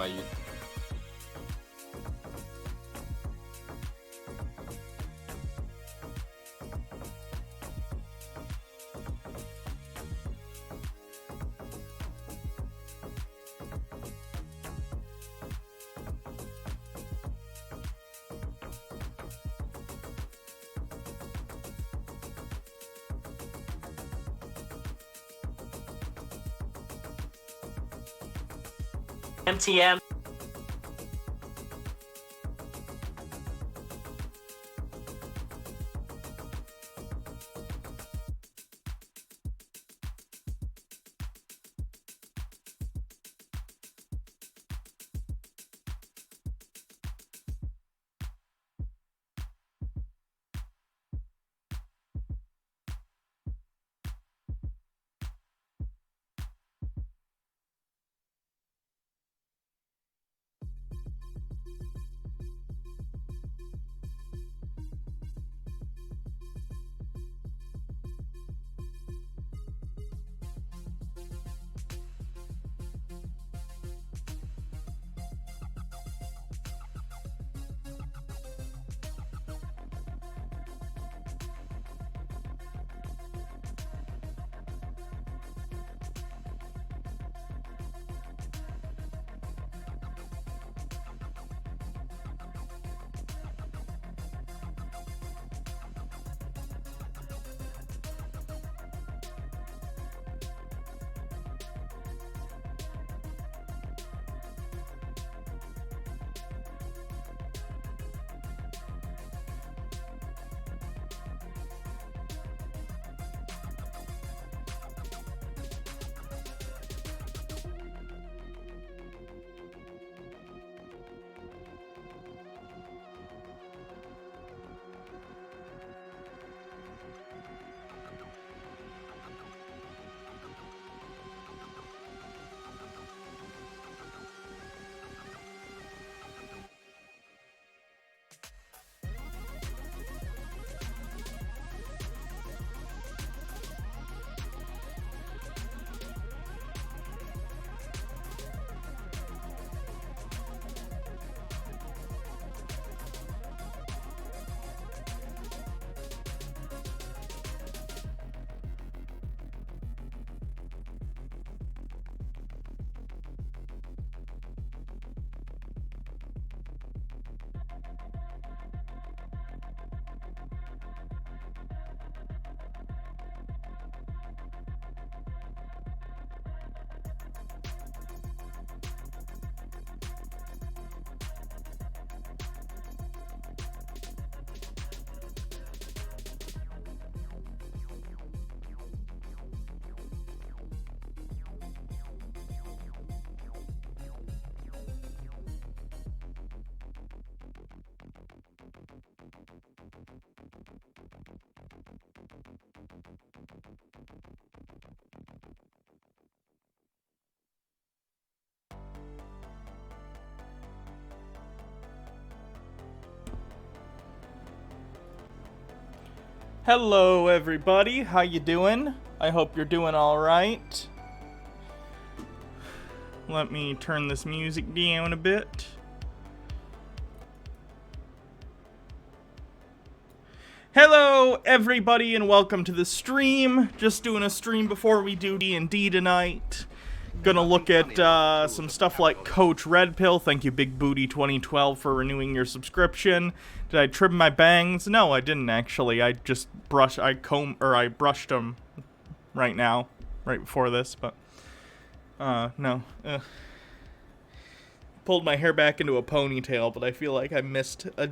my YouTube. MTM. Hello everybody, how you doing? I hope you're doing alright. Let me turn this music down a bit. Hello everybody and welcome to the stream. Just doing a stream before we do D&D tonight. Gonna look at some stuff like Coach Redpill. Thank you Big Booty 2012 for renewing your subscription. Did I trim my bangs? No, I didn't actually. I just brushed them right now, right before this, but no. Pulled my hair back into a ponytail, but I feel like I missed a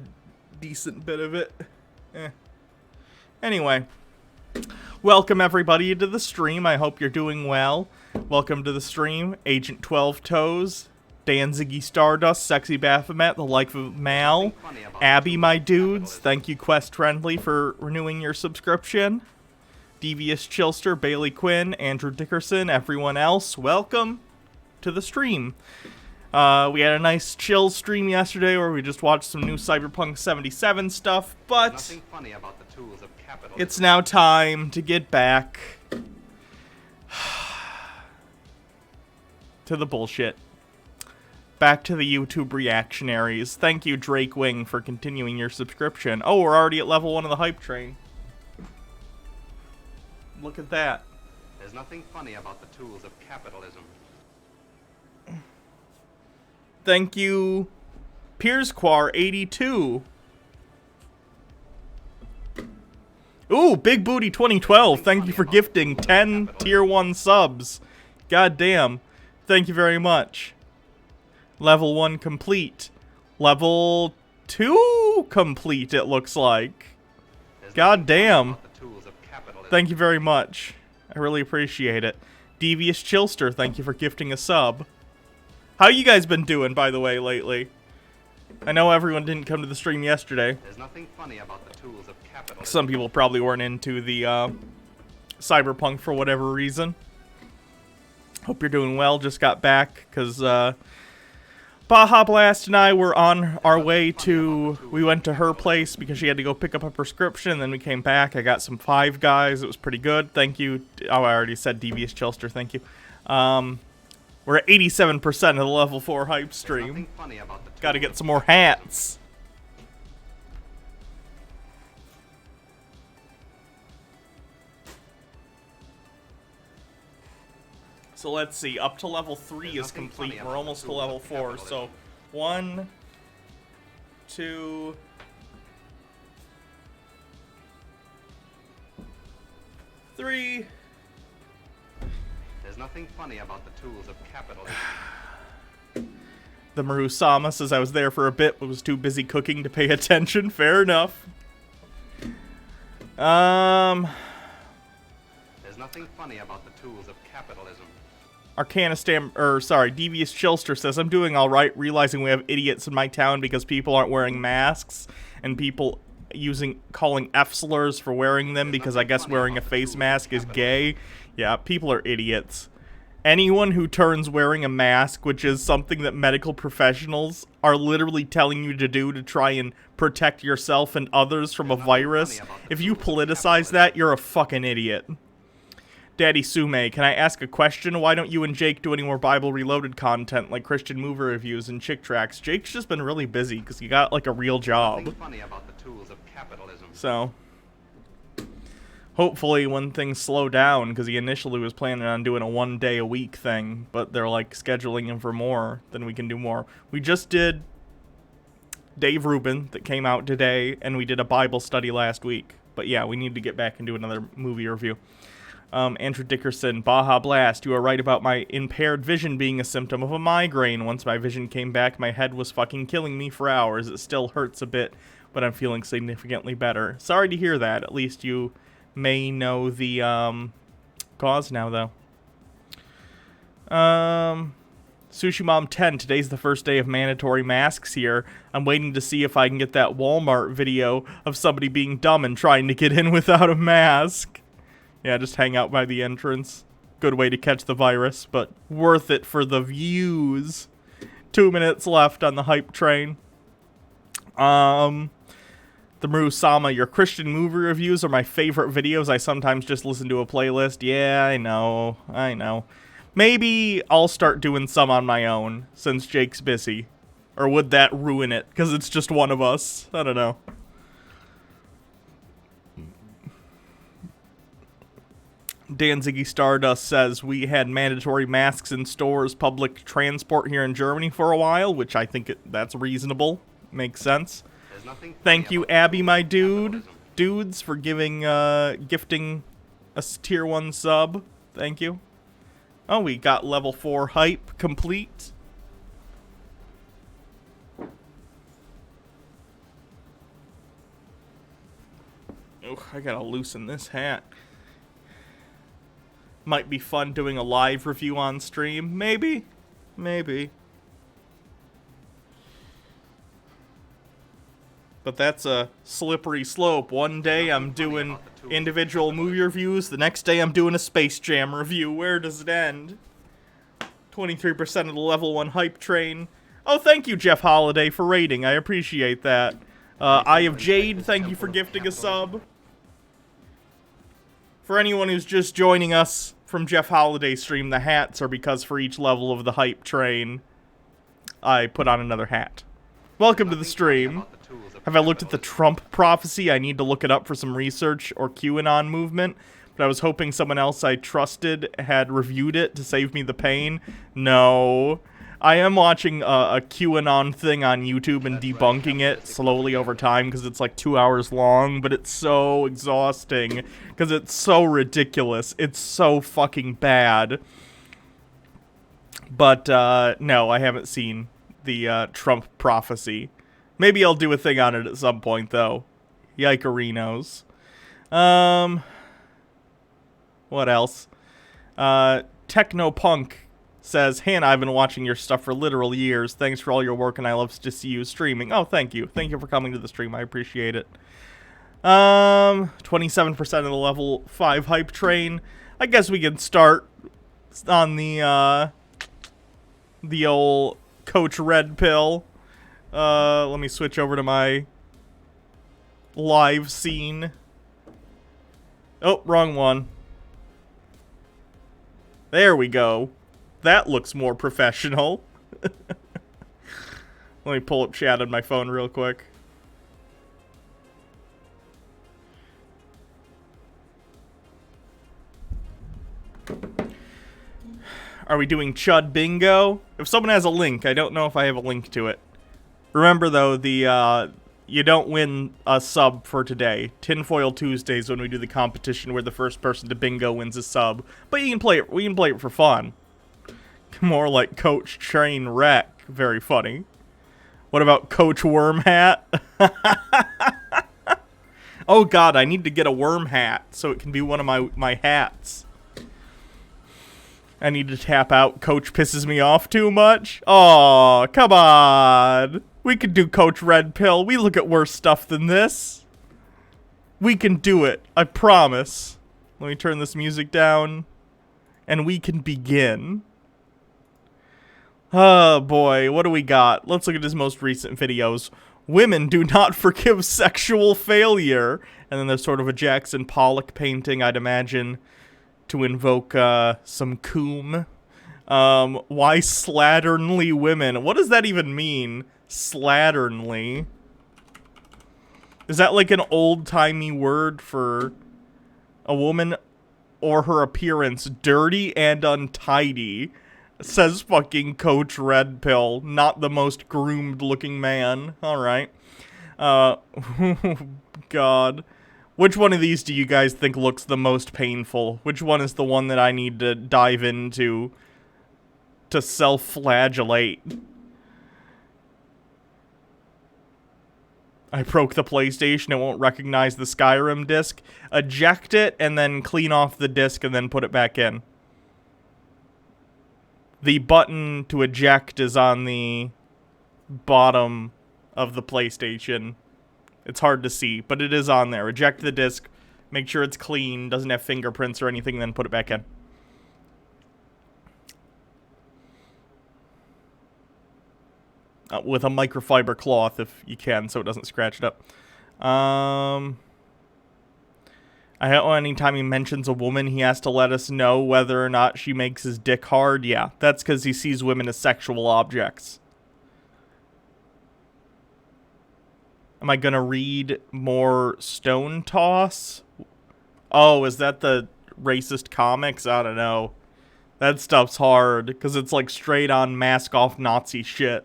decent bit of it. Anyway, welcome everybody to the stream. I hope you're doing well. Welcome to the stream, Agent 12 Toes, Dan Ziggy Stardust, Sexy Baphomet, The Life of Mal, Abby, my dudes, thank you Quest Friendly for renewing your subscription, Devious Chilster, Bailey Quinn, Andrew Dickerson, everyone else, welcome to the stream. We had a nice chill stream yesterday where we just watched some new Cyberpunk 77 stuff, but it's now time to get back to the bullshit. Back to the YouTube reactionaries. Thank you, Drake Wing, for continuing your subscription. Oh, we're already at level 1 of the hype train. Look at that. There's nothing funny about the tools of capitalism. Thank you, Piersquar82. Ooh, Big Booty 2012. Thank you for gifting 10 tier 1 subs. God damn. Thank you very much. Level 1 complete. Level 2 complete, it looks like. God damn. Thank you very much. I really appreciate it. Devious Chillster, thank you for gifting a sub. How you guys been doing, by the way, lately? I know everyone didn't come to the stream yesterday. There's nothing funny about the tools of capitalism. Some people probably weren't into the Cyberpunk for whatever reason. Hope you're doing well. Just got back because Baja Blast and I were on our way to... We went to her place because she had to go pick up a prescription, and then we came back. I got some Five Guys. It was pretty good. Thank you. Oh, I already said Devious Chillster. Thank you. We're at 87% of the level 4 hype stream. Gotta get some more hats. So let's see, up to level 3 is complete. We're almost to level 4, so 1, 2, 3. There's nothing funny about the tools of capitalism. The Maru-sama says I was there for a bit, but was too busy cooking to pay attention. Fair enough. There's nothing funny about the tools of capitalism. Devious Chillster says, I'm doing alright, realizing we have idiots in my town because people aren't wearing masks, and people calling F-slurs for wearing them because I guess wearing a face mask is gay. Yeah, people are idiots. Anyone who turns wearing a mask, which is something that medical professionals are literally telling you to do to try and protect yourself and others from a virus, if you politicize that, you're a fucking idiot. Daddy Sume, can I ask a question? Why don't you and Jake do any more Bible Reloaded content like Christian movie reviews and chick tracks? Jake's just been really busy because he got like a real job. So, hopefully when things slow down, because he initially was planning on doing a 1-day-a-week thing, but they're like scheduling him for more, then we can do more. We just did Dave Rubin that came out today, and we did a Bible study last week. But yeah, we need to get back and do another movie review. Andrew Dickerson, Baja Blast, you are right about my impaired vision being a symptom of a migraine. Once my vision came back, my head was fucking killing me for hours. It still hurts a bit, but I'm feeling significantly better. Sorry to hear that. At least you may know the cause now, though. Sushi Mom 10, today's the first day of mandatory masks here. I'm waiting to see if I can get that Walmart video of somebody being dumb and trying to get in without a mask. Yeah, just hang out by the entrance. Good way to catch the virus, but worth it for the views. 2 minutes left on the hype train. The Maru-sama, your Christian movie reviews are my favorite videos. I sometimes just listen to a playlist. Yeah, I know. Maybe I'll start doing some on my own, since Jake's busy. Or would that ruin it? Because it's just one of us. I don't know. Danziggy Stardust says we had mandatory masks in stores, public transport here in Germany for a while, which I think that's reasonable. Makes sense. Thank you, Abby, my dudes, for gifting a tier 1 sub. Thank you. Oh, we got level 4 hype complete. Oh, I gotta loosen this hat. Might be fun doing a live review on stream. Maybe. But that's a slippery slope. One day I'm doing individual movie reviews. The next day I'm doing a Space Jam review. Where does it end? 23% of the level 1 hype train. Oh, thank you, Jeff Holiday, for rating. I appreciate that. Eye of Jade, thank you for gifting a sub. For anyone who's just joining us from Jeff Holiday's stream, the hats are because for each level of the hype train, I put on another hat. Welcome to the stream. Have I looked at the Trump prophecy? I need to look it up for some research, or QAnon movement. But I was hoping someone else I trusted had reviewed it to save me the pain. No. I am watching a QAnon thing on YouTube and debunking it slowly over time because it's like 2 hours long, but it's so exhausting because it's so ridiculous. It's so fucking bad. But, no, I haven't seen the Trump prophecy. Maybe I'll do a thing on it at some point, though. Yikerinos. What else? Technopunk says, Hannah, I've been watching your stuff for literal years. Thanks for all your work, and I love to see you streaming. Oh, thank you. Thank you for coming to the stream. I appreciate it. 27% of the level 5 hype train. I guess we can start on the old Coach Redpill. Let me switch over to my live scene. Oh, wrong one. There we go. That looks more professional. Let me pull up chat on my phone real quick. Are we doing Chud Bingo? If someone has a link, I don't know if I have a link to it. Remember, though, the, you don't win a sub for today. Tinfoil Tuesdays when we do the competition where the first person to bingo wins a sub. But you can play it, we can play it for fun. More like Coach Train Wreck. Very funny. What about Coach Worm Hat? Oh god, I need to get a worm hat so it can be one of my hats. I need to tap out. Coach pisses me off too much. Aw, come on. We can do Coach Redpill. We look at worse stuff than this. We can do it. I promise. Let me turn this music down. And we can begin. Oh boy, what do we got? Let's look at his most recent videos. Women do not forgive sexual failure. And then there's sort of a Jackson Pollock painting, I'd imagine, to invoke some coom. Why slatternly women? What does that even mean? Slatternly? Is that like an old-timey word for a woman or her appearance dirty and untidy? Says fucking Coach Redpill, not the most groomed-looking man. Alright. God. Which one of these do you guys think looks the most painful? Which one is the one that I need to dive into to self-flagellate? I broke the PlayStation, it won't recognize the Skyrim disc. Eject it, and then clean off the disc, and then put it back in. The button to eject is on the bottom of the PlayStation. It's hard to see, but it is on there. Eject the disc, make sure it's clean, doesn't have fingerprints or anything, then put it back in. With a microfiber cloth, if you can, so it doesn't scratch it up. Anytime he mentions a woman, he has to let us know whether or not she makes his dick hard. Yeah, that's because he sees women as sexual objects. Am I gonna read more Stone Toss? Oh, is that the racist comics? I don't know. That stuff's hard, because it's like straight on mask-off Nazi shit.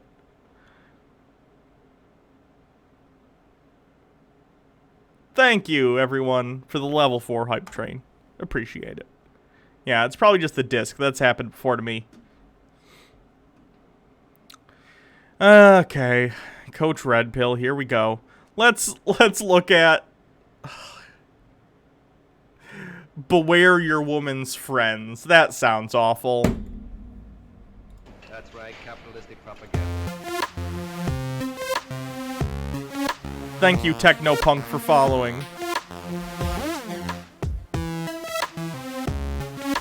Thank you, everyone, for the level 4 hype train. Appreciate it. Yeah, it's probably just the disc. That's happened before to me. Okay. Coach Redpill, here we go. Let's look at beware your woman's friends. That sounds awful. That's right, capitalistic propaganda. Thank you, Technopunk, for following.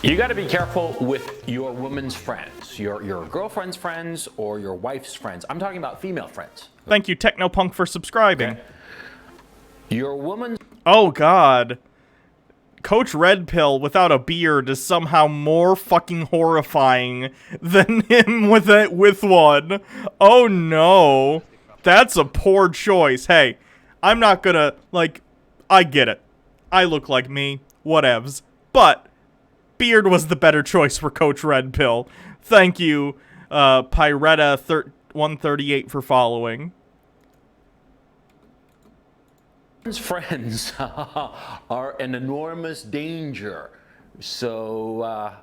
You got to be careful with your woman's friends, your girlfriend's friends or your wife's friends. I'm talking about female friends. Thank you, Technopunk, for subscribing. Okay. Your woman's... Oh, God. Coach Redpill without a beard is somehow more fucking horrifying than him with one. Oh no. That's a poor choice. Hey, I'm not gonna, like, I get it. I look like me, whatevs. But beard was the better choice for Coach Redpill. Thank you, Pyretta138 for following. Friends are an enormous danger. So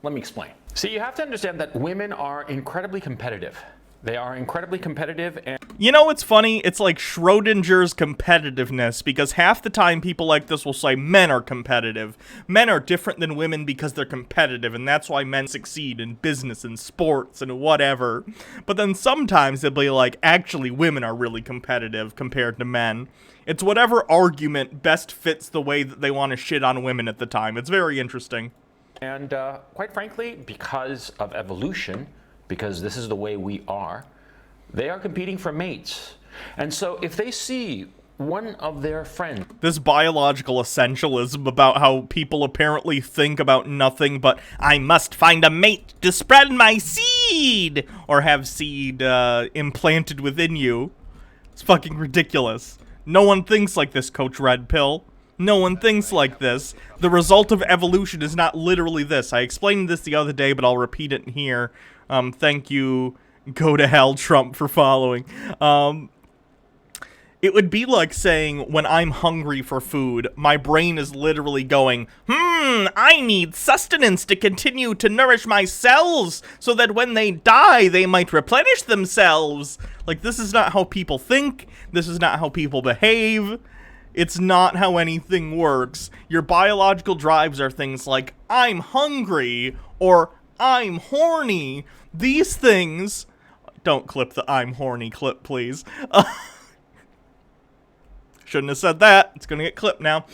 let me explain. See, you have to understand that women are incredibly competitive. They are incredibly competitive, and you know what's funny? It's like Schrodinger's competitiveness, because half the time people like this will say men are competitive. Men are different than women because they're competitive, and that's why men succeed in business and sports and whatever. But then sometimes they'll be like, actually women are really competitive compared to men. It's whatever argument best fits the way that they want to shit on women at the time. It's very interesting. And quite frankly, because of evolution, because this is the way we are, they are competing for mates. And so if they see one of their friends... This biological essentialism about how people apparently think about nothing but, I must find a mate to spread my seed, or have seed implanted within you. It's fucking ridiculous. No one thinks like this, Coach Redpill. No one thinks like this. The result of evolution is not literally this. I explained this the other day, but I'll repeat it here. Thank you, Go to Hell Trump, for following. It would be like saying, when I'm hungry for food, my brain is literally going, I need sustenance to continue to nourish my cells, so that when they die, they might replenish themselves. Like, this is not how people think. This is not how people behave. It's not how anything works. Your biological drives are things like, I'm hungry, or I'm horny. These things... Don't clip the I'm horny clip, please. Shouldn't have said that. It's gonna get clipped now.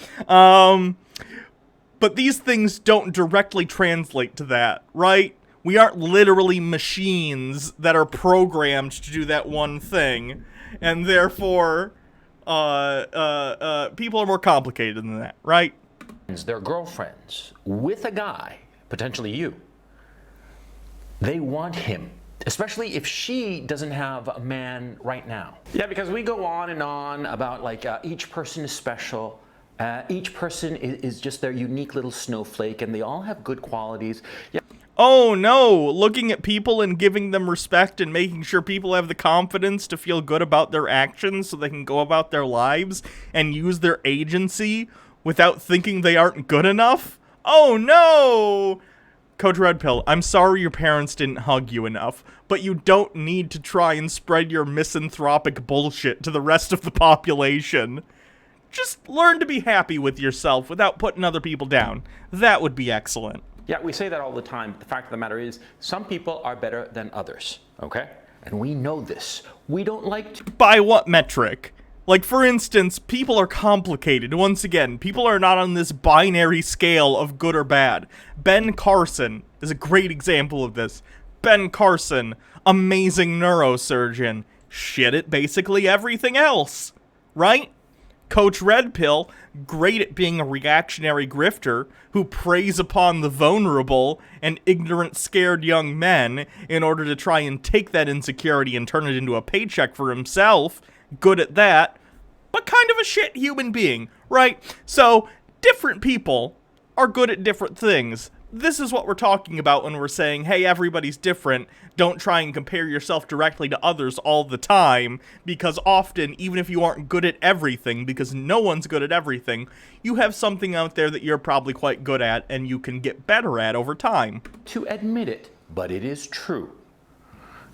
But these things don't directly translate to that, right? We aren't literally machines that are programmed to do that one thing. And therefore, people are more complicated than that, right? Their girlfriends with a guy, potentially you, they want him, especially if she doesn't have a man right now. Yeah, because we go on and on about like each person is special. Each person is just their unique little snowflake, and they all have good qualities. Yeah. Oh no, looking at people and giving them respect and making sure people have the confidence to feel good about their actions so they can go about their lives and use their agency without thinking they aren't good enough? Oh no! Coach Redpill, I'm sorry your parents didn't hug you enough, but you don't need to try and spread your misanthropic bullshit to the rest of the population. Just learn to be happy with yourself without putting other people down. That would be excellent. Yeah, we say that all the time. The fact of the matter is, some people are better than others, okay? And we know this. We don't like to... By what metric? Like, for instance, people are complicated. Once again, people are not on this binary scale of good or bad. Ben Carson is a great example of this. Ben Carson, amazing neurosurgeon. Shit at basically everything else, right? Coach Redpill, great at being a reactionary grifter who preys upon the vulnerable and ignorant, scared young men in order to try and take that insecurity and turn it into a paycheck for himself. Good at that, but kind of a shit human being, right? So, different people are good at different things. This is what we're talking about when we're saying, hey, everybody's different. Don't try and compare yourself directly to others all the time, because often, even if you aren't good at everything, because no one's good at everything, you have something out there that you're probably quite good at and you can get better at over time. To admit it, but it is true.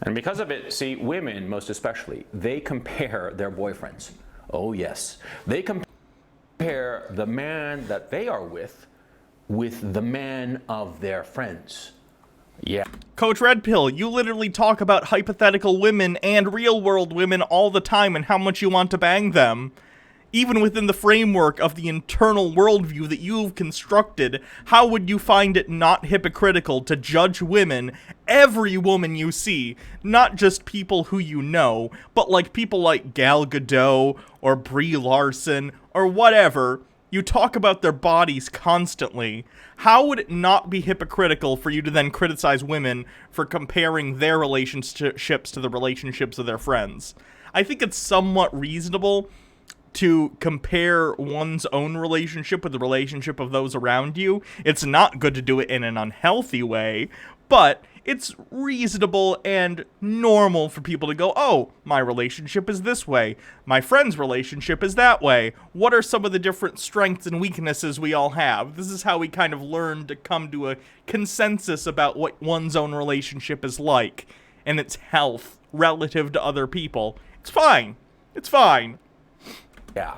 And because of it, see, women, most especially, they compare their boyfriends. Oh, yes. They compare the man that they are with the man of their friends. Yeah. Coach Redpill, you literally talk about hypothetical women and real-world women all the time and how much you want to bang them. Even within the framework of the internal worldview that you've constructed, how would you find it not hypocritical to judge women, every woman you see, not just people who you know, but like people like Gal Gadot or Brie Larson or whatever, You talk about their bodies constantly. How would it not be hypocritical for you to then criticize women for comparing their relationships to the relationships of their friends? I think it's somewhat reasonable to compare one's own relationship with the relationship of those around you. It's not good to do it in an unhealthy way, but it's reasonable and normal for people to go, oh, my relationship is this way. My friend's relationship is that way. What are some of the different strengths and weaknesses we all have? This is how we kind of learn to come to a consensus about what one's own relationship is like and its health relative to other people. It's fine. It's fine. Yeah.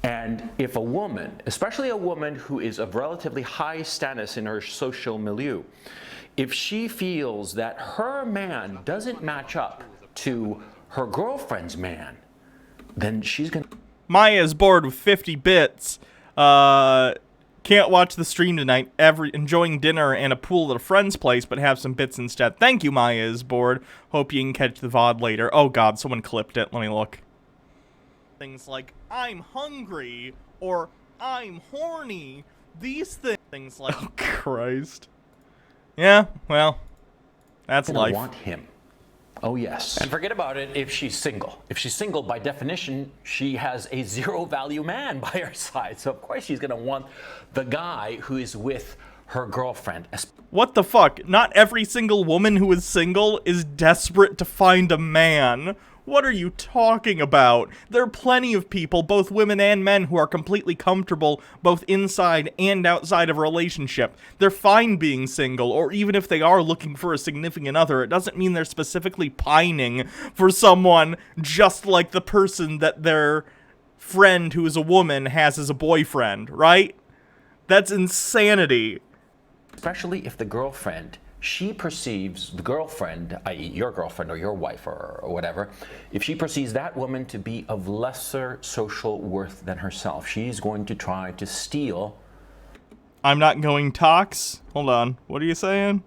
And if a woman, especially a woman who is of relatively high status in her social milieu, if she feels that her man doesn't match up to her girlfriend's man, then she's gonna... Maya's bored with 50 bits. Can't watch the stream tonight. Enjoying dinner and a pool at a friend's place, but have some bits instead. Thank you, Maya is bored. Hope you can catch the VOD later. Oh god, someone clipped it. Let me look. Things like, I'm hungry, or I'm horny. These things like... Oh, Christ. Yeah, well, that's life. Want him. Oh, yes. And forget about it if she's single. If she's single, by definition, she has a zero-value man by her side. So, of course, she's going to want the guy who is with her girlfriend. What the fuck? Not every single woman who is single is desperate to find a man. What are you talking about? There are plenty of people, both women and men, who are completely comfortable both inside and outside of a relationship. They're fine being single, or even if they are looking for a significant other, it doesn't mean they're specifically pining for someone just like the person that their friend who is a woman has as a boyfriend, right? That's insanity. Especially if the girlfriend... she perceives the girlfriend, i.e. your girlfriend or your wife or whatever, if she perceives that woman to be of lesser social worth than herself, she's going to try to steal. I'm not going tox? Hold on. What are you saying?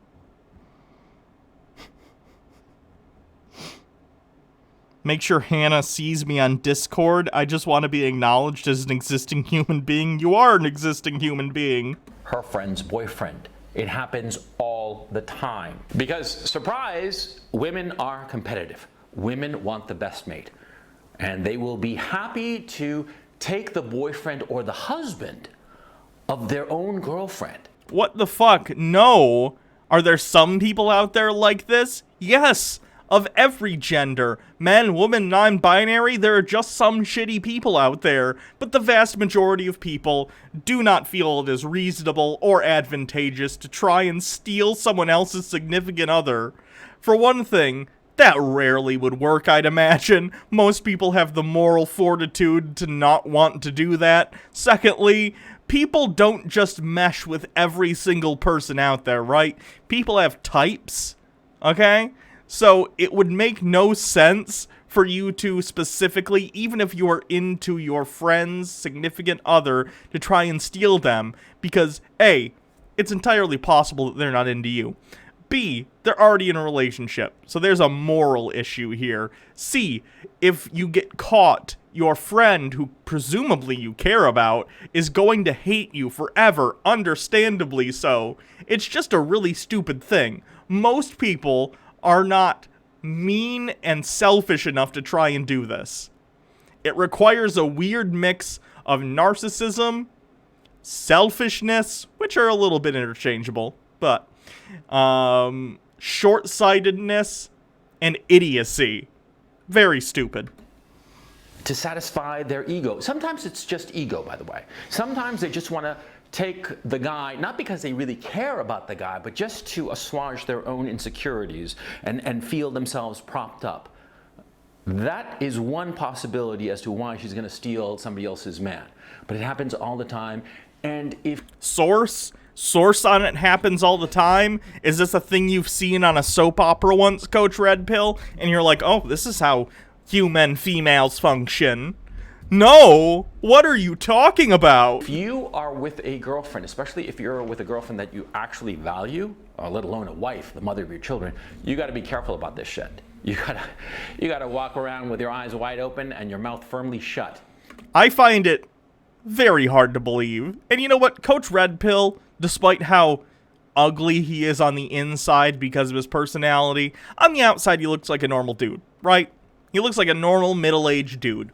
Make sure Hannah sees me on Discord. I just want to be acknowledged as an existing human being. You are an existing human being. Her friend's boyfriend. It happens all the time. Because, surprise, women are competitive. Women want the best mate. And they will be happy to take the boyfriend or the husband of their own girlfriend. What the fuck? No. Are there some people out there like this? Yes. Of every gender. Men, woman, non-binary, there are just some shitty people out there, but the vast majority of people do not feel it is reasonable or advantageous to try and steal someone else's significant other. For one thing, that rarely would work, I'd imagine. Most people have the moral fortitude to not want to do that. Secondly, people don't just mesh with every single person out there, right? People have types, okay? So it would make no sense for you to specifically, even if you are into your friend's significant other, to try and steal them, because A, it's entirely possible that they're not into you. B, they're already in a relationship, so there's a moral issue here. C, if you get caught, your friend, who presumably you care about, is going to hate you forever, understandably so. It's just a really stupid thing. Most people are not mean and selfish enough to try and do this. It requires a weird mix of narcissism, selfishness, which are a little bit interchangeable, but short-sightedness and idiocy. Very stupid. To satisfy their ego. Sometimes it's just ego, by the way. Sometimes they just want to take the guy, not because they really care about the guy, but just to assuage their own insecurities and feel themselves propped up. That is one possibility as to why she's going to steal somebody else's man. But it happens all the time. And if... Source on it happens all the time? Is this a thing you've seen on a soap opera once, Coach Redpill? And you're like, oh, this is how human females function. No! What are you talking about? If you are with a girlfriend, especially if you're with a girlfriend that you actually value, or let alone a wife, the mother of your children, you gotta be careful about this shit. You gotta walk around with your eyes wide open and your mouth firmly shut. I find it Very hard to believe. And you know what? Coach Redpill, despite how ugly he is on the inside because of his personality, on the outside he looks like a normal dude, right? He looks like a normal middle-aged dude.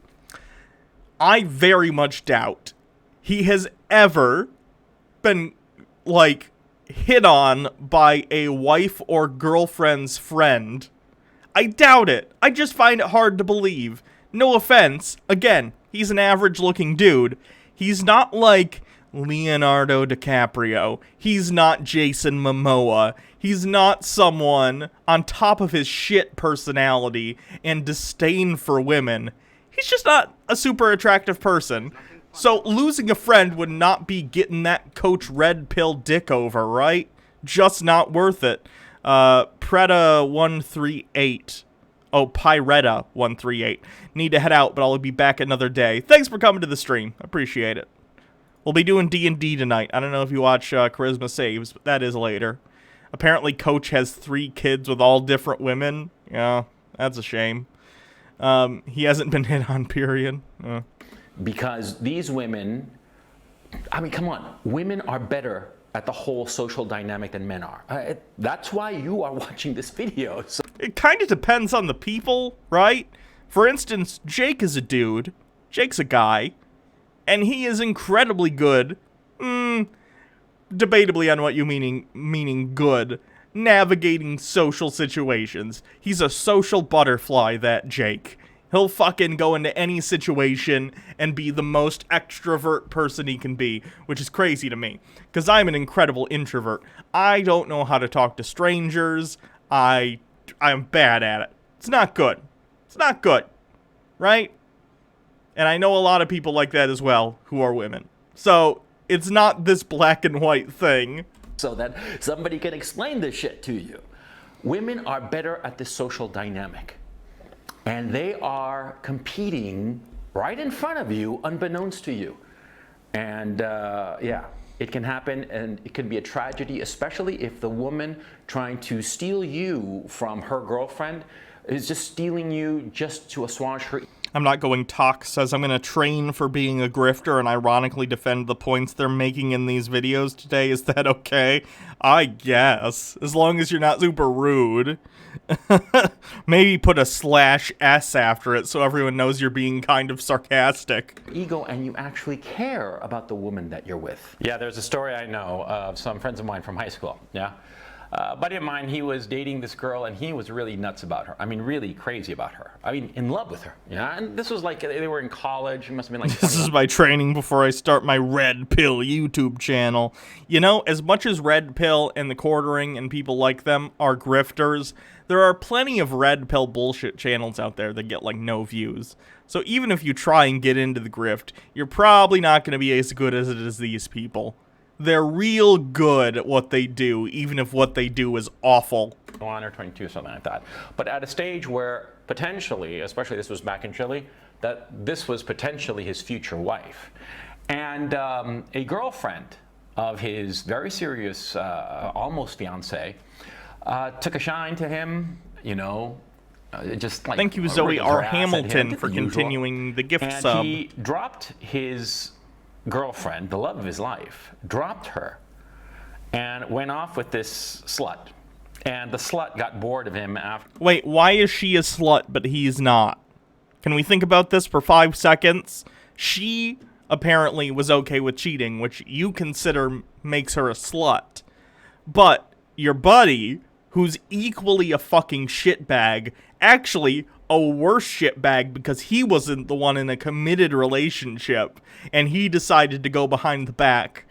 I very much doubt he has ever been, like, hit on by a wife or girlfriend's friend. I doubt it. I just find it hard to believe. No offense. Again, he's an average-looking dude. He's not like Leonardo DiCaprio. He's not Jason Momoa. He's not someone on top of his shit personality and disdain for women. He's just not a super attractive person. So losing a friend would not be getting that Coach Redpill dick over, right? Just not worth it. Preta138. Oh, Pyretta138. Need to head out, but I'll be back another day. Thanks for coming to the stream. Appreciate it. We'll be doing D&D tonight. I don't know if you watch Charisma Saves, but that is later. Apparently, Coach has 3 kids with all different women. Yeah, that's a shame. He hasn't been hit on, period. Because these women, I mean, come on, women are better at the whole social dynamic than men are. That's why you are watching this video. So. It kind of depends on the people, right? For instance, Jake is a dude. Jake's a guy. And he is incredibly good. Debatably on what you meaning good. Navigating social situations. He's a social butterfly, that Jake. He'll fucking go into any situation and be the most extrovert person he can be, which is crazy to me, because I'm an incredible introvert. I don't know how to talk to strangers. I'm bad at it. It's not good. It's not good, right? And I know a lot of people like that as well, who are women. So, it's not this black and white thing. So that somebody can explain this shit to you. Women are better at this social dynamic. And they are competing right in front of you, unbeknownst to you. And yeah, it can happen, and it can be a tragedy, especially if the woman trying to steal you from her girlfriend is just stealing you just to assuage her. I'm not going talk says I'm going to train for being a grifter and ironically defend the points they're making in these videos today. Is that okay? I guess. As long as you're not super rude. Maybe put a /S after it so everyone knows you're being kind of sarcastic. Ego, and you actually care about the woman that you're with. Yeah, there's a story I know of some friends of mine from high school. Yeah. A buddy of mine, he was dating this girl, and he was really nuts about her. I mean, really crazy about her. I mean, in love with her. Yeah, and this was like, they were in college. It must have been like 21. This is my training before I start my Red Pill YouTube channel. You know, as much as Red Pill and the Quartering and people like them are grifters, there are plenty of Red Pill bullshit channels out there that get, like, no views. So even if you try and get into the grift, you're probably not going to be as good as it is these people. They're real good at what they do, even if what they do is awful. 21 or 22, something like that. But at a stage where potentially, especially this was back in Chile, that this was potentially his future wife. And a girlfriend of his very serious, almost fiance, took a shine to him, you know, just like... Thank you, Zoe R. Hamilton, for continuing the gift sub. And he dropped his girlfriend, the love of his life, dropped her and went off with this slut. And the slut got bored of him after. Wait, why is she a slut but he's not? Can we think about this for 5 seconds? She apparently was okay with cheating, which you consider makes her a slut. But your buddy, who's equally a fucking shitbag, actually a worse shitbag because he wasn't the one in a committed relationship, and he decided to go behind the back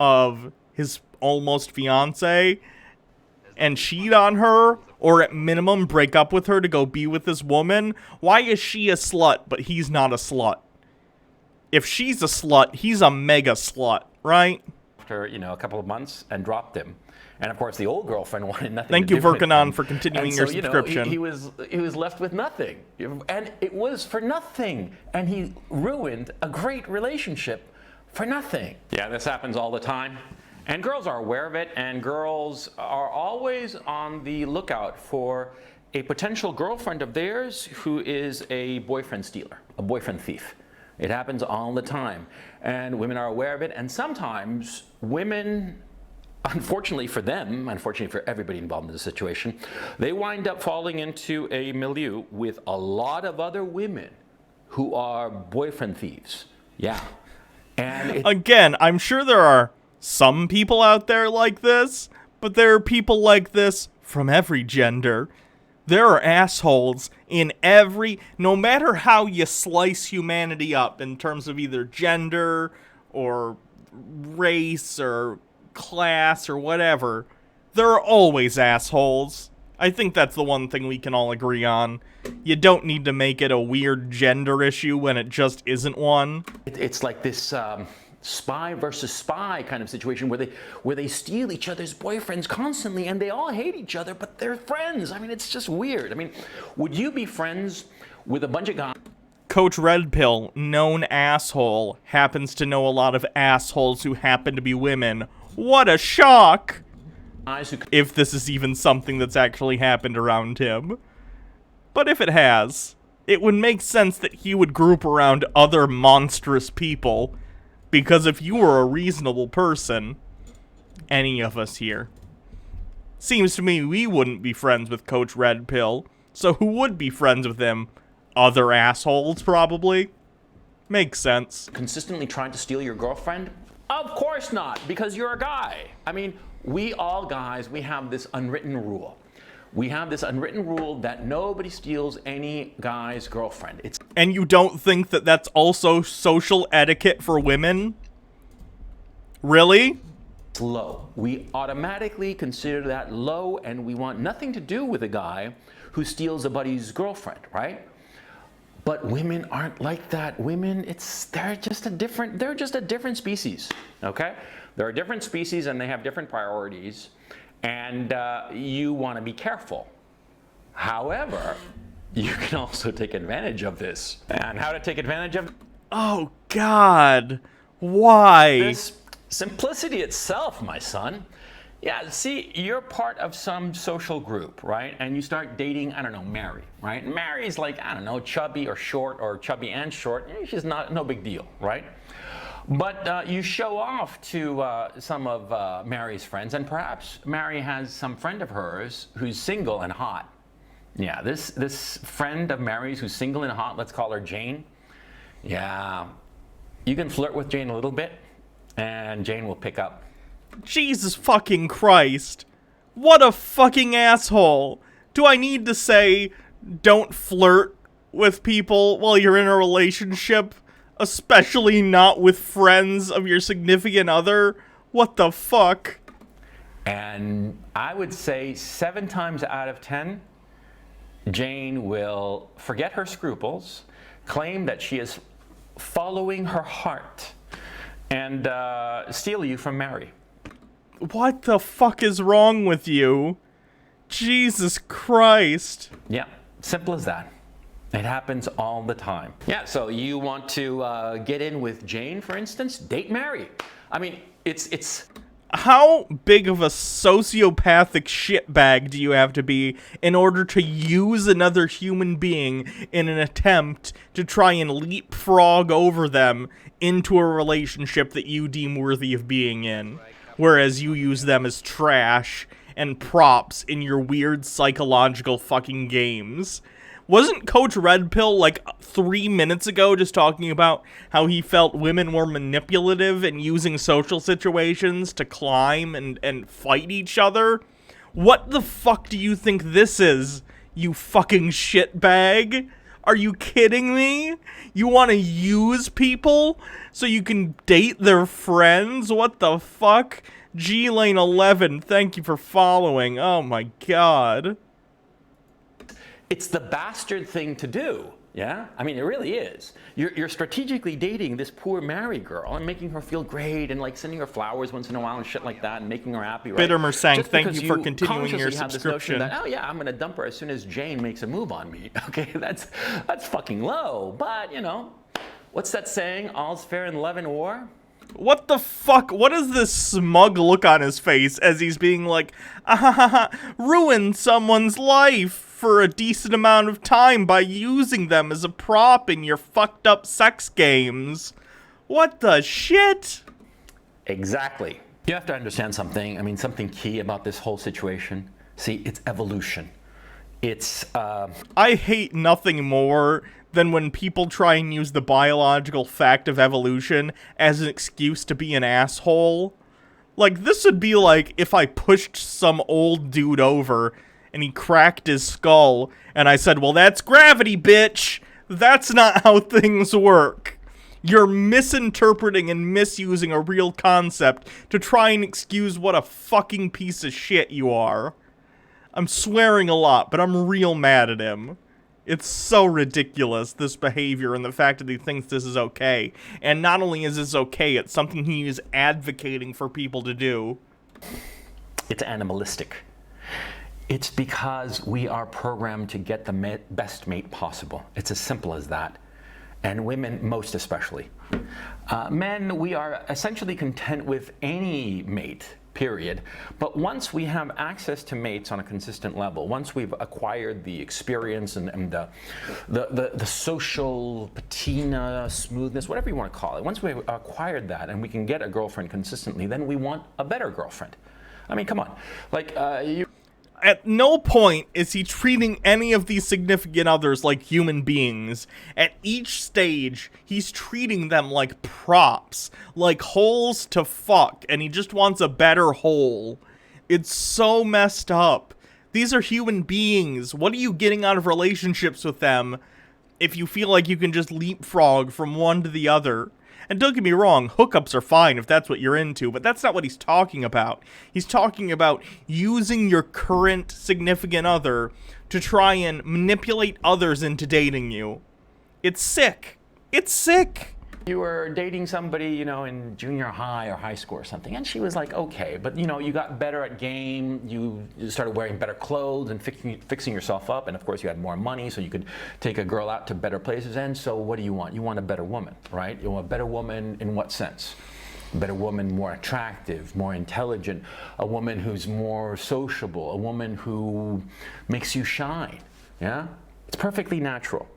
of his almost fiance and cheat on her, or at minimum break up with her to go be with this woman. Why is she a slut but he's not a slut? If she's a slut, he's a mega slut, right? After, you know, a couple of months, and dropped him. And of course, the old girlfriend wanted nothing Thank to you, do with him. Virkanon, for continuing your subscription. He was left with nothing, and it was for nothing. And he ruined a great relationship for nothing. Yeah, this happens all the time, and girls are aware of it. And girls are always on the lookout for a potential girlfriend of theirs who is a boyfriend stealer, a boyfriend thief. It happens all the time. And women are aware of it. And sometimes women, unfortunately for them, unfortunately for everybody involved in the situation, they wind up falling into a milieu with a lot of other women who are boyfriend thieves. Yeah. And Again, I'm sure there are some people out there like this, but there are people like this from every gender. There are assholes in every, no matter how you slice humanity up in terms of either gender or race or class or whatever, there are always assholes. I think that's the one thing we can all agree on. You don't need to make it a weird gender issue when it just isn't one. it's like this spy versus spy kind of situation where they steal each other's boyfriends constantly, and they all hate each other, but they're friends. I mean, it's just weird. I mean, would you be friends with a bunch of guys? Coach Redpill, known asshole, happens to know a lot of assholes who happen to be women. What a shock! If this is even something that's actually happened around him. But if it has, it would make sense that he would group around other monstrous people, because if you were a reasonable person, any of us here, seems to me we wouldn't be friends with Coach Redpill, so who would be friends with him? Other assholes, probably? Makes sense. Consistently trying to steal your girlfriend? Of course not, because you're a guy. I mean, we all guys, we have this unwritten rule. We have this unwritten rule that nobody steals any guy's girlfriend. And you don't think that that's also social etiquette for women? Really? It's low. We automatically consider that low, and we want nothing to do with a guy who steals a buddy's girlfriend, right? But women aren't like that. Women, they're just a different species, okay? They're a different species, and they have different priorities, and you want to be careful. However, you can also take advantage of this. And how to take advantage of Oh, God. Why? this? Simplicity itself, my son. Yeah, see, you're part of some social group, right? And you start dating, I don't know, Mary, right? Mary's like, I don't know, chubby or short, or chubby and short. She's no big deal, right? But you show off to some of Mary's friends, and perhaps Mary has some friend of hers who's single and hot. Yeah, this friend of Mary's who's single and hot, let's call her Jane. Yeah, you can flirt with Jane a little bit, and Jane will pick up. Jesus fucking Christ. What a fucking asshole. Do I need to say, don't flirt with people while you're in a relationship? Especially not with friends of your significant other? What the fuck? And I would say 7 times out of 10, Jane will forget her scruples, claim that she is following her heart, and steal you from Mary. What the fuck is wrong with you? Jesus Christ. Yeah, simple as that. It happens all the time. Yeah, so you want to get in with Jane, for instance? Date Mary. I mean, it's... How big of a sociopathic shitbag do you have to be in order to use another human being in an attempt to try and leapfrog over them into a relationship that you deem worthy of being in? Whereas you use them as trash and props in your weird psychological fucking games. Wasn't Coach Redpill like 3 minutes ago just talking about how he felt women were manipulative and using social situations to climb and fight each other? What the fuck do you think this is, you fucking shitbag? Are you kidding me? You want to use people so you can date their friends? What the fuck? G-Lane11, thank you for following. Oh my god. It's the bastard thing to do, yeah? I mean, it really is. You're strategically dating this poor Mary girl and making her feel great and like sending her flowers once in a while and shit like that and making her happy, right? Bittermer sang, Just thank because you for continuing your consciously have this notion subscription. that, oh yeah, I'm gonna dump her as soon as Jane makes a move on me. Okay, that's fucking low. But you know, what's that saying? All's fair in love and war. What the fuck? What is this smug look on his face as he's being like, ruin someone's life for a decent amount of time by using them as a prop in your fucked up sex games. What the shit? Exactly. You have to understand something. I mean, something key about this whole situation. See, it's evolution. It's, I hate nothing more than when people try and use the biological fact of evolution as an excuse to be an asshole. Like, this would be like if I pushed some old dude over and he cracked his skull and I said, well, that's gravity, bitch. That's not how things work. You're misinterpreting and misusing a real concept to try and excuse what a fucking piece of shit you are. I'm swearing a lot, but I'm real mad at him. It's so ridiculous, this behavior, and the fact that he thinks this is okay. And not only is this okay, it's something he is advocating for people to do. it's animalistic. It's because we are programmed to get the best mate possible. It's as simple as that. And women, most especially. Men, we are essentially content with any mate, period. But once we have access to mates on a consistent level, once we've acquired the experience and the social patina, smoothness, whatever you want to call it, once we've acquired that and we can get a girlfriend consistently, then we want a better girlfriend. I mean, come on. Like, At no point is he treating any of these significant others like human beings. At each stage, he's treating them like props, like holes to fuck, and he just wants a better hole. It's so messed up. These are human beings. What are you getting out of relationships with them if you feel like you can just leapfrog from one to the other? And don't get me wrong, hookups are fine if that's what you're into, but that's not what he's talking about. He's talking about using your current significant other to try and manipulate others into dating you. It's sick. It's sick. you were dating somebody, you know, in junior high or high school or something, and she was like, okay, but you know, you got better at game, you started wearing better clothes and fixing yourself up, and of course you had more money, so you could take a girl out to better places, and so what do you want? You want a better woman, right? You want a better woman in what sense? A better woman, more attractive, more intelligent, a woman who's more sociable, a woman who makes you shine, yeah? It's perfectly natural.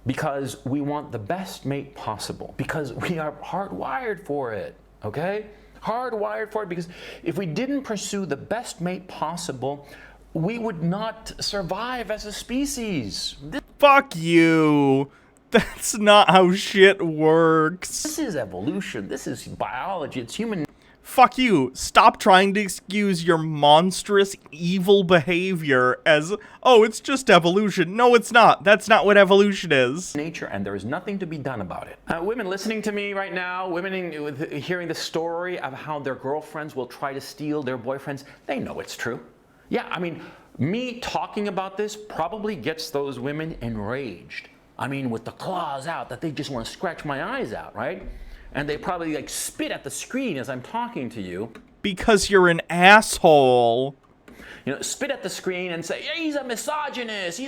Because we want the best mate possible. Because we are hardwired for it, okay? Hardwired for it, because if we didn't pursue the best mate possible, we would not survive as a species. Fuck you. That's not how shit works. This is evolution. This is biology. It's human. Fuck you. Stop trying to excuse your monstrous, evil behavior as, oh, it's just evolution. No, it's not. That's not what evolution is. Nature, and there is nothing to be done about it. Women listening to me right now, women hearing the story of how their girlfriends will try to steal their boyfriends, they know it's true. Yeah, I mean, me talking about this probably gets those women enraged. I mean, with the claws out, that they just want to scratch my eyes out, right? And they probably like spit at the screen as I'm talking to you. Because you're an asshole. You know, spit at the screen and say, yeah, he's a misogynist,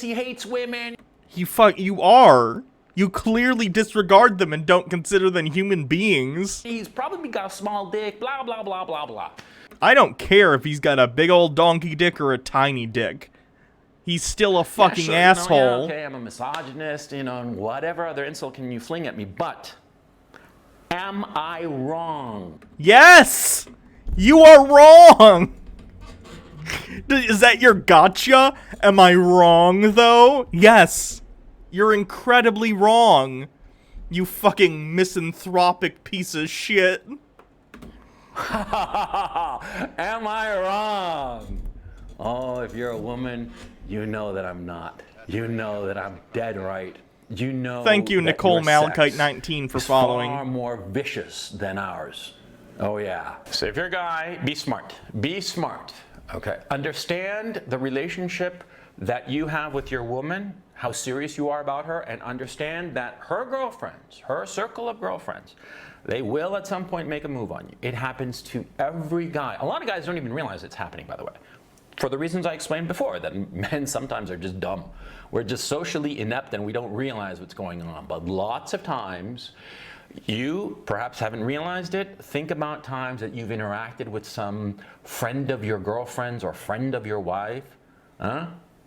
he hates women. You are. You clearly disregard them and don't consider them human beings. He's probably got a small dick, blah, blah, blah, blah, blah. I don't care if he's got a big old donkey dick or a tiny dick. He's still a fucking asshole. You know, yeah, okay, I'm a misogynist, you know, and whatever other insult can you fling at me, but am I wrong? Yes! You are wrong! Is that your gotcha? Am I wrong, though? Yes. You're incredibly wrong. You fucking misanthropic piece of shit. Am I wrong? Oh, if you're a woman, you know that I'm not. You know that I'm dead right. You know. Thank you, Nicole Malachite 19, for following. Far more vicious than ours. Oh yeah. So if you're a guy, be smart. Be smart. Okay. Understand the relationship that you have with your woman, how serious you are about her, and understand that her girlfriends, her circle of girlfriends, they will at some point make a move on you. It happens to every guy. A lot of guys don't even realize it's happening, by the way. For the reasons I explained before, that men sometimes are just dumb. We're just socially inept and we don't realize what's going on. But lots of times, you perhaps haven't realized it. Think about times that you've interacted with some friend of your girlfriend's or friend of your wife,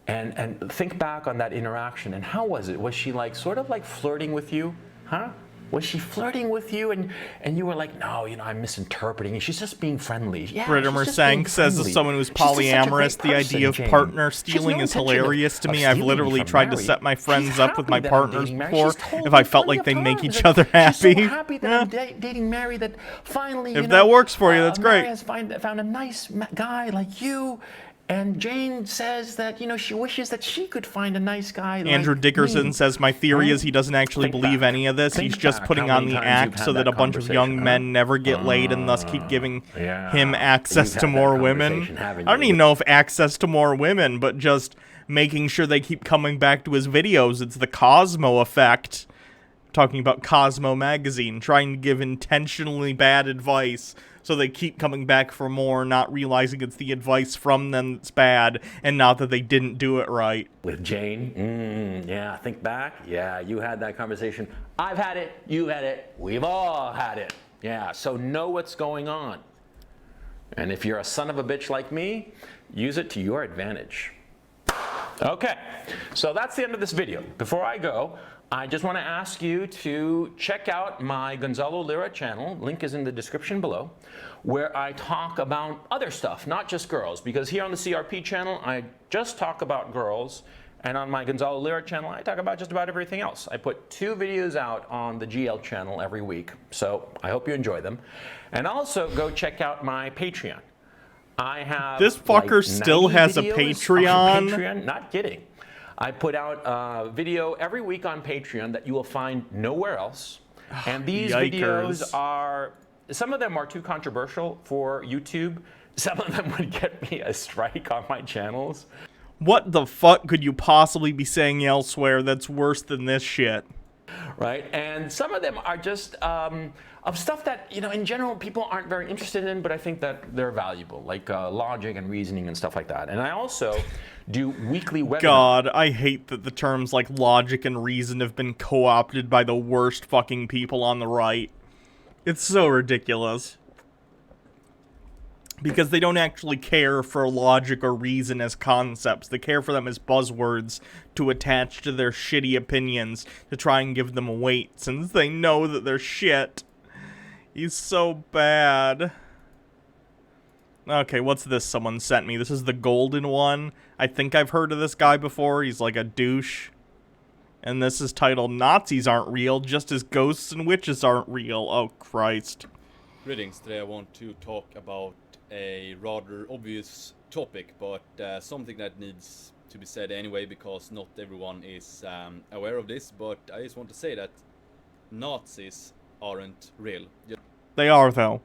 And think back on that interaction, and how was it? Was she like sort of like flirting with you? Huh? Was she flirting with you, and you were like, no, you know, I'm misinterpreting it. She's just being friendly. Yeah, Brittamer Sank says, as someone who's polyamorous, the idea of partner stealing is hilarious to me. I've literally tried to set my friends up with my partners before if I felt like they'd make each other happy. She's so happy that I'm dating Mary that finally, if that works for you, that's great. Mary has found a nice guy like you. And Jane says that, you know, she wishes that she could find a nice guy Andrew like Dickerson me. says, my theory is he doesn't actually believe any of this. He's just putting on the act so that a bunch of young men never get laid and thus keep giving him access to more women. I don't even know if access to more women, but just making sure they keep coming back to his videos. It's the Cosmo effect. Talking about Cosmo magazine, trying to give intentionally bad advice so they keep coming back for more, not realizing it's the advice from them that's bad, and not that they didn't do it right. With Jane, yeah, think back. Yeah, you had that conversation. I've had it, you've had it, we've all had it. Yeah, so know what's going on. And if you're a son of a bitch like me, use it to your advantage. Okay, so that's the end of this video. Before I go, I just want to ask you to check out my Gonzalo Lira channel, link is in the description below, where I talk about other stuff, not just girls, because here on the CRP channel, I just talk about girls, and on my Gonzalo Lira channel, I talk about just about everything else. I put 2 videos out on the GL channel every week, so I hope you enjoy them. And also go check out my Patreon. I have this fucker like still has a Patreon? Not kidding. I put out a video every week on Patreon that you will find nowhere else. And these videos are, some of them are too controversial for YouTube. Some of them would get me a strike on my channels. What the fuck could you possibly be saying elsewhere that's worse than this shit? Right? And some of them are just of stuff that, you know, in general people aren't very interested in, but I think that they're valuable, like logic and reasoning and stuff like that. And I also do weekly webinars. God, I hate that the terms like logic and reason have been co-opted by the worst fucking people on the right. It's so ridiculous. Because they don't actually care for logic or reason as concepts. They care for them as buzzwords to attach to their shitty opinions to try and give them weight, since they know that they're shit. He's so bad. Okay, what's this someone sent me? This is the golden one. I think I've heard of this guy before. He's like a douche. And this is titled, Nazis Aren't Real, just as ghosts and witches aren't real. Oh, Christ. Greetings. Today I want to talk about a rather obvious topic, but something that needs to be said anyway, because not everyone is aware of this. But I just want to say that Nazis aren't real. They are, though.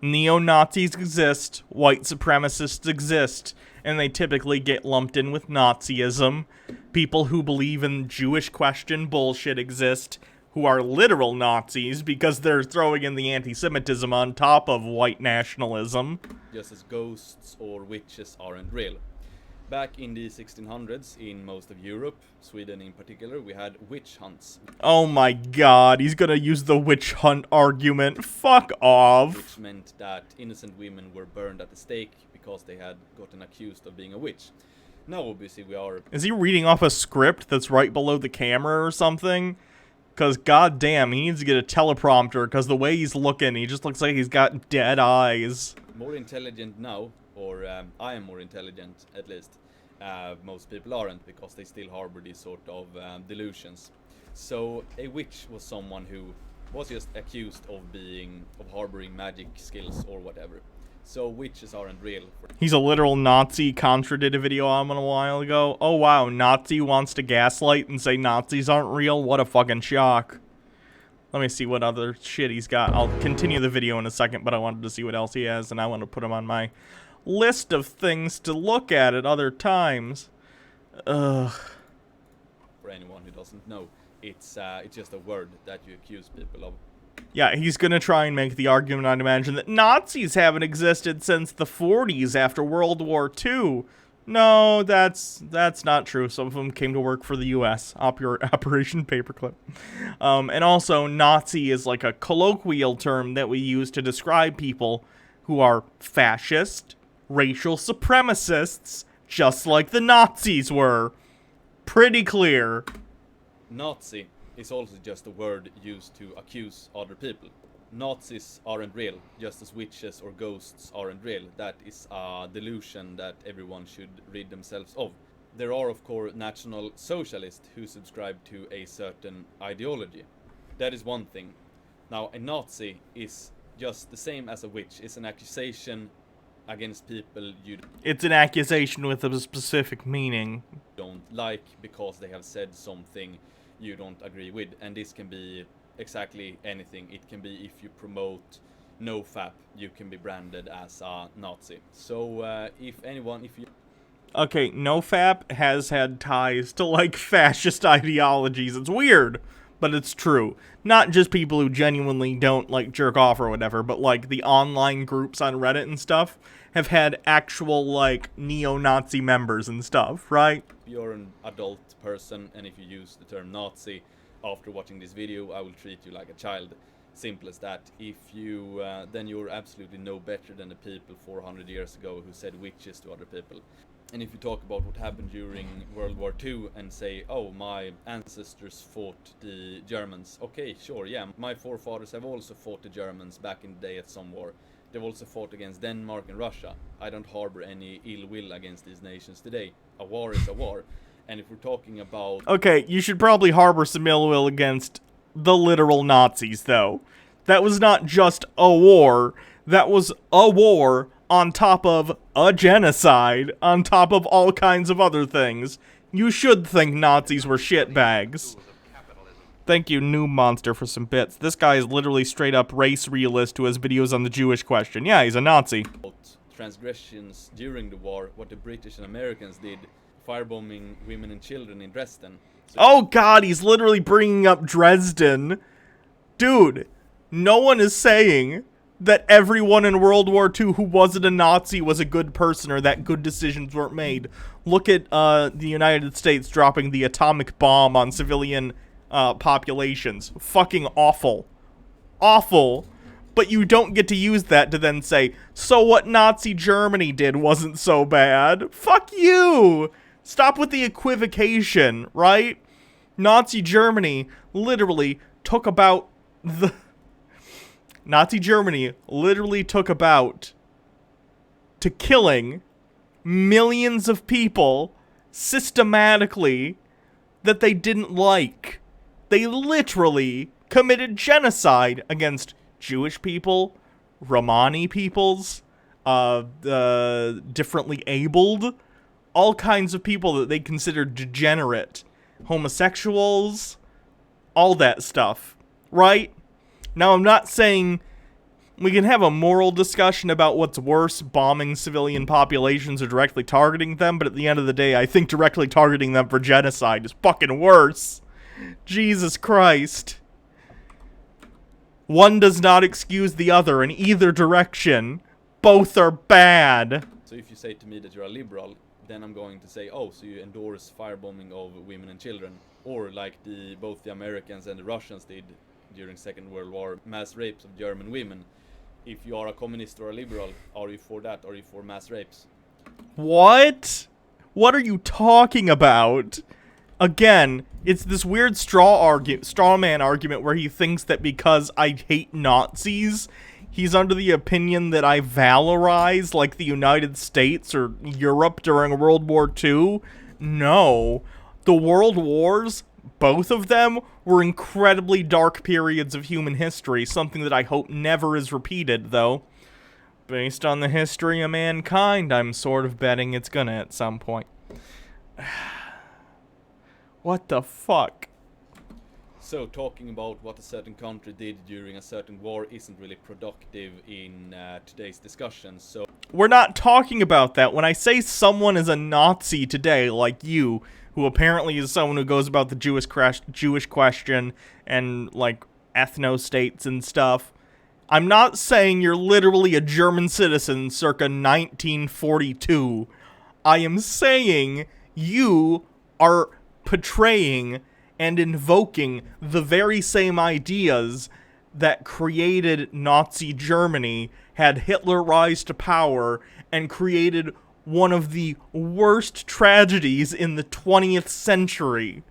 Neo-Nazis exist, white supremacists exist, and they typically get lumped in with Nazism. People who believe in Jewish question bullshit exist, who are literal Nazis because they're throwing in the anti-Semitism on top of white nationalism. Just as ghosts or witches aren't real. Back in the 1600s, in most of Europe, Sweden in particular, we had witch hunts. Oh my god, he's gonna use the witch hunt argument. Fuck off. Which meant that innocent women were burned at the stake because they had gotten accused of being a witch. Now, obviously, we are... Is he reading off a script that's right below the camera or something? Because, goddamn, he needs to get a teleprompter, because the way he's looking, he just looks like he's got dead eyes. More intelligent now, or I am more intelligent, at least. Most people aren't, because they still harbor these sort of delusions. So, a witch was someone who was just accused of harboring magic skills or whatever. So witches aren't real. He's a literal Nazi, contradicted a video on a while ago. Oh wow, Nazi wants to gaslight and say Nazis aren't real? What a fucking shock. Let me see what other shit he's got. I'll continue the video in a second, but I wanted to see what else he has, and I want to put him on my list of things to look at other times. Ugh. For anyone who doesn't know, it's just a word that you accuse people of. Yeah, he's gonna try and make the argument, I'd imagine, that Nazis haven't existed since the 40s after World War II. No, that's not true. Some of them came to work for the U.S. Operation Paperclip. And also, Nazi is like a colloquial term that we use to describe people who are fascist, racial supremacists, just like the Nazis were. Pretty clear. Nazi is also just a word used to accuse other people. Nazis aren't real, just as witches or ghosts aren't real. That is a delusion that everyone should rid themselves of. There are, of course, National Socialists who subscribe to a certain ideology. That is one thing. Now, a Nazi is just the same as a witch. It's an accusation against people you It's an accusation with a specific meaning. don't like because they have said something you don't agree with. And this can be exactly anything. It can be if you promote NoFap, you can be branded as a Nazi. So if you Okay, NoFap has had ties to, like, fascist ideologies. It's weird, but it's true. Not just people who genuinely don't, like, jerk off or whatever, but, like, the online groups on Reddit and stuff have had actual, like, neo-Nazi members and stuff, right? you're an adult person and if you use the term Nazi after watching this video, I will treat you like a child. Simple as that. If you then you're absolutely no better than the people 400 years ago who said witches to other people. And if you talk about what happened during World War II and say, oh, my ancestors fought the Germans. Okay, sure, yeah, my forefathers have also fought the Germans back in the day at some war. They've also fought against Denmark and Russia. I don't harbor any ill will against these nations today. A war is a war. And if we're talking about... Okay, you should probably harbor some ill will against the literal Nazis, though. That was not just a war. That was a war on top of a genocide, on top of all kinds of other things. You should think Nazis were shitbags. Thank you, New Monster, for some bits. This guy is literally straight up race realist who has videos on the Jewish question. Yeah, he's a Nazi. Transgressions during the war, what the British and Americans did, firebombing women and children in Dresden. So Oh god, he's literally bringing up Dresden. Dude, no one is saying that everyone in World War II who wasn't a Nazi was a good person or that good decisions weren't made. Look at the United States dropping the atomic bomb on civilian populations. Fucking awful. Awful. But you don't get to use that to then say, so what Nazi Germany did wasn't so bad. Fuck you! Stop with the equivocation, right? Nazi Germany literally took about the... Nazi Germany literally took about to killing millions of people systematically that they didn't like. They literally committed genocide against Jewish people, Romani peoples, differently abled, all kinds of people that they considered degenerate, homosexuals, all that stuff, right? Now, I'm not saying we can have a moral discussion about what's worse, bombing civilian populations or directly targeting them, but at the end of the day, I think directly targeting them for genocide is fucking worse. Jesus Christ. One does not excuse the other in either direction. Both are bad. So if you say to me that you're a liberal, then I'm going to say, oh, so you endorse firebombing of women and children. Or like both the Americans and the Russians did during Second World War, mass rapes of German women. If you are a communist or a liberal, are you for that? Are you for mass rapes? What? What are you talking about? Again, it's this weird straw man argument where he thinks that because I hate Nazis, he's under the opinion that I valorize like the United States or Europe during World War II. No. The World Wars, both of them, were incredibly dark periods of human history, something that I hope never is repeated, though. Based on the history of mankind, I'm sort of betting it's gonna at some point. What the fuck? So talking about what a certain country did during a certain war isn't really productive in today's discussion, so... We're not talking about that. When I say someone is a Nazi today, like you, who apparently is someone who goes about the Jewish question and, like, ethno-states and stuff, I'm not saying you're literally a German citizen circa 1942. I am saying you are portraying and invoking the very same ideas that created Nazi Germany, had Hitler rise to power, and created one of the worst tragedies in the 20th century.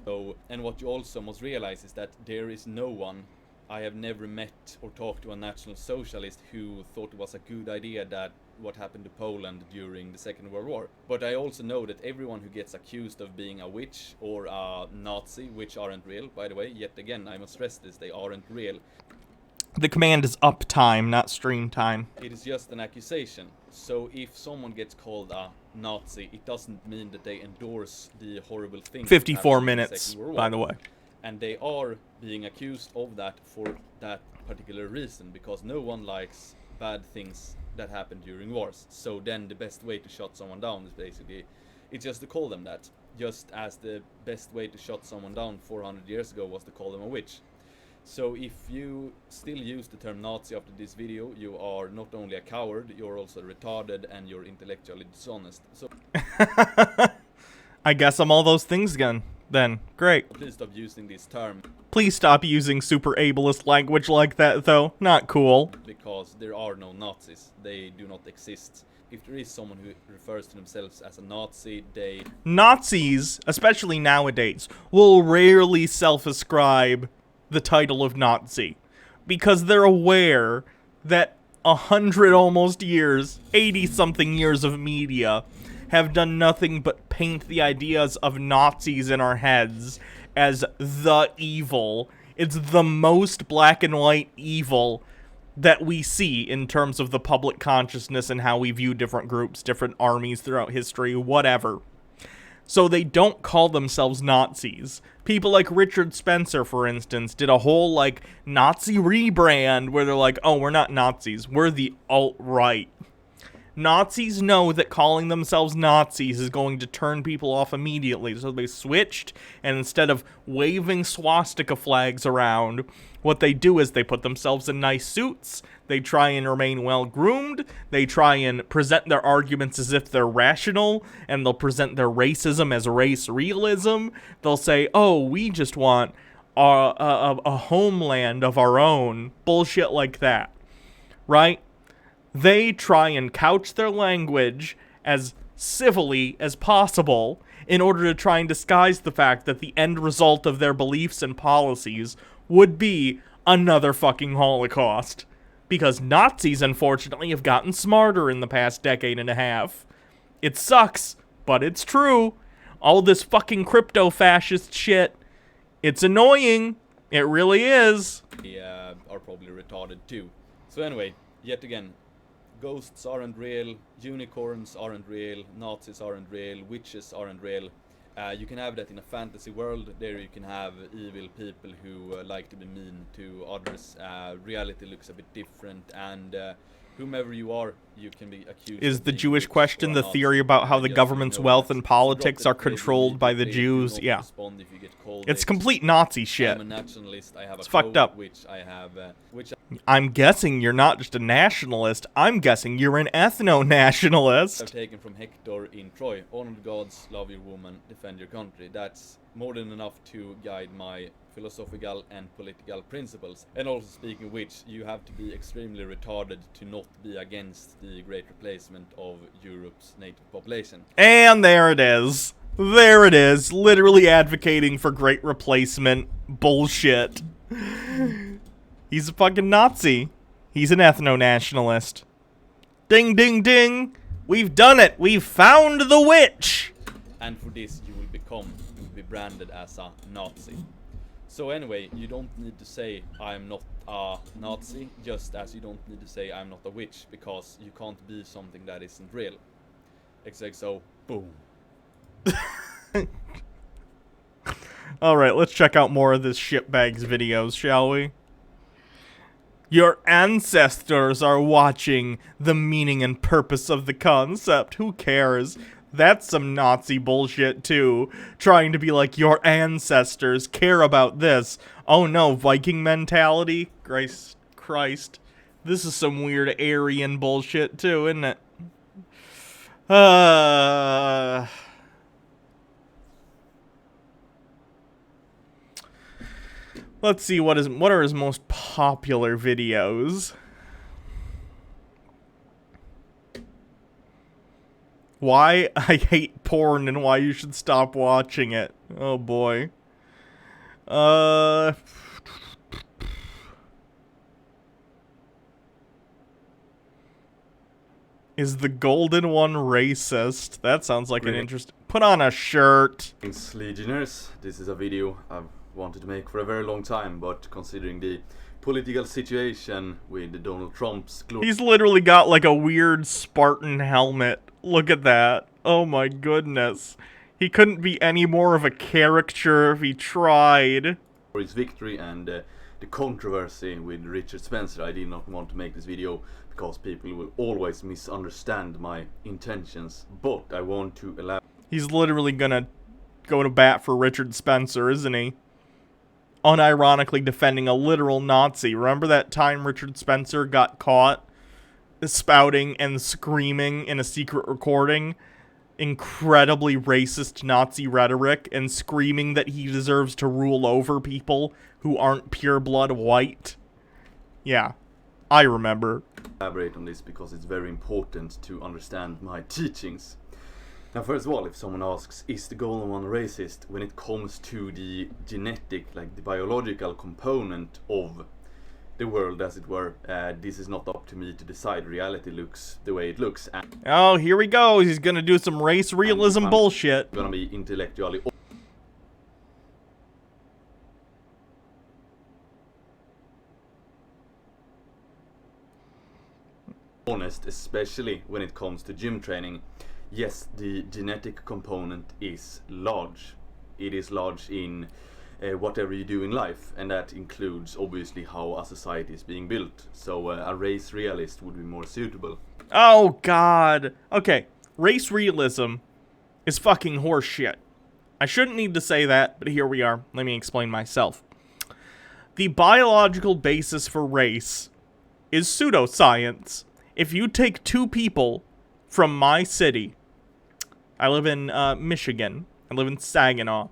So, and what you also must realize is that there is no one, I have never met or talked to a National Socialist who thought it was a good idea that what happened to Poland during the Second World War. But I also know that everyone who gets accused of being a witch or a Nazi, which aren't real, by the way, yet again, I must stress this, they aren't real. The command is uptime, not stream time. It is just an accusation. So if someone gets called a Nazi, it doesn't mean that they endorse the horrible things. 54 minutes, by the way. And they are being accused of that for that particular reason, because no one likes bad things that happen during wars. So then the best way to shut someone down is basically, it's just to call them that. Just as the best way to shut someone down 400 years ago was to call them a witch. So if you still use the term Nazi after this video, you are not only a coward, you're also retarded and you're intellectually dishonest. So I guess I'm all those things again. Then, great. please stop using this term. Please stop using super ableist language like that, though. Not cool. Because there are no Nazis. They do not exist. If there is someone who refers to themselves as a Nazi, they... Nazis, especially nowadays, will rarely self-ascribe the title of Nazi, because they're aware that 100 almost years, 80-something years of media have done nothing but paint the ideas of Nazis in our heads as the evil. It's the most black and white evil that we see in terms of the public consciousness and how we view different groups, different armies throughout history, whatever. So they don't call themselves Nazis. People like Richard Spencer, for instance, did a whole, like, Nazi rebrand where they're like, oh, we're not Nazis, we're the alt-right. Nazis know that calling themselves Nazis is going to turn people off immediately, so they switched, and instead of waving swastika flags around, what they do is they put themselves in nice suits, they try and remain well-groomed, they try and present their arguments as if they're rational, and they'll present their racism as race realism. They'll say, oh, we just want a homeland of our own, bullshit like that, right? They try and couch their language as civilly as possible in order to try and disguise the fact that the end result of their beliefs and policies would be another fucking Holocaust. Because Nazis, unfortunately, have gotten smarter in the past decade and a half. It sucks, but it's true. All this fucking crypto-fascist shit, it's annoying. It really is. They are probably retarded too. So anyway, yet again, ghosts aren't real, unicorns aren't real, Nazis aren't real, witches aren't real. You can have that in a fantasy world. There you can have evil people who like to be mean to others. Reality looks a bit different, and whomever you are, you can be accused. Is of the being Jewish witch question or the a theory Nazi. about how the Just government's know wealth that. and So politics drop are the crazy controlled by the immediately. Jews? Do not Yeah. respond if you get called It's it. complete Nazi shit. I'm a nationalist. I have It's a fucked code up. which I have, which I'm guessing you're not just a nationalist. I'm guessing you're an ethno-nationalist. I've taken from Hector in Troy. Honor the gods, love your woman, defend your country. That's more than enough to guide my philosophical and political principles. And also, speaking of which, you have to be extremely retarded to not be against the great replacement of Europe's native population. And there it is. There it is. Literally advocating for great replacement bullshit. He's a fucking Nazi. He's an ethno-nationalist. Ding, ding, ding. We've done it. We've found the witch. And for this, you will be branded as a Nazi. So anyway, you don't need to say I'm not a Nazi, just as you don't need to say I'm not a witch, because you can't be something that isn't real. XXO, boom. Alright, let's check out more of this shitbag's videos, shall we? Your ancestors are watching the meaning and purpose of the concept. Who cares? That's some Nazi bullshit, too. Trying to be like, your ancestors care about this. Oh no, Viking mentality? Christ. This is some weird Aryan bullshit, too, isn't it? Let's see, what are his most popular videos? Why I hate porn and why you should stop watching it. Oh boy. Is the golden one racist? That sounds like an interest. Put on a shirt. Thanks, Legionnaires. This is a video I've wanted to make for a very long time, but considering the political situation with Donald Trump's He's literally got like a weird Spartan helmet. Look at that. Oh my goodness. He couldn't be any more of a caricature if he tried. For his victory and the controversy with Richard Spencer, I did not want to make this video because people will always misunderstand my intentions, but I want to allow... He's literally gonna go to bat for Richard Spencer, isn't he? Unironically defending a literal Nazi. Remember that time Richard Spencer got caught spouting and screaming in a secret recording incredibly racist Nazi rhetoric and screaming that he deserves to rule over people who aren't pure-blood white? Yeah, I remember. Elaborate on this because it's very important to understand my teachings. Now, first of all, if someone asks, is the golden one racist, when it comes to the genetic, like the biological component of the world, as it were, this is not up to me to decide. Reality looks the way it looks. And oh, here he goes. He's gonna do some race realism bullshit. I'm gonna be intellectually honest, especially when it comes to gym training. Yes, the genetic component is large. It is large in whatever you do in life, and that includes obviously how a society is being built. So a race realist would be more suitable. Oh god. Okay, race realism is fucking horseshit. I shouldn't need to say that, but here we are. Let me explain myself. The biological basis for race is pseudoscience. If you take two people from my city, I live in Michigan, I live in Saginaw.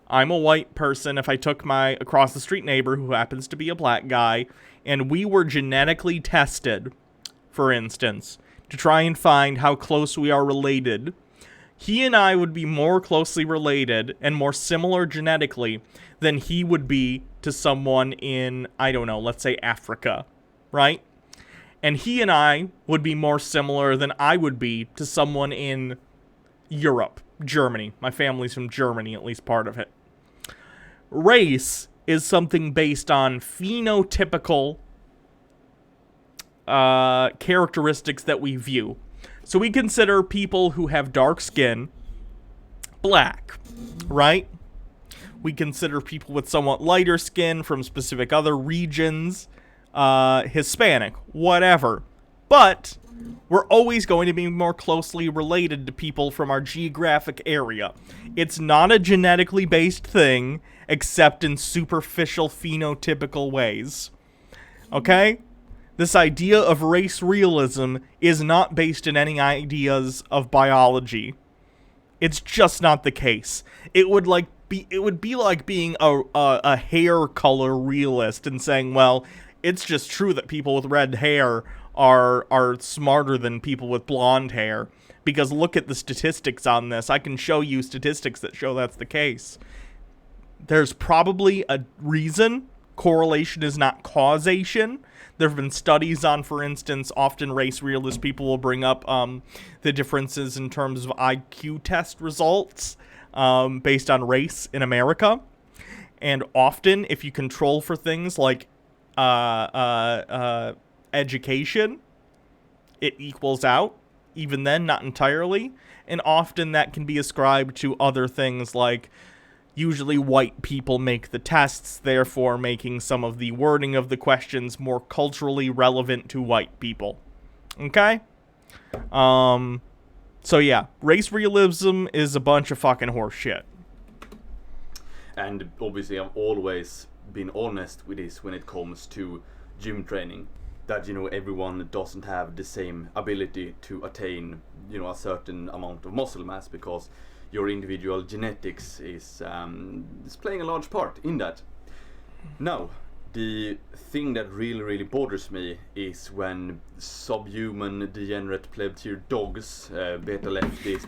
I'm a white person. If I took my across the street neighbor who happens to be a black guy, and we were genetically tested, for instance, to try and find how close we are related, he and I would be more closely related and more similar genetically than he would be to someone in, I don't know, let's say Africa, right? And he and I would be more similar than I would be to someone in Europe, Germany. My family's from Germany, at least part of it. Race is something based on phenotypical characteristics that we view. So we consider people who have dark skin black, right? We consider people with somewhat lighter skin from specific other regions Hispanic, whatever. But we're always going to be more closely related to people from our geographic area. It's not a genetically based thing, except in superficial phenotypical ways. Okay? This idea of race realism is not based in any ideas of biology. It's just not the case. It would be like being a hair color realist and saying, well, it's just true that people with red hair are smarter than people with blonde hair. Because look at the statistics on this. I can show you statistics that show that's the case. There's probably a reason. Correlation is not causation. There have been studies on, for instance, often race realist people will bring up the differences in terms of IQ test results based on race in America. And often, if you control for things like education, it equals out. Even then, not entirely. And often that can be ascribed to other things like usually white people make the tests, therefore making some of the wording of the questions more culturally relevant to white people. Okay? So yeah, race realism is a bunch of fucking horse shit. And obviously I've always been honest with this when it comes to gym training. That, you know, everyone doesn't have the same ability to attain, you know, a certain amount of muscle mass because your individual genetics is playing a large part in that. Now, The thing that really bothers me is when subhuman, degenerate pleb-tier dogs, beta leftists,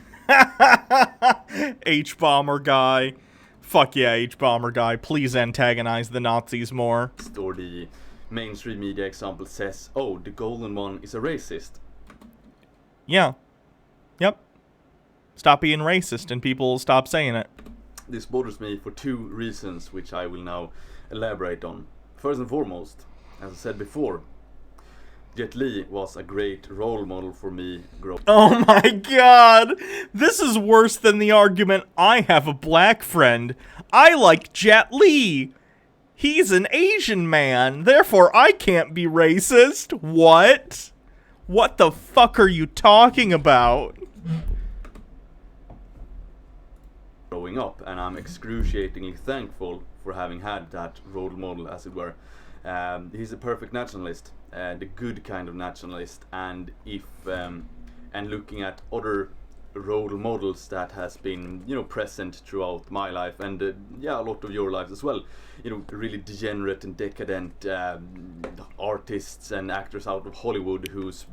H-bomber guy. Fuck yeah, H-bomber guy. Please antagonize the Nazis more. or the mainstream media example says, oh, the golden one is a racist. Yeah. Yep. Stop being racist and people will stop saying it. This bothers me for two reasons, which I will now elaborate on. First and foremost, as I said before, Jet Li was a great role model for me growing up. Oh my god! This is worse than the argument, I have a black friend. I like Jet Li. He's an Asian man, therefore I can't be racist. What? What the fuck are you talking about? Growing up, and I'm excruciatingly thankful for having had that role model, as it were. He's a perfect nationalist, the good kind of nationalist, and and looking at other role models that has been, you know, present throughout my life, and yeah, a lot of your lives as well, you know, really degenerate and decadent artists and actors out of Hollywood who's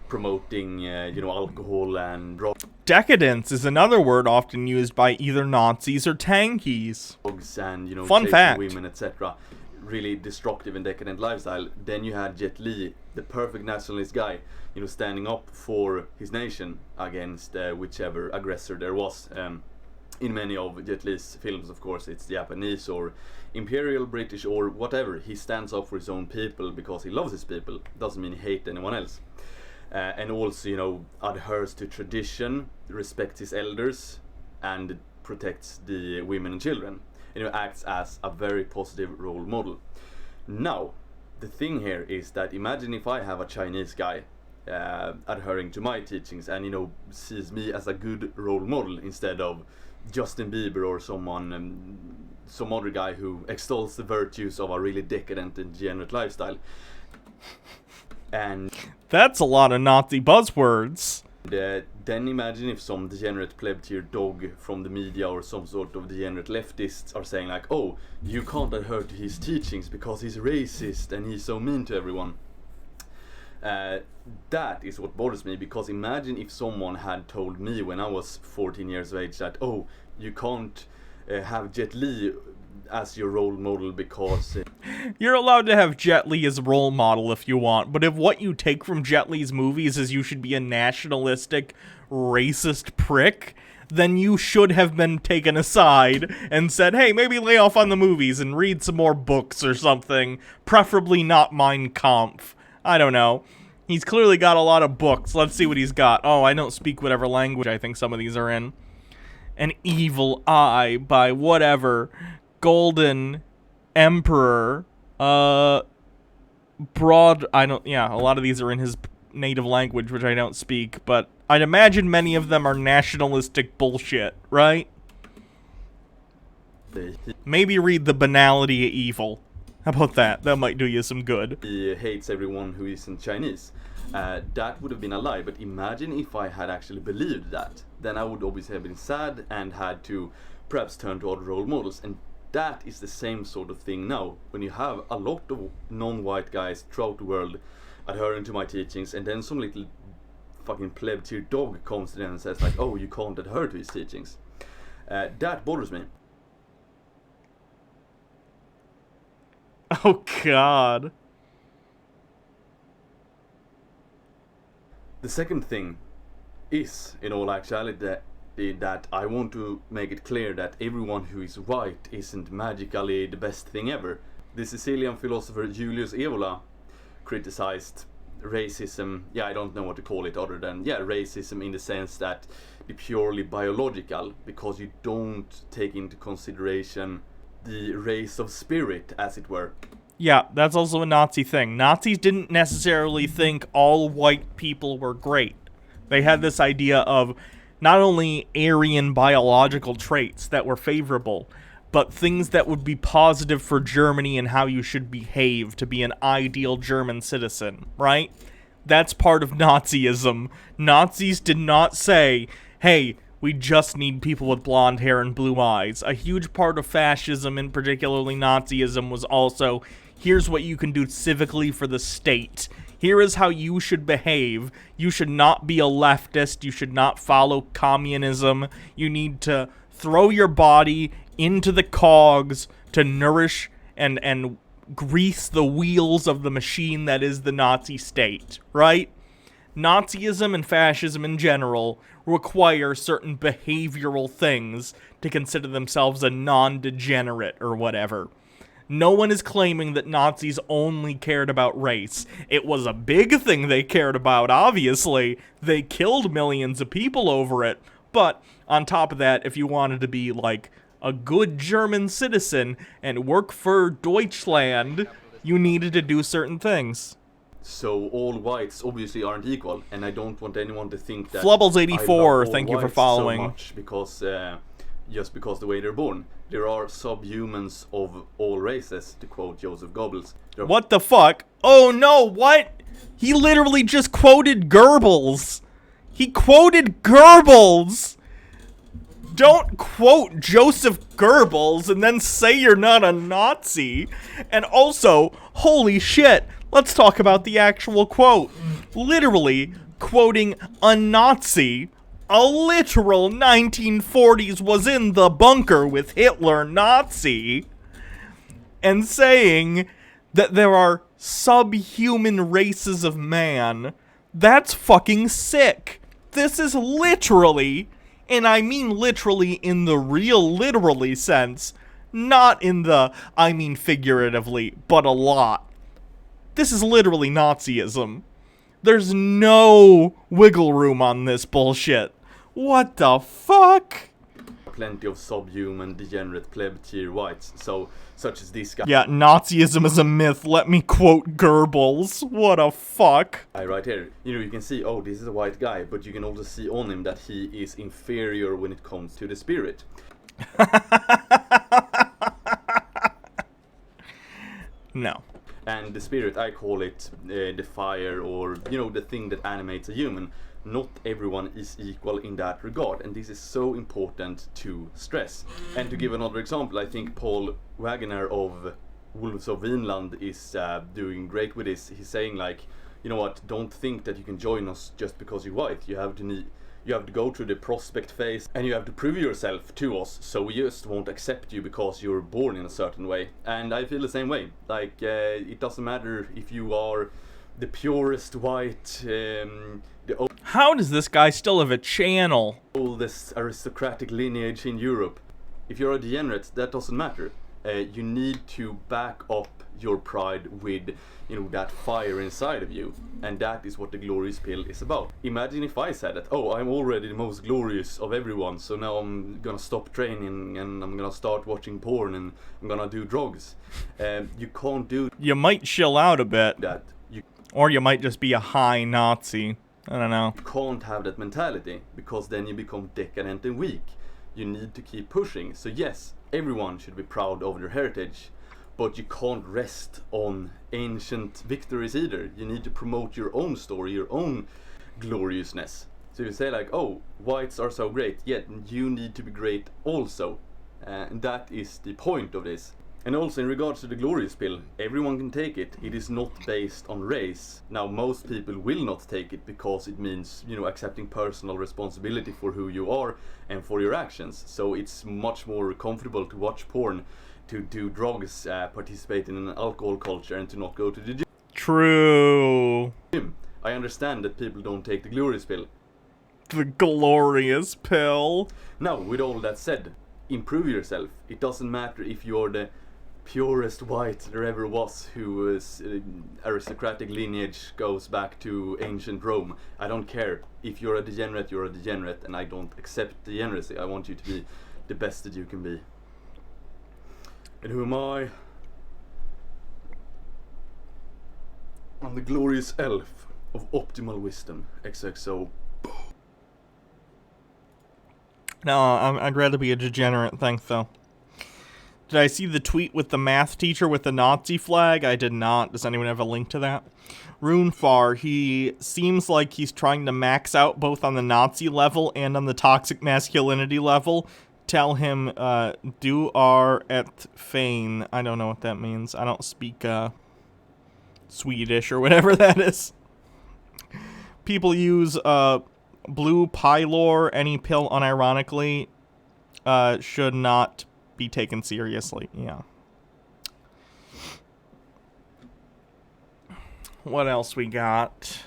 promoting, you know, alcohol and Decadence is another word often used by either Nazis or tankies. drugs and, you know, Fun chasing fact. women, etc. Really destructive and decadent lifestyle. Then you had Jet Li, the perfect nationalist guy, you know, standing up for his nation against whichever aggressor there was. In many of Jet Li's films, of course, it's Japanese or Imperial, British, or whatever. He stands up for his own people because he loves his people. Doesn't mean he hates anyone else. And also, you know, adheres to tradition, respects his elders, and protects the women and children. You know, acts as a very positive role model. Now, the thing here is that imagine if I have a Chinese guy adhering to my teachings and, you know, sees me as a good role model instead of Justin Bieber or someone, some other guy who extols the virtues of a really decadent and degenerate lifestyle. And That's a lot of Nazi buzzwords. then imagine if some degenerate pleb-tier dog from the media or some sort of degenerate leftists are saying like, oh, you can't adhere to his teachings because he's racist and he's so mean to everyone. That is what bothers me, because imagine if someone had told me when I was 14 years of age that, oh, you can't have Jet Li as your role model because You're allowed to have Jet Li as a role model if you want, but if what you take from Jet Li's movies is you should be a nationalistic, racist prick, then you should have been taken aside and said, hey, maybe lay off on the movies and read some more books or something, preferably not Mein Kampf. I don't know. He's clearly got a lot of books. Let's see what he's got. Oh, I don't speak whatever language I think some of these are in. An Evil Eye by whatever. Golden Emperor. A lot of these are in his native language, which I don't speak, but I'd imagine many of them are nationalistic bullshit, right? Maybe read The Banality of Evil. How about that? That might do you some good. he hates everyone who isn't Chinese. That would have been a lie, but imagine if I had actually believed that. Then I would obviously have been sad and had to perhaps turn to other role models. And that is the same sort of thing now, when you have a lot of non-white guys throughout the world adhering to my teachings, and then some little fucking pleb-tier dog comes to them and says like, oh, you can't adhere to his teachings. That bothers me. Oh, God. The second thing is, in all actuality, that I want to make it clear that everyone who is white isn't magically the best thing ever. The Sicilian philosopher Julius Evola criticized racism, I don't know what to call it other than, racism in the sense that the purely biological, because you don't take into consideration the race of spirit, as it were. Yeah, that's also a Nazi thing. Nazis didn't necessarily think all white people were great. They had this idea of not only Aryan biological traits that were favorable, but things that would be positive for Germany and how you should behave to be an ideal German citizen, right? That's part of Nazism. Nazis did not say, hey, we just need people with blonde hair and blue eyes. A huge part of fascism, and particularly Nazism, was also, Here's what you can do civically for the state. Here is how you should behave. You should not be a leftist. You should not follow communism. You need to throw your body into the cogs to nourish and grease the wheels of the machine that is the Nazi state, right? Nazism and fascism in general require certain behavioral things to consider themselves a non-degenerate or whatever. No one is claiming that Nazis only cared about race. It was a big thing they cared about, obviously. They killed millions of people over it. But on top of that, if you wanted to be like a good German citizen and work for Deutschland, you needed to do certain things. So all whites obviously aren't equal, and I don't want anyone to think that Flubbles84, I love all thank you for whites following. so much because just because the way they're born. There are subhumans of all races, to quote Joseph Goebbels. What the fuck? Oh no, what? He literally just quoted Goebbels. He quoted Goebbels! Don't quote Joseph Goebbels and then say you're not a Nazi. And also, holy shit, let's talk about the actual quote. Literally quoting a Nazi. A literal 1940s was in the bunker with Hitler Nazi. And saying that there are subhuman races of man. That's fucking sick. This is literally, and I mean literally in the real literally sense, not in the I mean figuratively, but a lot. This is literally Nazism. There's no wiggle room on this bullshit. What the fuck? Plenty of subhuman, degenerate, pleb tier whites, so such as this guy. Yeah, Nazism is a myth. Let me quote Goebbels. What a fuck. Right here. You know, you can see, oh, this is a white guy, but you can also see on him that he is inferior when it comes to the spirit. No. And the spirit, I call it the fire, or, you know, the thing that animates a human. Not everyone is equal in that regard, and this is so important to stress. And to give another example, I think Paul Wagner of Wolves of Vinland is doing great with this. He's saying, like, you know what, don't think that you can join us just because you're white. You have to go through the prospect phase, and you have to prove yourself to us, so we just won't accept you because you're born in a certain way. And I feel the same way. Like, it doesn't matter if you are the purest white, How does this guy still have a channel? oldest aristocratic lineage in Europe. If you're a degenerate, that doesn't matter. You need to back up your pride with, you know, that fire inside of you, and that is what the glorious pill is about. Imagine if I said that, oh, I'm already the most glorious of everyone, so now I'm gonna stop training and I'm gonna start watching porn and I'm gonna do drugs. You can't do You might chill out a bit, that. You or you might just be a high Nazi. I don't know. can't have that mentality, because then you become decadent and weak. You need to keep pushing. So yes, everyone should be proud of their heritage, but you can't rest on ancient victories either. You need to promote your own story, your own gloriousness. So you say like, oh, whites are so great, yet you need to be great also. And that is the point of this. And also in regards to the glorious pill, everyone can take it. It is not based on race. Now most people will not take it because it means, you know, accepting personal responsibility for who you are and for your actions. So it's much more comfortable to watch porn, to do drugs, participate in an alcohol culture, and to not go to the True. gym. I understand that people don't take the glorious pill. The glorious pill. Now, with all that said, improve yourself. It doesn't matter if you're the purest white there ever was, whose aristocratic lineage goes back to ancient Rome. I don't care. If you're a degenerate, you're a degenerate, and I don't accept degeneracy. I want you to be the best that you can be. And who am I? I'm the glorious elf of optimal wisdom. XXO. No, I'd rather be a degenerate, thanks though. Did I see the tweet with the math teacher with the Nazi flag? I did not. Does anyone have a link to that? Runefar, he seems like he's trying to max out both on the Nazi level and on the toxic masculinity level tell him, du are et fein. I don't know what that means. I don't speak, Swedish or whatever that is. People use, blue pylor, any pill unironically, should not be taken seriously. Yeah. What else we got?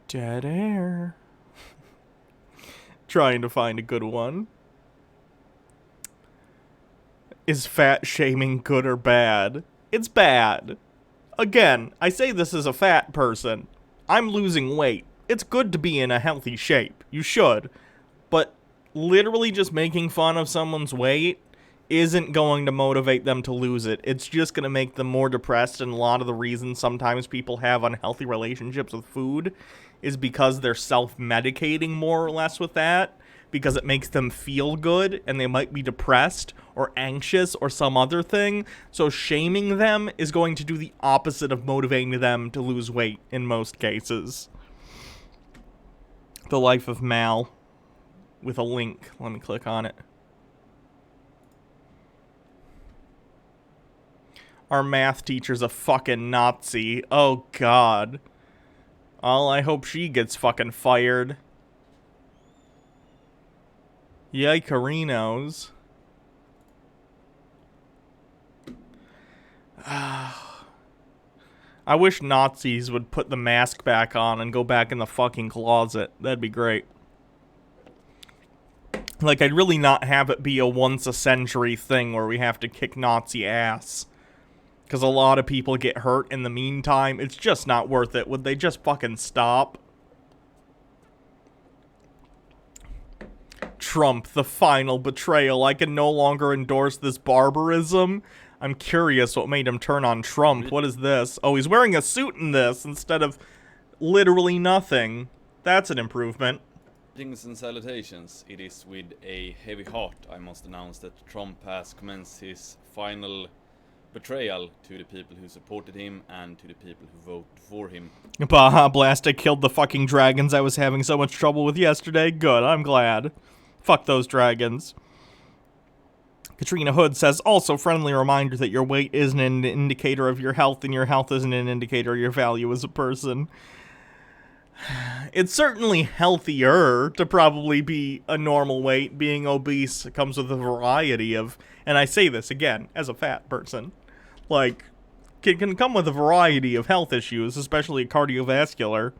Dead air. Trying to find a good one. Is fat shaming good or bad? It's bad. Again, I say this as a fat person. I'm losing weight. It's good to be in a healthy shape. You should. But literally just making fun of someone's weight isn't going to motivate them to lose it. It's just going to make them more depressed, and a lot of the reasons sometimes people have unhealthy relationships with food is because they're self-medicating more or less with that, because it makes them feel good, and they might be depressed or anxious or some other thing. So shaming them is going to do the opposite of motivating them to lose weight in most cases. The Life of Mal, with a link. Let me click on it. Our math teacher's a fucking Nazi. Oh, God. Well, I hope she gets fucking fired. Yikerinos. I wish Nazis would put the mask back on and go back in the fucking closet. That'd be great. Like, I'd really not have it be a once-a-century thing where we have to kick Nazi ass. Because a lot of people get hurt in the meantime. It's just not worth it. Would they just fucking stop? Trump, the final betrayal. I can no longer endorse this barbarism. I'm curious what made him turn on Trump. What is this? Oh, he's wearing a suit in this instead of literally nothing. That's an improvement. Greetings and salutations. It is with a heavy heart I must announce that Trump has commenced his final betrayal to the people who supported him and to the people who voted for him. Baja Blast, I killed the fucking dragons I was having so much trouble with yesterday. Good, I'm glad. Fuck those dragons. Katrina Hood says, also friendly reminder that your weight isn't an indicator of your health and your health isn't an indicator of your value as a person. It's certainly healthier to probably be a normal weight. Being obese comes with a variety of, and I say this again, as a fat person, like, it can come with a variety of health issues, especially cardiovascular,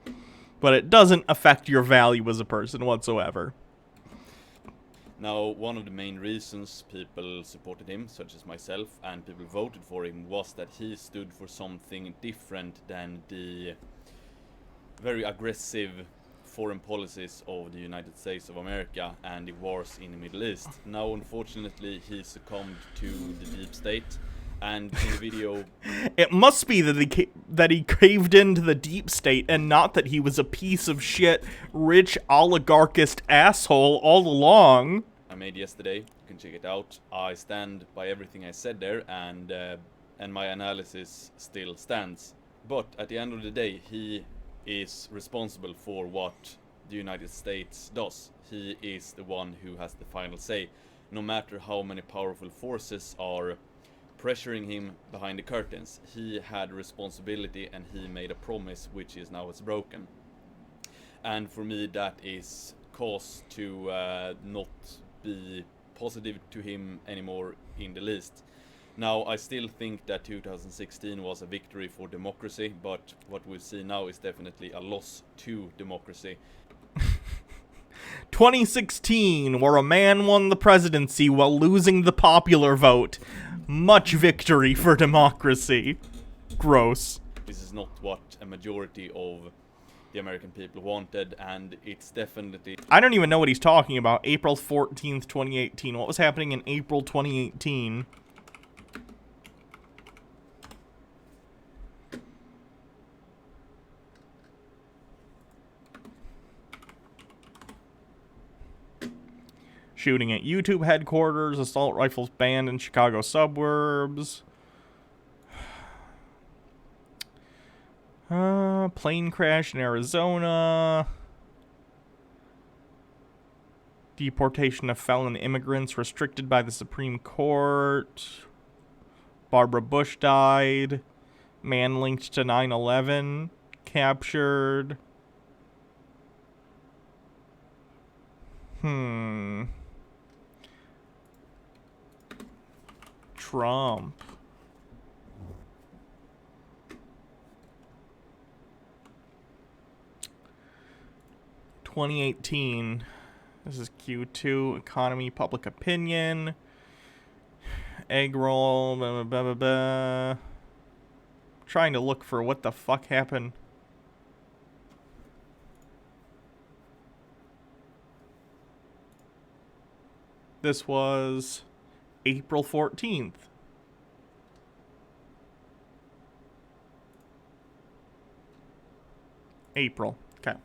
but it doesn't affect your value as a person whatsoever. Now, one of the main reasons people supported him, such as myself, and people voted for him, was that he stood for something different than the very aggressive foreign policies of the United States of America and the wars in the Middle East. Now, unfortunately, he succumbed to the deep state, and in the video... It must be that he caved into the deep state and not that he was a piece of shit, rich, oligarchist asshole all along. I made yesterday, you can check it out. I stand by everything I said there, and my analysis still stands. But at the end of the day, he is responsible for what the United States does. He is the one who has the final say. No matter how many powerful forces are pressuring him behind the curtains, he had a responsibility and he made a promise which is now broken. And for me, that is cause to not be positive to him anymore in the least. Now, I still think that 2016 was a victory for democracy, but what we see now is definitely a loss to democracy. 2016, where a man won the presidency while losing the popular vote. Much victory for democracy. Gross. This is not what a majority of the American people wanted, and it's definitely... I don't even know what he's talking about. April 14th, 2018. What was happening in April 2018? Shooting at YouTube headquarters. Assault rifles banned in Chicago suburbs. Plane crash in Arizona. Deportation of felon immigrants restricted by the Supreme Court. Barbara Bush died. Man linked to 9/11 captured. Trump. (2018). This is Q2. Economy, public opinion. Egg roll. Blah, blah, blah, blah. Trying to look for what the fuck happened. This was April 14th. April. Okay.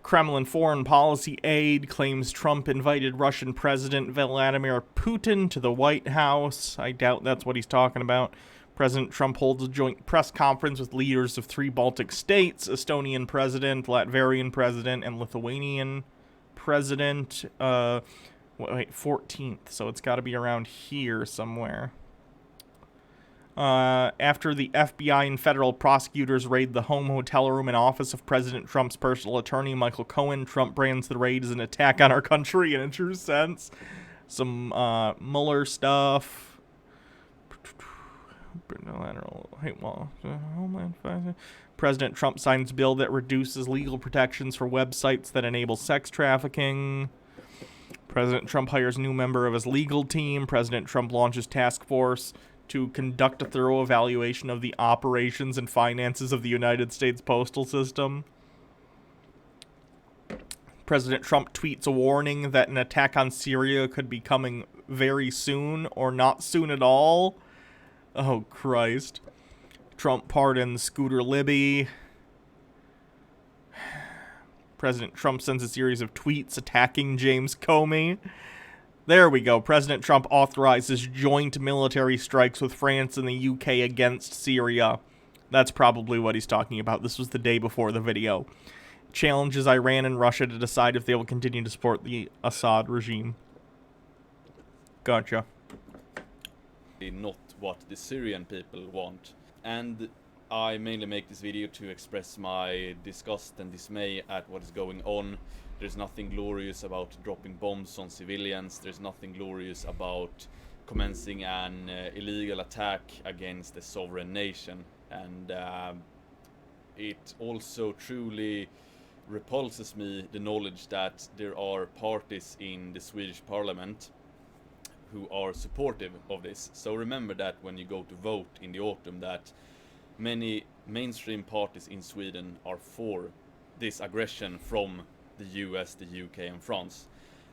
Kremlin foreign policy aide claims Trump invited Russian President Vladimir Putin to the White House. I doubt that's what he's talking about. President Trump holds a joint press conference with leaders of 3 Baltic states, Estonian president, Latvian president, and Lithuanian president. Wait, 14th, so it's got to be around here somewhere. After the FBI and federal prosecutors raid the home, hotel room, and office of President Trump's personal attorney, Michael Cohen, Trump brands the raid as an attack on our country in a true sense. Some Mueller stuff. President Trump signs bill that reduces legal protections for websites that enable sex trafficking. President Trump hires a new member of his legal team. President Trump launches task force to conduct a thorough evaluation of the operations and finances of the United States postal system. President Trump tweets a warning that an attack on Syria could be coming very soon or not soon at all. Oh, Christ. Trump pardons Scooter Libby. President Trump sends a series of tweets attacking James Comey. There we go. President Trump authorizes joint military strikes with France and the UK against Syria. That's probably what he's talking about. This was the day before the video. Challenges Iran and Russia to decide if they will continue to support the Assad regime. Gotcha. Not what the Syrian people want. And I mainly make this video to express my disgust and dismay at what is going on. There's nothing glorious about dropping bombs on civilians. There's nothing glorious about commencing an illegal attack against a sovereign nation. And it also truly repulses me the knowledge that there are parties in the Swedish parliament who are supportive of this. So remember that when you go to vote in the autumn, that many mainstream parties in Sweden are for this aggression from the US, the UK, and France.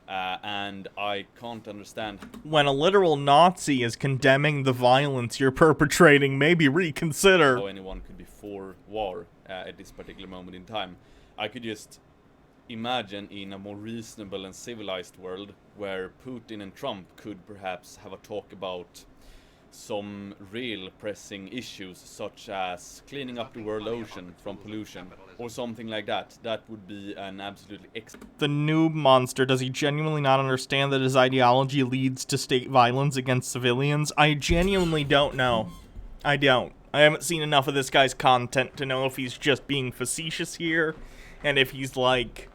And I can't understand. When a literal Nazi is condemning the violence you're perpetrating, maybe reconsider. How anyone could be for war at this particular moment in time. I could just imagine in a more reasonable and civilized world where Putin and Trump could perhaps have a talk about some real pressing issues, such as cleaning up the world ocean from pollution or something like that. That would be an absolutely the noob monster. Does he genuinely not understand that his ideology leads to state violence against civilians? I genuinely don't know. I don't. I haven't seen enough of this guy's content to know if he's just being facetious here and if he's like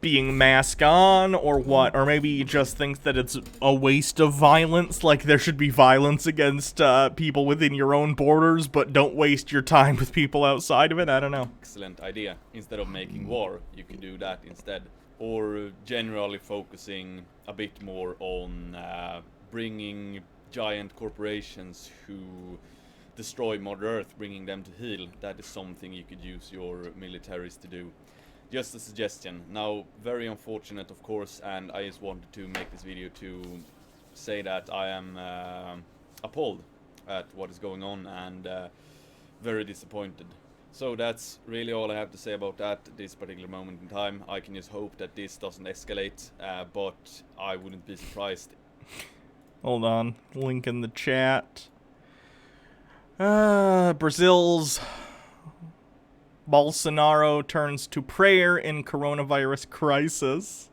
being mask on or what, or maybe he just thinks that it's a waste of violence, like there should be violence against people within your own borders, but don't waste your time with people outside of it. I don't know. Excellent idea. Instead of making war, you could do that instead. Or generally focusing a bit more on bringing giant corporations who destroy Mother Earth, bringing them to heel. That is something you could use your militaries to do. Just a suggestion. Now, very unfortunate, of course, and I just wanted to make this video to say that I am appalled at what is going on and very disappointed. So that's really all I have to say about that this particular moment in time. I can just hope that this doesn't escalate, but I wouldn't be surprised. Hold on. Link in the chat. Brazil's Bolsonaro turns to prayer in coronavirus crisis.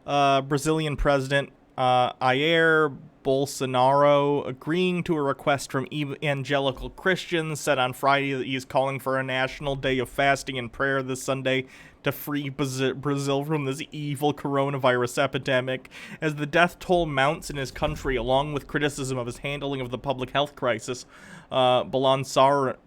Brazilian President Jair Bolsonaro agreeing to a request from evangelical Christians said on Friday that he is calling for a national day of fasting and prayer this Sunday to free Brazil from this evil coronavirus epidemic. As the death toll mounts in his country, along with criticism of his handling of the public health crisis, Bolsonaro,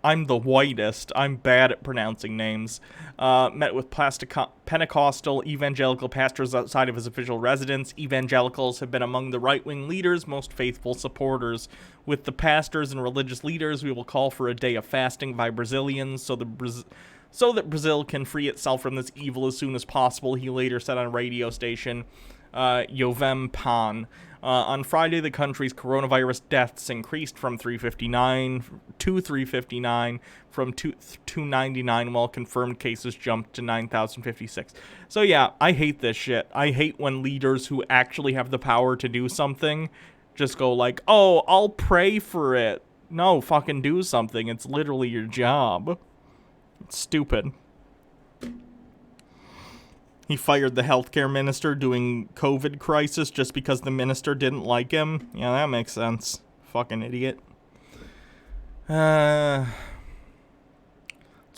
I'm the whitest, I'm bad at pronouncing names, met with Pentecostal evangelical pastors outside of his official residence. Evangelicals have been among the right-wing leaders' most faithful supporters. With the pastors and religious leaders, we will call for a day of fasting by Brazilians so that Brazil can free itself from this evil as soon as possible, he later said on radio station Jovem Pan. On Friday, the country's coronavirus deaths increased from 359 to 359 from 299, while confirmed cases jumped to 9,056. So yeah, I hate this shit. I hate when leaders who actually have the power to do something just go like, oh, I'll pray for it. No, fucking do something. It's literally your job. It's stupid. He fired the healthcare minister doing COVID crisis just because the minister didn't like him. Yeah, that makes sense. Fucking idiot. Let's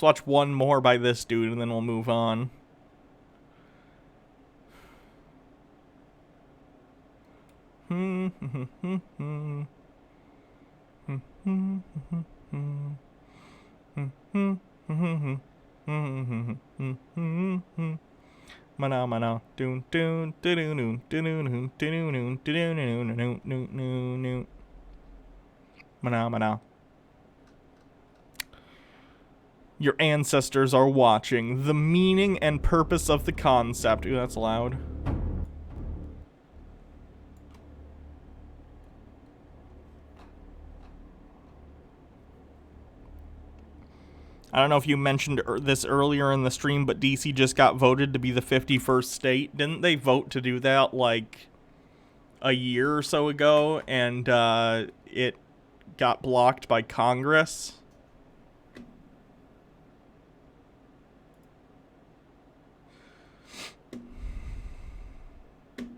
watch one more by this dude and then we'll move on. Mana doon doon doon doon doon doon mana. Your ancestors are watching. The meaning and purpose of the concept. Ooh, that's loud. I don't know if you mentioned this earlier in the stream, but DC just got voted to be the 51st state. Didn't they vote to do that, like, a year or so ago? And, it got blocked by Congress?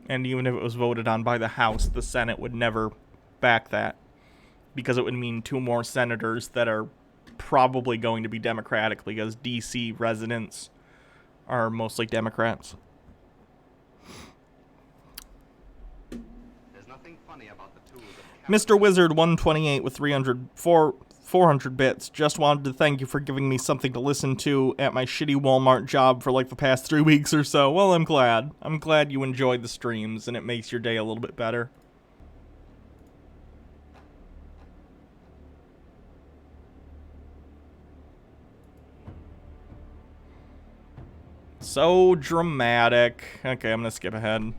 And even if it was voted on by the House, the Senate would never back that. Because it would mean 2 more senators that are probably going to be Democratic, because DC residents are mostly Democrats. There's nothing funny about the tools of Mr. Wizard 128 with 400 bits. Just wanted to thank you for giving me something to listen to at my shitty Walmart job for like the past 3 weeks or so. Well, I'm glad. I'm glad you enjoyed the streams and it makes your day a little bit better. So dramatic. Okay, I'm gonna skip ahead.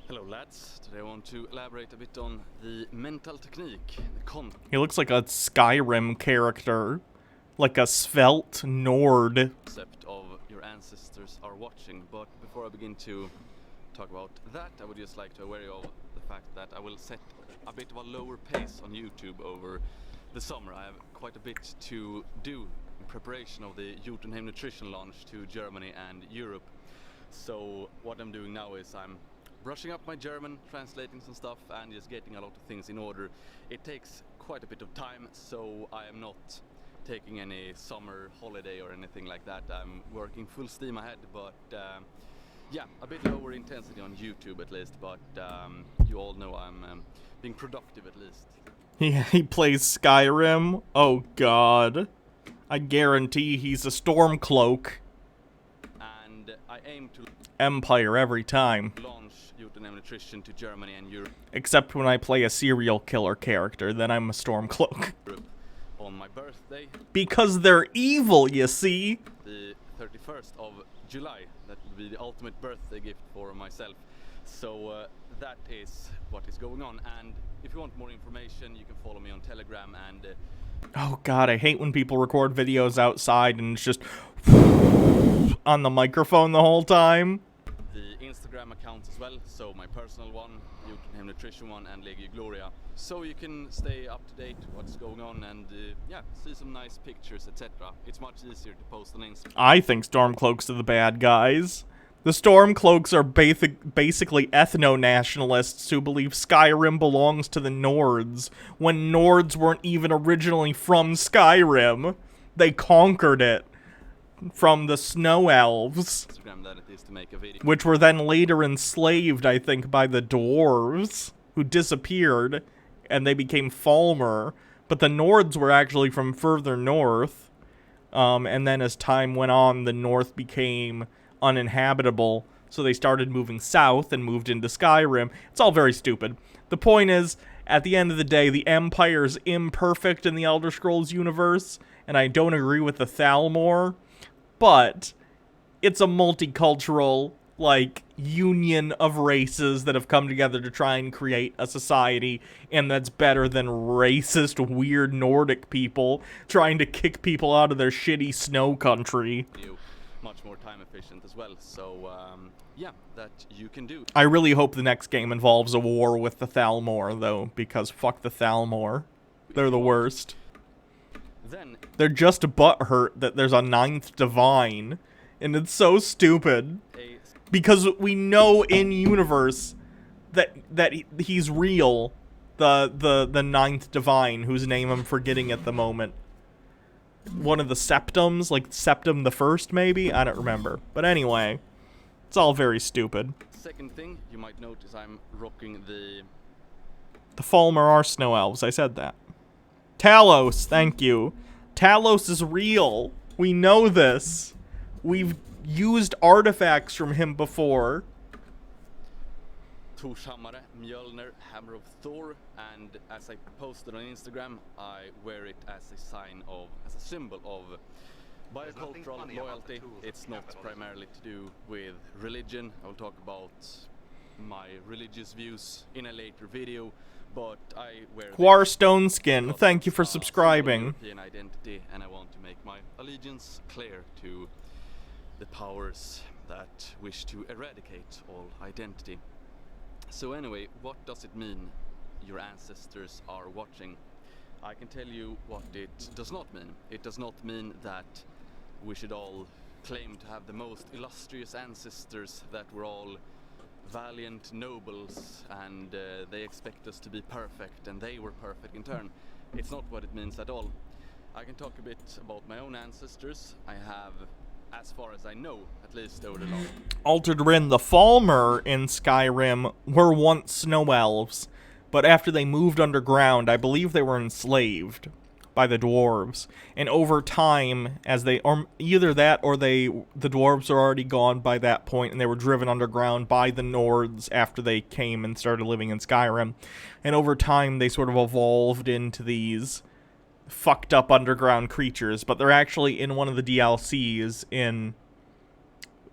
Hello lads, today I want to elaborate a bit on the mental technique, the He looks like a Skyrim character. Like a svelte Nord. concept of your ancestors are watching. But before I begin to talk about that, I would just like to aware you of the fact that I will set a bit of a lower pace on YouTube over the summer. I have quite a bit to do in preparation of the Jotunheim Nutrition launch to Germany and Europe. So what I'm doing now is I'm brushing up my German, translating some stuff and just getting a lot of things in order. It takes quite a bit of time, so I am not taking any summer holiday or anything like that. I'm working full steam ahead, but yeah, a bit lower intensity on YouTube at least, but you all know I'm being productive at least. He plays Skyrim? Oh god. I guarantee he's a Stormcloak. And I aim to Empire every time. launch Jotunheim Nutrition to Germany and Europe Except when I play a serial killer character, then I'm a Stormcloak. on my birthday, Because they're evil, you see? the 31st of July. That would be the ultimate birthday gift for myself. So that is what is going on. And if you want more information, you can follow me on Telegram and Oh god, I hate when people record videos outside and it's just on the microphone the whole time. the Instagram accounts as well. So my personal one, You Can Have Nutrition one, and Legio Gloria. So you can stay up to date what's going on and yeah, see some nice pictures, etc. It's much easier to post on Instagram. I think Stormcloaks are the bad guys. The Stormcloaks are basically ethno-nationalists who believe Skyrim belongs to the Nords, when Nords weren't even originally from Skyrim. They conquered it from the Snow Elves, Instagram that it is to make a video. which were then later enslaved, I think, by the Dwarves, who disappeared, and they became Falmer. But the Nords were actually from further north, and then as time went on, the North became uninhabitable, so they started moving south and moved into Skyrim. It's all very stupid. The point is, at the end of the day, the Empire's imperfect in the Elder Scrolls universe, and I don't agree with the Thalmor, but it's a multicultural, like, union of races that have come together to try and create a society, and that's better than racist, weird Nordic people trying to kick people out of their shitty snow country. Much more time efficient as well. So yeah, that you can do. I really hope the next game involves a war with the Thalmor, though, because fuck the Thalmor. They're the worst. Then They're just butthurt that there's a 9th Divine, and it's so stupid. Because we know in universe that he's real, the 9th Divine, whose name I'm forgetting at the moment. One of the Septums, like Septum the First, maybe? I don't remember. But anyway, it's all very stupid. second thing, you might notice I'm rocking the Falmer are Snow Elves, I said that. Talos, thank you. Talos is real. We know this. We've used artifacts from him before. Torshammare, Mjölnir, Hammer of Thor, and as I posted on Instagram, I wear it as a sign of, as a symbol of nothing bicultural funny about loyalty. the tools of It's not capitalism. primarily to do with religion. I will talk about my religious views in a later video, but I wear Quar this Stoneskin, because thank you it's for a symbol of subscribing. European identity, and I want to make my allegiance clear to the powers that wish to eradicate all identity. So anyway, what does it mean your ancestors are watching? I can tell you what it does not mean. It does not mean that we should all claim to have the most illustrious ancestors, that we're all valiant nobles and they expect us to be perfect and they were perfect in turn. It's not what it means at all. I can talk a bit about my own ancestors. I have, as far as I know, at least over the last Altered Rin, the Falmer in Skyrim were once Snow Elves, but after they moved underground, I believe they were enslaved by the dwarves. And over time, as they, or either that or the dwarves are already gone by that point, and they were driven underground by the Nords after they came and started living in Skyrim. And over time, they sort of evolved into these fucked up underground creatures, but they're actually in one of the DLCs in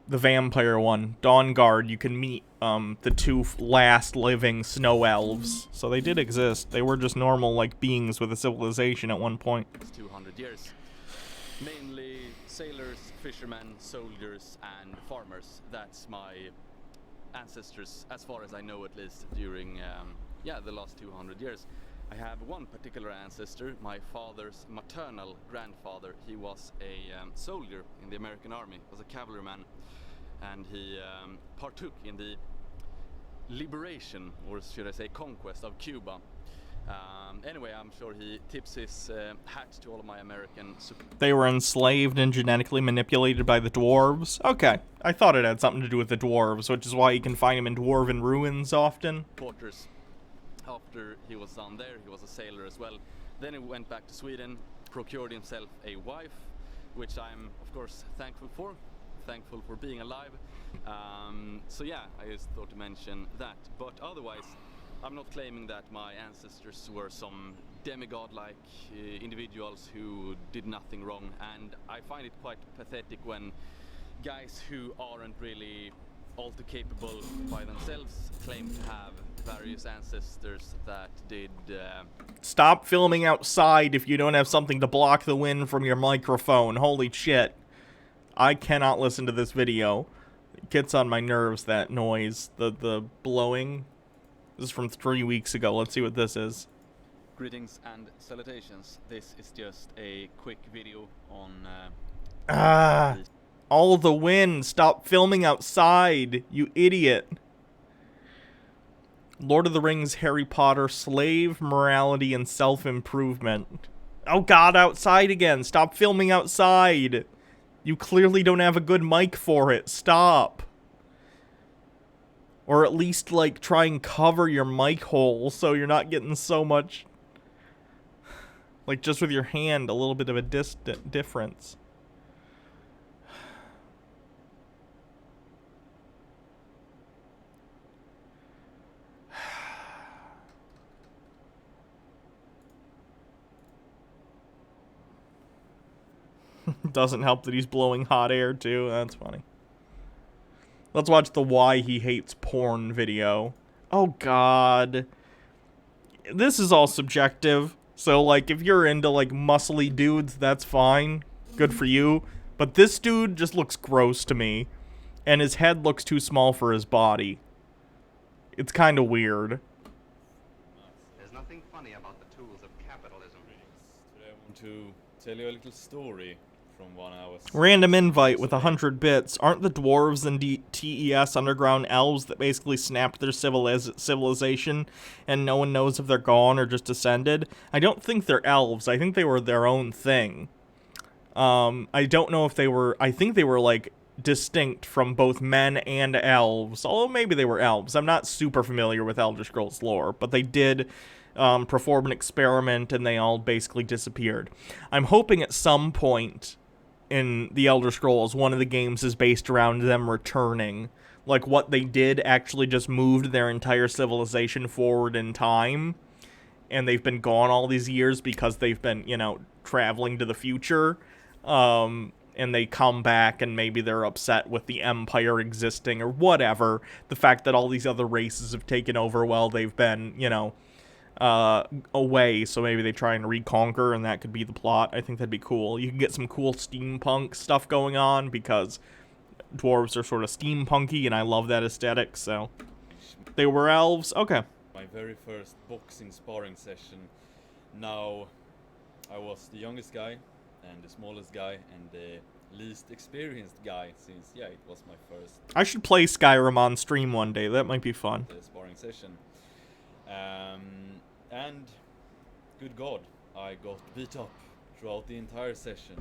the vampire one, Dawnguard. You can meet the two last living snow elves. So they did exist. They were just normal, like, beings with a civilization at one point. 200 years. Mainly sailors, fishermen, soldiers, and farmers. That's my ancestors, as far as I know, at least during the last 200 years. I have one particular ancestor, my father's maternal grandfather. He was a soldier in the American army, was a cavalryman, and he partook in the liberation, or should I say conquest, of Cuba. Anyway, I'm sure he tips his hat to all of my American They were enslaved and genetically manipulated by the dwarves? Okay, I thought it had something to do with the dwarves, which is why you can find them in dwarven ruins often. supporters. After he was down there, he was a sailor as well. Then he went back to Sweden, procured himself a wife, which I'm of course thankful for being alive. So yeah, I just thought to mention that. But otherwise, I'm not claiming that my ancestors were some demigod-like individuals who did nothing wrong, and I find it quite pathetic when guys who aren't really all too capable by themselves, claim to have various ancestors that did. Stop filming outside if you don't have something to block the wind from your microphone. Holy shit. I cannot listen to this video. It gets on my nerves, that noise. The blowing. This is from 3 weeks ago. Let's see what this is. Greetings and salutations. This is just a quick video on. All the wind. Stop filming outside, you idiot. Lord of the Rings, Harry Potter, slave morality, and self-improvement. Oh god, outside again. Stop filming outside. You clearly don't have a good mic for it. Stop. Or at least, like, try and cover your mic hole so you're not getting so much... Like, just with your hand, a little bit of a difference. Doesn't help that he's blowing hot air, too. That's funny. Let's watch the why he hates porn video. Oh, God. This is all subjective. So, like, if you're into, like, muscly dudes, that's fine. Good for you. But this dude just looks gross to me. And his head looks too small for his body. It's kind of weird. There's nothing funny about the tools of capitalism. Today I want to tell you a little story from when I was... Random invite with 100 bits. Aren't the dwarves and TES underground elves that basically snapped their civilization and no one knows if they're gone or just descended? I don't think they're elves. I think they were their own thing. I don't know if they were... I think they were, like, distinct from both men and elves. Although maybe they were elves. I'm not super familiar with Elder Scrolls lore, but they did... perform an experiment and they all basically disappeared. I'm hoping at some point in the Elder Scrolls, one of the games is based around them returning. Like, what they did actually just moved their entire civilization forward in time, and they've been gone all these years because they've been, you know, traveling to the future, and they come back and maybe they're upset with the Empire existing or whatever. The fact that all these other races have taken over while they've been, you know, away, so maybe they try and reconquer, and that could be the plot. I think that'd be cool. You can get some cool steampunk stuff going on, because dwarves are sort of steampunky, and I love that aesthetic, so... They were elves? Okay. My very first boxing sparring session. Now, I was the youngest guy, and the smallest guy, and the least experienced guy, since, yeah, it was my first... I should play Skyrim on stream one day, that might be fun. Sparring session. And good God, I got beat up throughout the entire session.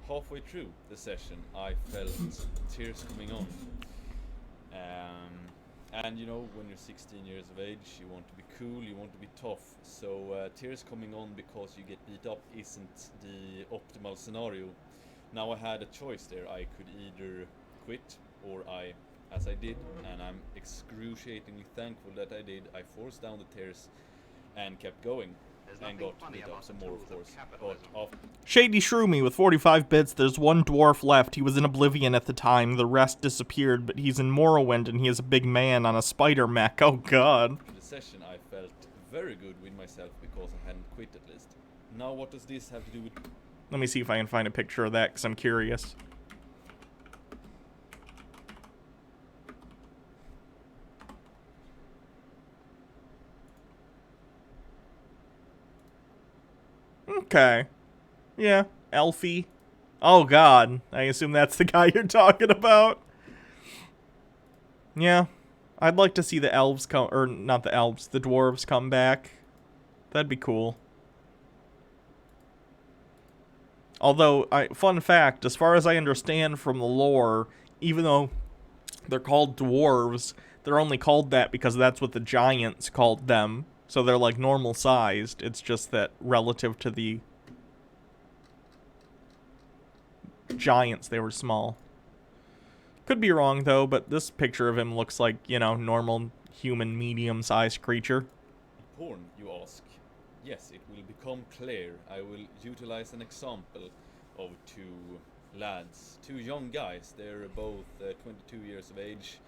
Halfway through the session, I felt tears coming on. And you know, when you're 16 years of age, you want to be cool, you want to be tough. So tears coming on because you get beat up isn't the optimal scenario. Now I had a choice there. I could either quit or as I did, and I'm excruciatingly thankful that I did, I forced down the tears and kept going. And got beat up some more, of course. But Shady Shroomy with 45 bits. There's one dwarf left. He was in Oblivion at the time. The rest disappeared, but he's in Morrowind and he is a big man on a spider mech. Oh god. In the session I felt very good with myself because I hadn't quit at least. Now what does this have to do with... Let me see if I can find a picture of that because I'm curious. Okay. Yeah, Elfie. Oh god, I assume that's the guy you're talking about. Yeah, I'd like to see the elves come, or not the elves, the dwarves come back. That'd be cool. Although, fun fact, as far as I understand from the lore, even though they're called dwarves, they're only called that because that's what the giants called them. So they're like normal sized. It's just that relative to the giants, they were small. Could be wrong though, but this picture of him looks like, you know, normal human medium-sized creature. Porn, you ask? Yes, it will become clear. I will utilize an example of two lads, two young guys. They're both 22 years of age.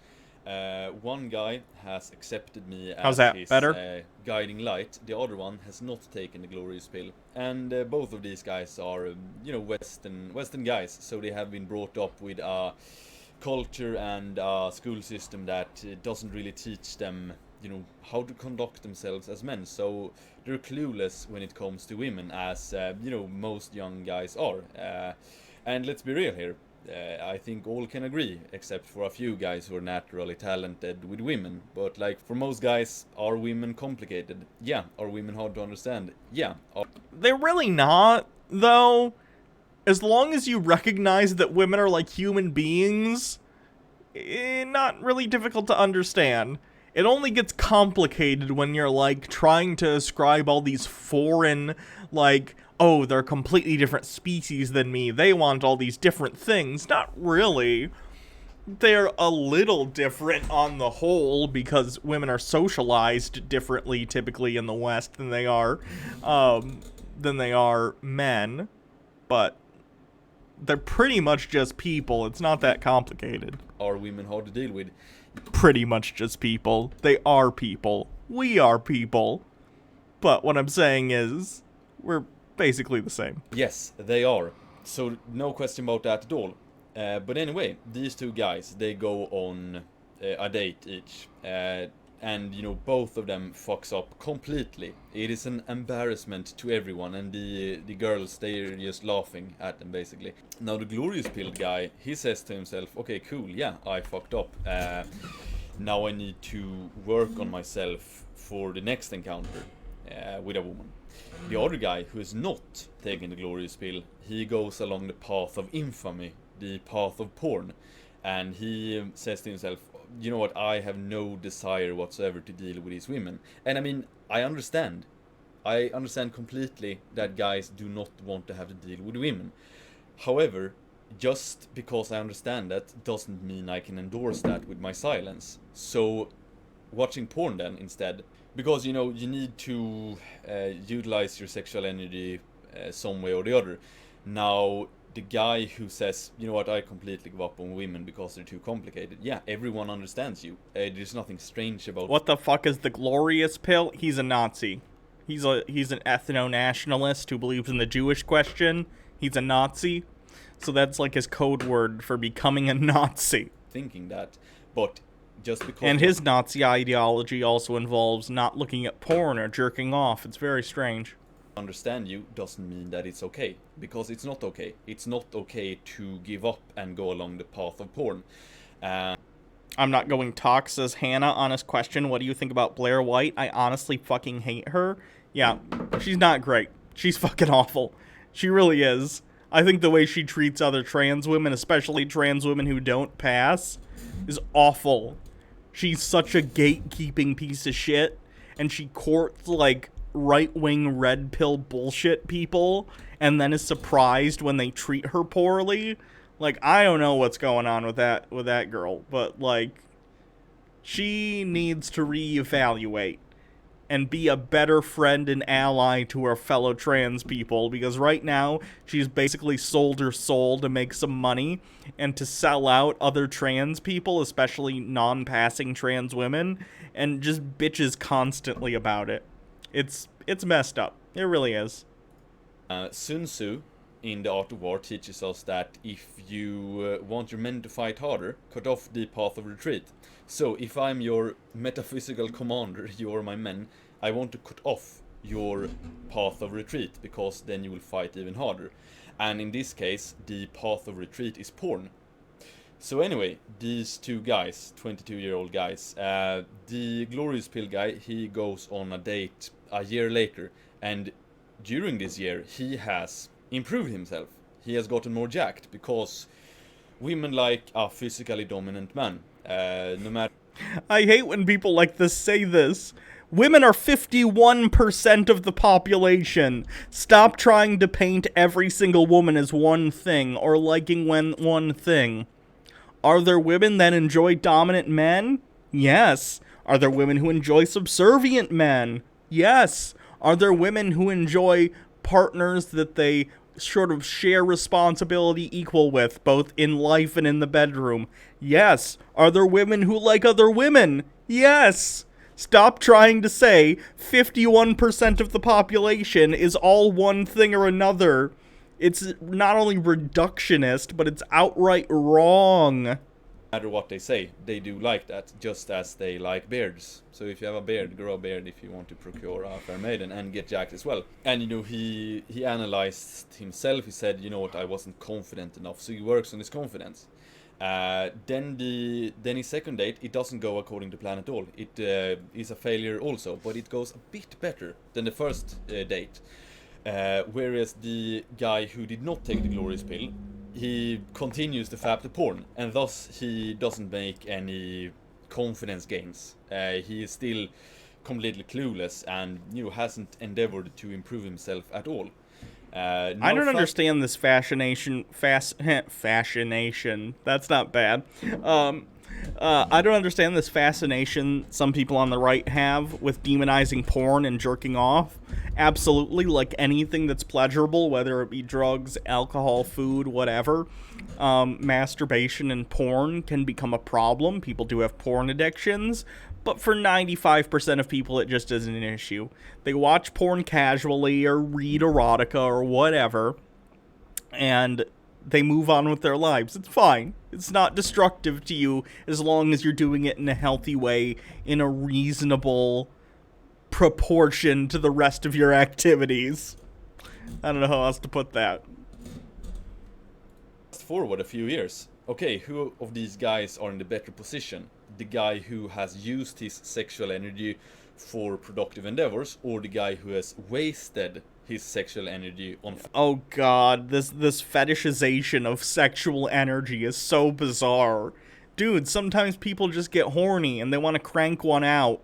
One guy has accepted me as How's that? his Better? guiding light. The other one has not taken the glorious pill. And both of these guys are, Western guys. So they have been brought up with a culture and a school system that doesn't really teach them, how to conduct themselves as men. So they're clueless when it comes to women, as most young guys are. And let's be real here. I think all can agree, except for a few guys who are naturally talented with women. But like for most guys, are women complicated? Yeah. Are women hard to understand? Yeah. They're really not, though. As long as you recognize that women are like human beings, not really difficult to understand. It only gets complicated when you're like trying to ascribe all these foreign, like, oh, they're a completely different species than me, they want all these different things. Not really. They're a little different on the whole because women are socialized differently typically in the West than they are men, but they're pretty much just people. It's not that complicated. Are women hard to deal with? Pretty much just people. They are people. We are people. But what I'm saying is, we're basically the same. Yes, they are. So no question about that at all. But anyway, these two guys, they go on a date each. And both of them fucks up completely. It is an embarrassment to everyone, and the girls, they're just laughing at them basically. Now the glorious pill guy, he says to himself, okay, cool, yeah, I fucked up. Now I need to work on myself for the next encounter with a woman. The other guy, who is not taking the glorious pill, he goes along the path of infamy, the path of porn, and he says to himself, you know what, I have no desire whatsoever to deal with these women. And I mean, I understand completely that guys do not want to have to deal with women. However, just because I understand that doesn't mean I can endorse that with my silence. So watching porn then instead, because you need to utilize your sexual energy some way or the other. Now the guy who says, you know what, I completely give up on women because they're too complicated. Yeah, everyone understands you. There's nothing strange about... What the fuck is the glorious pill? He's a Nazi. He's an ethno-nationalist who believes in the Jewish question. He's a Nazi. So that's like his code word for becoming a Nazi. Thinking that, but just because... And his Nazi ideology also involves not looking at porn or jerking off. It's very strange. Understand you doesn't mean that it's okay, because it's not okay. It's not okay to give up and go along the path of porn. I'm not going talk, says Hannah. Honest question, what do you think about Blair White? I honestly fucking hate her. Yeah, she's not great. She's fucking awful. She really is. I think the way she treats other trans women, especially trans women who don't pass, is awful. She's such a gatekeeping piece of shit, and she courts, like, right-wing red pill bullshit people, and then is surprised when they treat her poorly. Like, I don't know what's going on with that girl, but, like, she needs to reevaluate and be a better friend and ally to her fellow trans people, because right now she's basically sold her soul to make some money and to sell out other trans people, especially non-passing trans women, and just bitches constantly about it. It's messed up. It really is. Sun Tzu in The Art of War teaches us that if you want your men to fight harder, cut off the path of retreat. So if I'm your metaphysical commander, you're my men, I want to cut off your path of retreat, because then you will fight even harder. And in this case, the path of retreat is porn. So anyway, these two guys, 22-year-old guys, the glorious pill guy, he goes on a date a year later, and during this year he has improved himself. He has gotten more jacked, because women like a physically dominant man. No matter... I hate when people like this say this. Women are 51% of the population. Stop trying to paint every single woman as one thing, or liking one thing. Are there women that enjoy dominant men? Yes. Are there women who enjoy subservient men? Yes. Are there women who enjoy partners that they sort of share responsibility equal with, both in life and in the bedroom? Yes. Are there women who like other women? Yes. Stop trying to say 51% of the population is all one thing or another. It's not only reductionist, but it's outright wrong. No matter what they say, they do like that, just as they like beards. So if you have a beard, grow a beard if you want to procure a fair maiden and get jacked as well. And you know, he analyzed himself. He said, you know what, I wasn't confident enough. So he works on his confidence. Then his second date, it doesn't go according to plan at all. It is a failure also, but it goes a bit better than the first date. Whereas the guy who did not take the glorious pill, he continues to fap the porn, and thus he doesn't make any confidence gains. He is still completely clueless and, you know, hasn't endeavored to improve himself at all. I don't understand this fascination. That's not bad. I don't understand this fascination some people on the right have with demonizing porn and jerking off. Absolutely, like anything that's pleasurable, whether it be drugs, alcohol, food, whatever. Masturbation and porn can become a problem. People do have porn addictions. But for 95% of people, it just isn't an issue. They watch porn casually or read erotica or whatever, and they move on with their lives. It's fine. It's not destructive to you as long as you're doing it in a healthy way, in a reasonable proportion to the rest of your activities. I don't know how else to put that. Fast forward a few years. Okay, who of these guys are in the better position? The guy who has used his sexual energy for productive endeavors, or the guy who has wasted his sexual energy on... Oh god, this fetishization of sexual energy is so bizarre. Dude, sometimes people just get horny and they want to crank one out.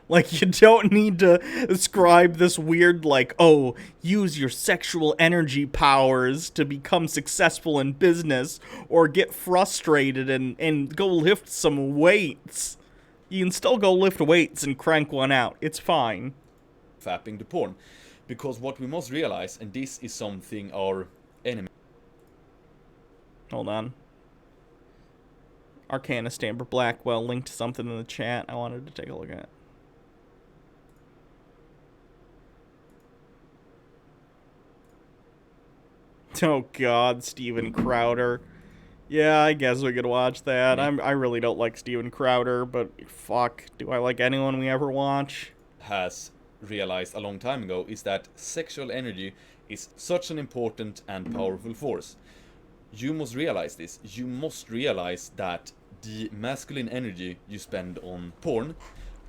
Like, you don't need to ascribe this weird, like, oh, use your sexual energy powers to become successful in business, or get frustrated and go lift some weights. You can still go lift weights and crank one out. It's fine. Fapping the porn. Because what we must realize, and this is something our enemy... Hold on. Arcana Stamper Blackwell linked to something in the chat I wanted to take a look at. Oh god, Steven Crowder. Yeah, I guess we could watch that. I really don't like Steven Crowder, but fuck, do I like anyone we ever watch? Has realized a long time ago is that sexual energy is such an important and powerful force. You must realize this. You must realize that the masculine energy you spend on porn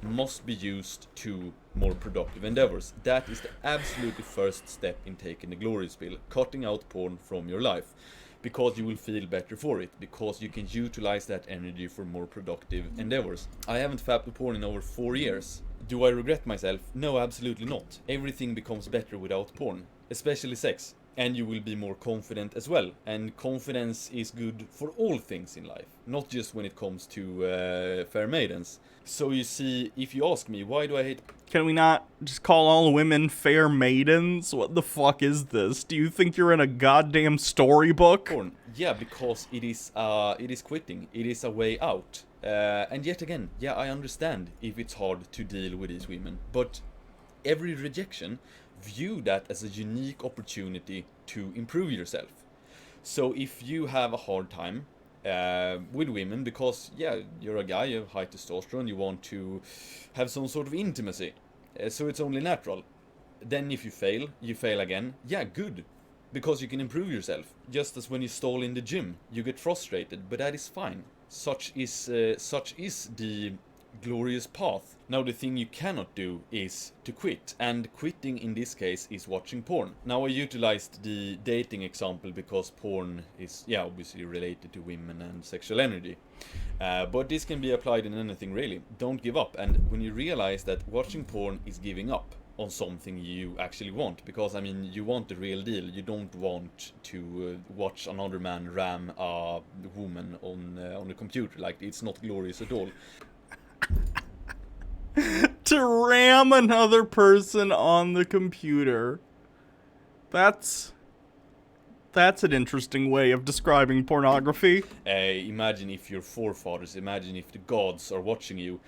must be used to more productive endeavors. That is the absolutely first step in taking the glorious pill, cutting out porn from your life, because you will feel better for it, because you can utilize that energy for more productive endeavors. I haven't fapped the porn in over 4 years. Do I regret myself? No, absolutely not. Everything becomes better without porn, especially sex. And you will be more confident as well. And confidence is good for all things in life, not just when it comes to fair maidens. So you see, if you ask me, why do I hate... Can we not just call all women fair maidens? What the fuck is this? Do you think you're in a goddamn storybook? porn? Yeah, because it is quitting. It is a way out. And yet again, yeah, I understand if it's hard to deal with these women. But every rejection, view that as a unique opportunity to improve yourself. So if you have a hard time with women because, yeah, you're a guy, you have high testosterone, you want to have some sort of intimacy, so it's only natural. Then if you fail again, yeah, good, because you can improve yourself. Just as when you stall in the gym, you get frustrated, but that is fine. Such is the glorious path. Now the thing you cannot do is to quit, and quitting in this case is watching porn. Now I utilized the dating example because porn is, yeah, obviously related to women and sexual energy, but this can be applied in anything really. Don't give up, and when you realize that watching porn is giving up on something you actually want, because I mean, you want the real deal. You don't want to watch another man ram a woman on the computer. Like, it's not glorious at all. To ram another person on the computer. That's That's an interesting way of describing pornography. Imagine if your forefathers, imagine if the gods are watching you.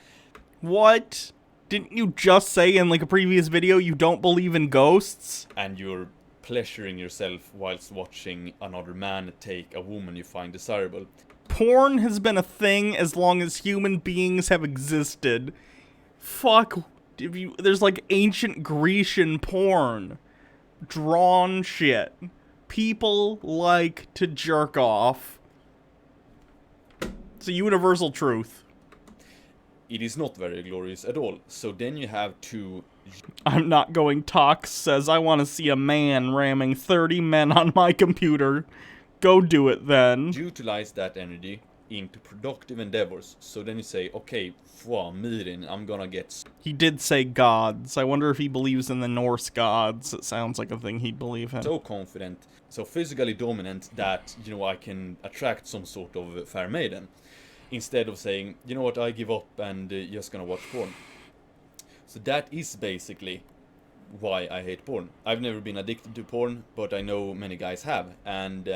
What? Didn't you just say in like a previous video you don't believe in ghosts? And you're pleasuring yourself whilst watching another man take a woman you find desirable. Porn has been a thing as long as human beings have existed. Fuck. There's like ancient Grecian porn. Drawn shit. People like to jerk off. It's a universal truth. It is not very glorious at all. So then you have to... I'm not going Tox says I want to see a man ramming 30 men on my computer. Go do it then. utilize that energy into productive endeavors. So then you say, okay, Mirin, I'm gonna get... He did say gods. I wonder if he believes in the Norse gods. It sounds like a thing he'd believe in. so confident, so physically dominant that, you know, I can attract some sort of fair maiden. Instead of saying, you know what, I give up and just gonna watch porn. So that is basically why I hate porn. I've never been addicted to porn, but I know many guys have. And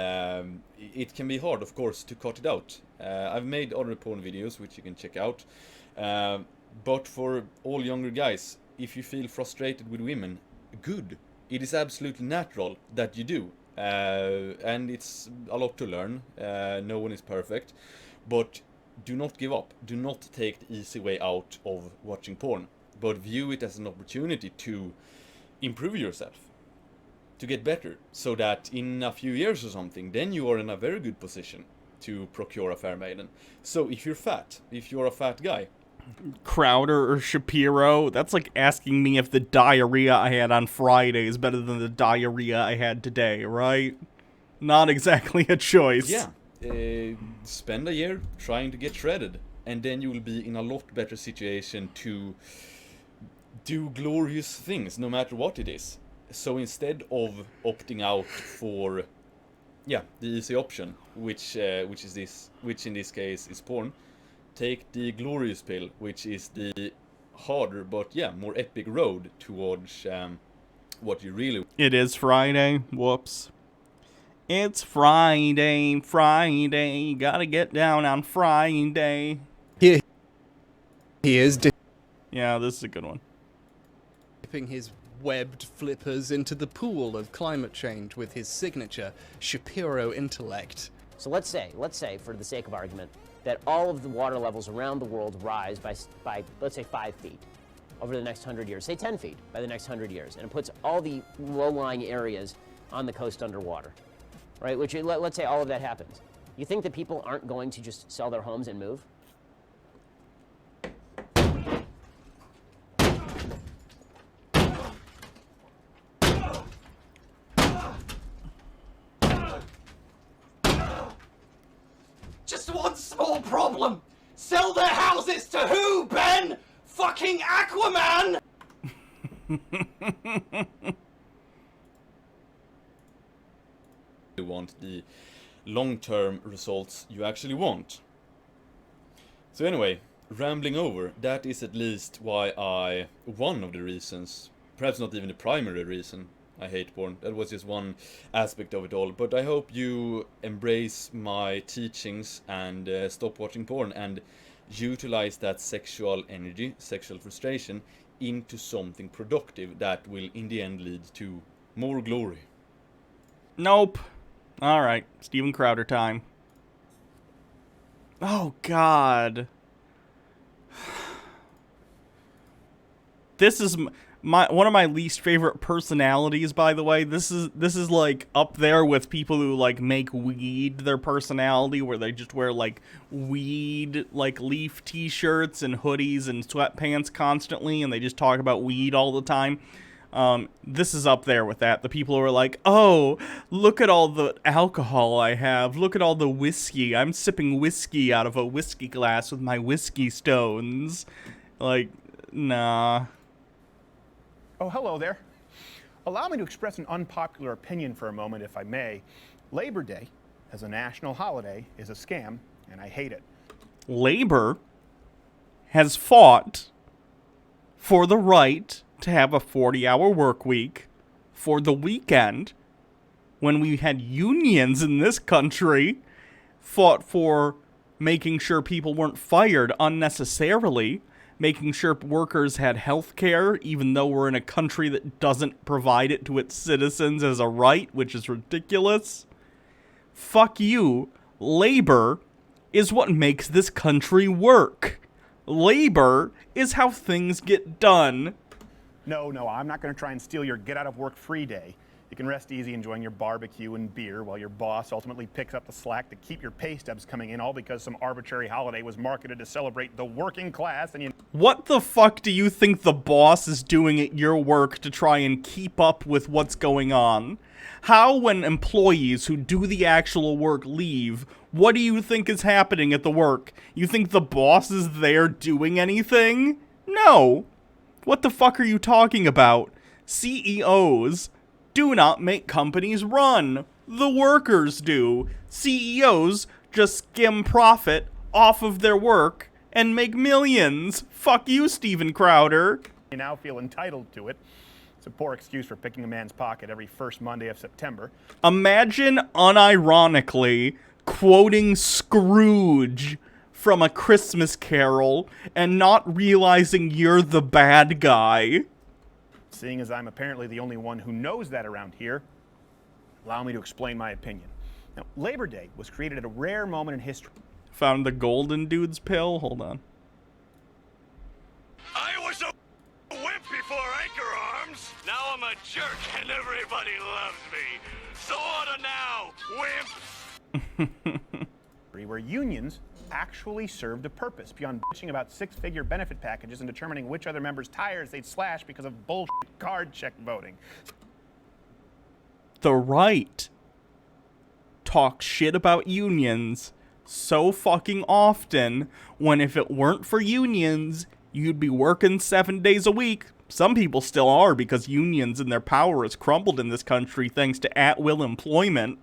it can be hard, of course, to cut it out. I've made other porn videos, which you can check out. But for all younger guys, if you feel frustrated with women, good. It is absolutely natural that you do. And it's a lot to learn. No one is perfect. But do not give up. Do not take the easy way out of watching porn. But view it as an opportunity to improve yourself. To get better. So that in a few years or something, then you are in a very good position to procure a fair maiden. So if you're fat, if you're a fat guy, Crowder or Shapiro, that's like asking me if the diarrhea I had on Friday is better than the diarrhea I had today, right? Not exactly a choice. yeah, spend a year trying to get shredded, and then you will be in a lot better situation to do glorious things, no matter what it is. So instead of opting out for, yeah, the easy option, which in this case is porn, take the glorious pill, which is the harder but yeah, more epic road towards what you really... It is Friday. Whoops. It's Friday, Friday. Gotta get down on Friday. Here he is Yeah, this is a good one. dipping his webbed flippers into the pool of climate change with his signature Shapiro intellect. So let's say, for the sake of argument, that all of the water levels around the world rise by let's say 5 feet over the next 100 years, say 10 feet by the next 100 years, and it puts all the low-lying areas on the coast underwater, right? Which, let's say all of that happens. You think that people aren't going to just sell their homes and move? Just one small problem. Sell their houses to who, Ben? Fucking Aquaman! You want the long-term results you actually want. So anyway, rambling over, that is at least why one of the reasons, perhaps not even the primary reason, I hate porn. That was just one aspect of it all. But I hope you embrace my teachings and stop watching porn and utilize that sexual energy, sexual frustration, into something productive that will in the end lead to more glory. Nope. Alright, Steven Crowder time. Oh, God. This is one of my least favorite personalities, by the way. This is like up there with people who like make weed their personality, where they just wear like weed like leaf t-shirts and hoodies and sweatpants constantly, and they just talk about weed all the time. This is up there with that. The people who are like, oh, look at all the alcohol I have. Look at all the whiskey. I'm sipping whiskey out of a whiskey glass with my whiskey stones. Like, nah. Oh, hello there. Allow me to express an unpopular opinion for a moment, if I may. Labor Day, as a national holiday, is a scam, and I hate it. Labor has fought for the right to have a 40-hour work week, for the weekend, when we had unions in this country, fought for making sure people weren't fired unnecessarily, making sure workers had health care, even though we're in a country that doesn't provide it to its citizens as a right, which is ridiculous. Fuck you. Labor is what makes this country work. Labor is how things get done. No, I'm not going to try and steal your get-out-of-work-free day. You can rest easy enjoying your barbecue and beer while your boss ultimately picks up the slack to keep your pay stubs coming in, all because some arbitrary holiday was marketed to celebrate the working class and you... What the fuck do you think the boss is doing at your work to try and keep up with what's going on? How, when employees who do the actual work leave, what do you think is happening at the work? You think the boss is there doing anything? No. What the fuck are you talking about? CEOs do not make companies run. The workers do. CEOs just skim profit off of their work and make millions. Fuck you, Steven Crowder. You now feel entitled to it. It's a poor excuse for picking a man's pocket every first Monday of September. Imagine unironically quoting Scrooge from A Christmas Carol and not realizing you're the bad guy. Seeing as I'm apparently the only one who knows that around here, allow me to explain my opinion. Now, Labor Day was created at a rare moment in history. Found the golden dude's pill? Hold on. I was a wimp before Anchor Arms. Now I'm a jerk and everybody loves me. So on now, wimp. Where unions actually served a purpose beyond bitching about six-figure benefit packages and determining which other members' tires they'd slash because of bullshit card check voting. The right talks shit about unions so fucking often when if it weren't for unions, you'd be working 7 days a week. Some people still are because unions and their power has crumbled in this country thanks to at-will employment.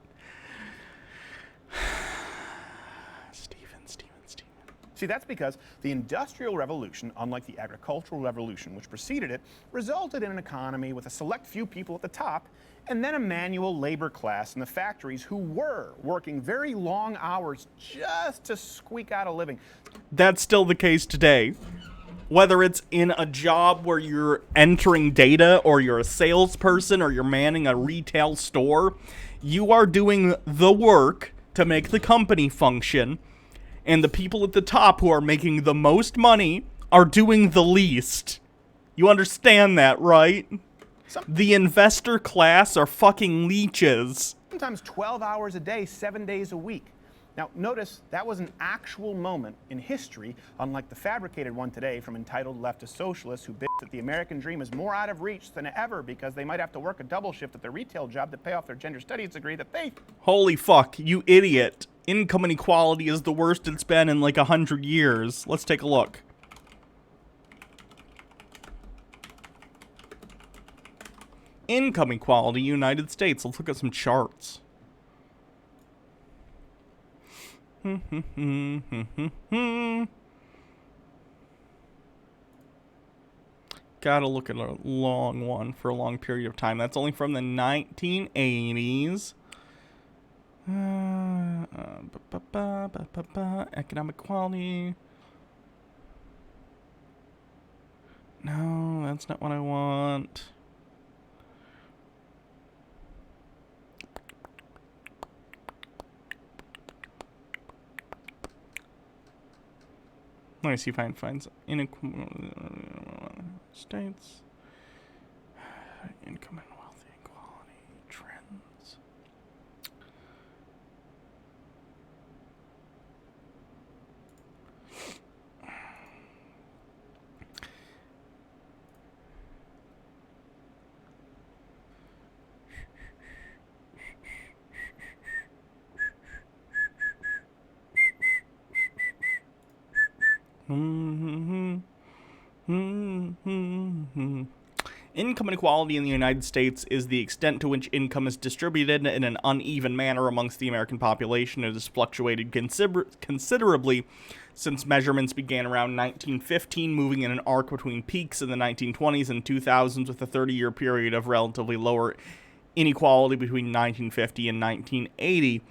See, that's because the Industrial Revolution, unlike the Agricultural Revolution, which preceded it, resulted in an economy with a select few people at the top, and then a manual labor class in the factories who were working very long hours just to squeak out a living. That's still the case today. Whether it's in a job where you're entering data, or you're a salesperson, or you're manning a retail store, you are doing the work to make the company function. And the people at the top who are making the most money are doing the least. You understand that, right? The investor class are fucking leeches. Sometimes 12 hours a day, 7 days a week. Now, notice that was an actual moment in history, unlike the fabricated one today from entitled leftist socialists who bitch that the American dream is more out of reach than ever because they might have to work a double shift at their retail job to pay off their gender studies degree that they... Holy fuck, you idiot. Income inequality is the worst it's been in like 100 years. Let's take a look. Income equality, United States. Let's look at some charts. Gotta look at a long one for a long period of time. That's only from the 1980s. Economic equality. No, that's not what I want. Let me see if I can find inequality states. Income and wealth equality trends. Income inequality in the United States is the extent to which income is distributed in an uneven manner amongst the American population. It has fluctuated considerably since measurements began around 1915, moving in an arc between peaks in the 1920s and 2000s with a 30-year period of relatively lower inequality between 1950 and 1980.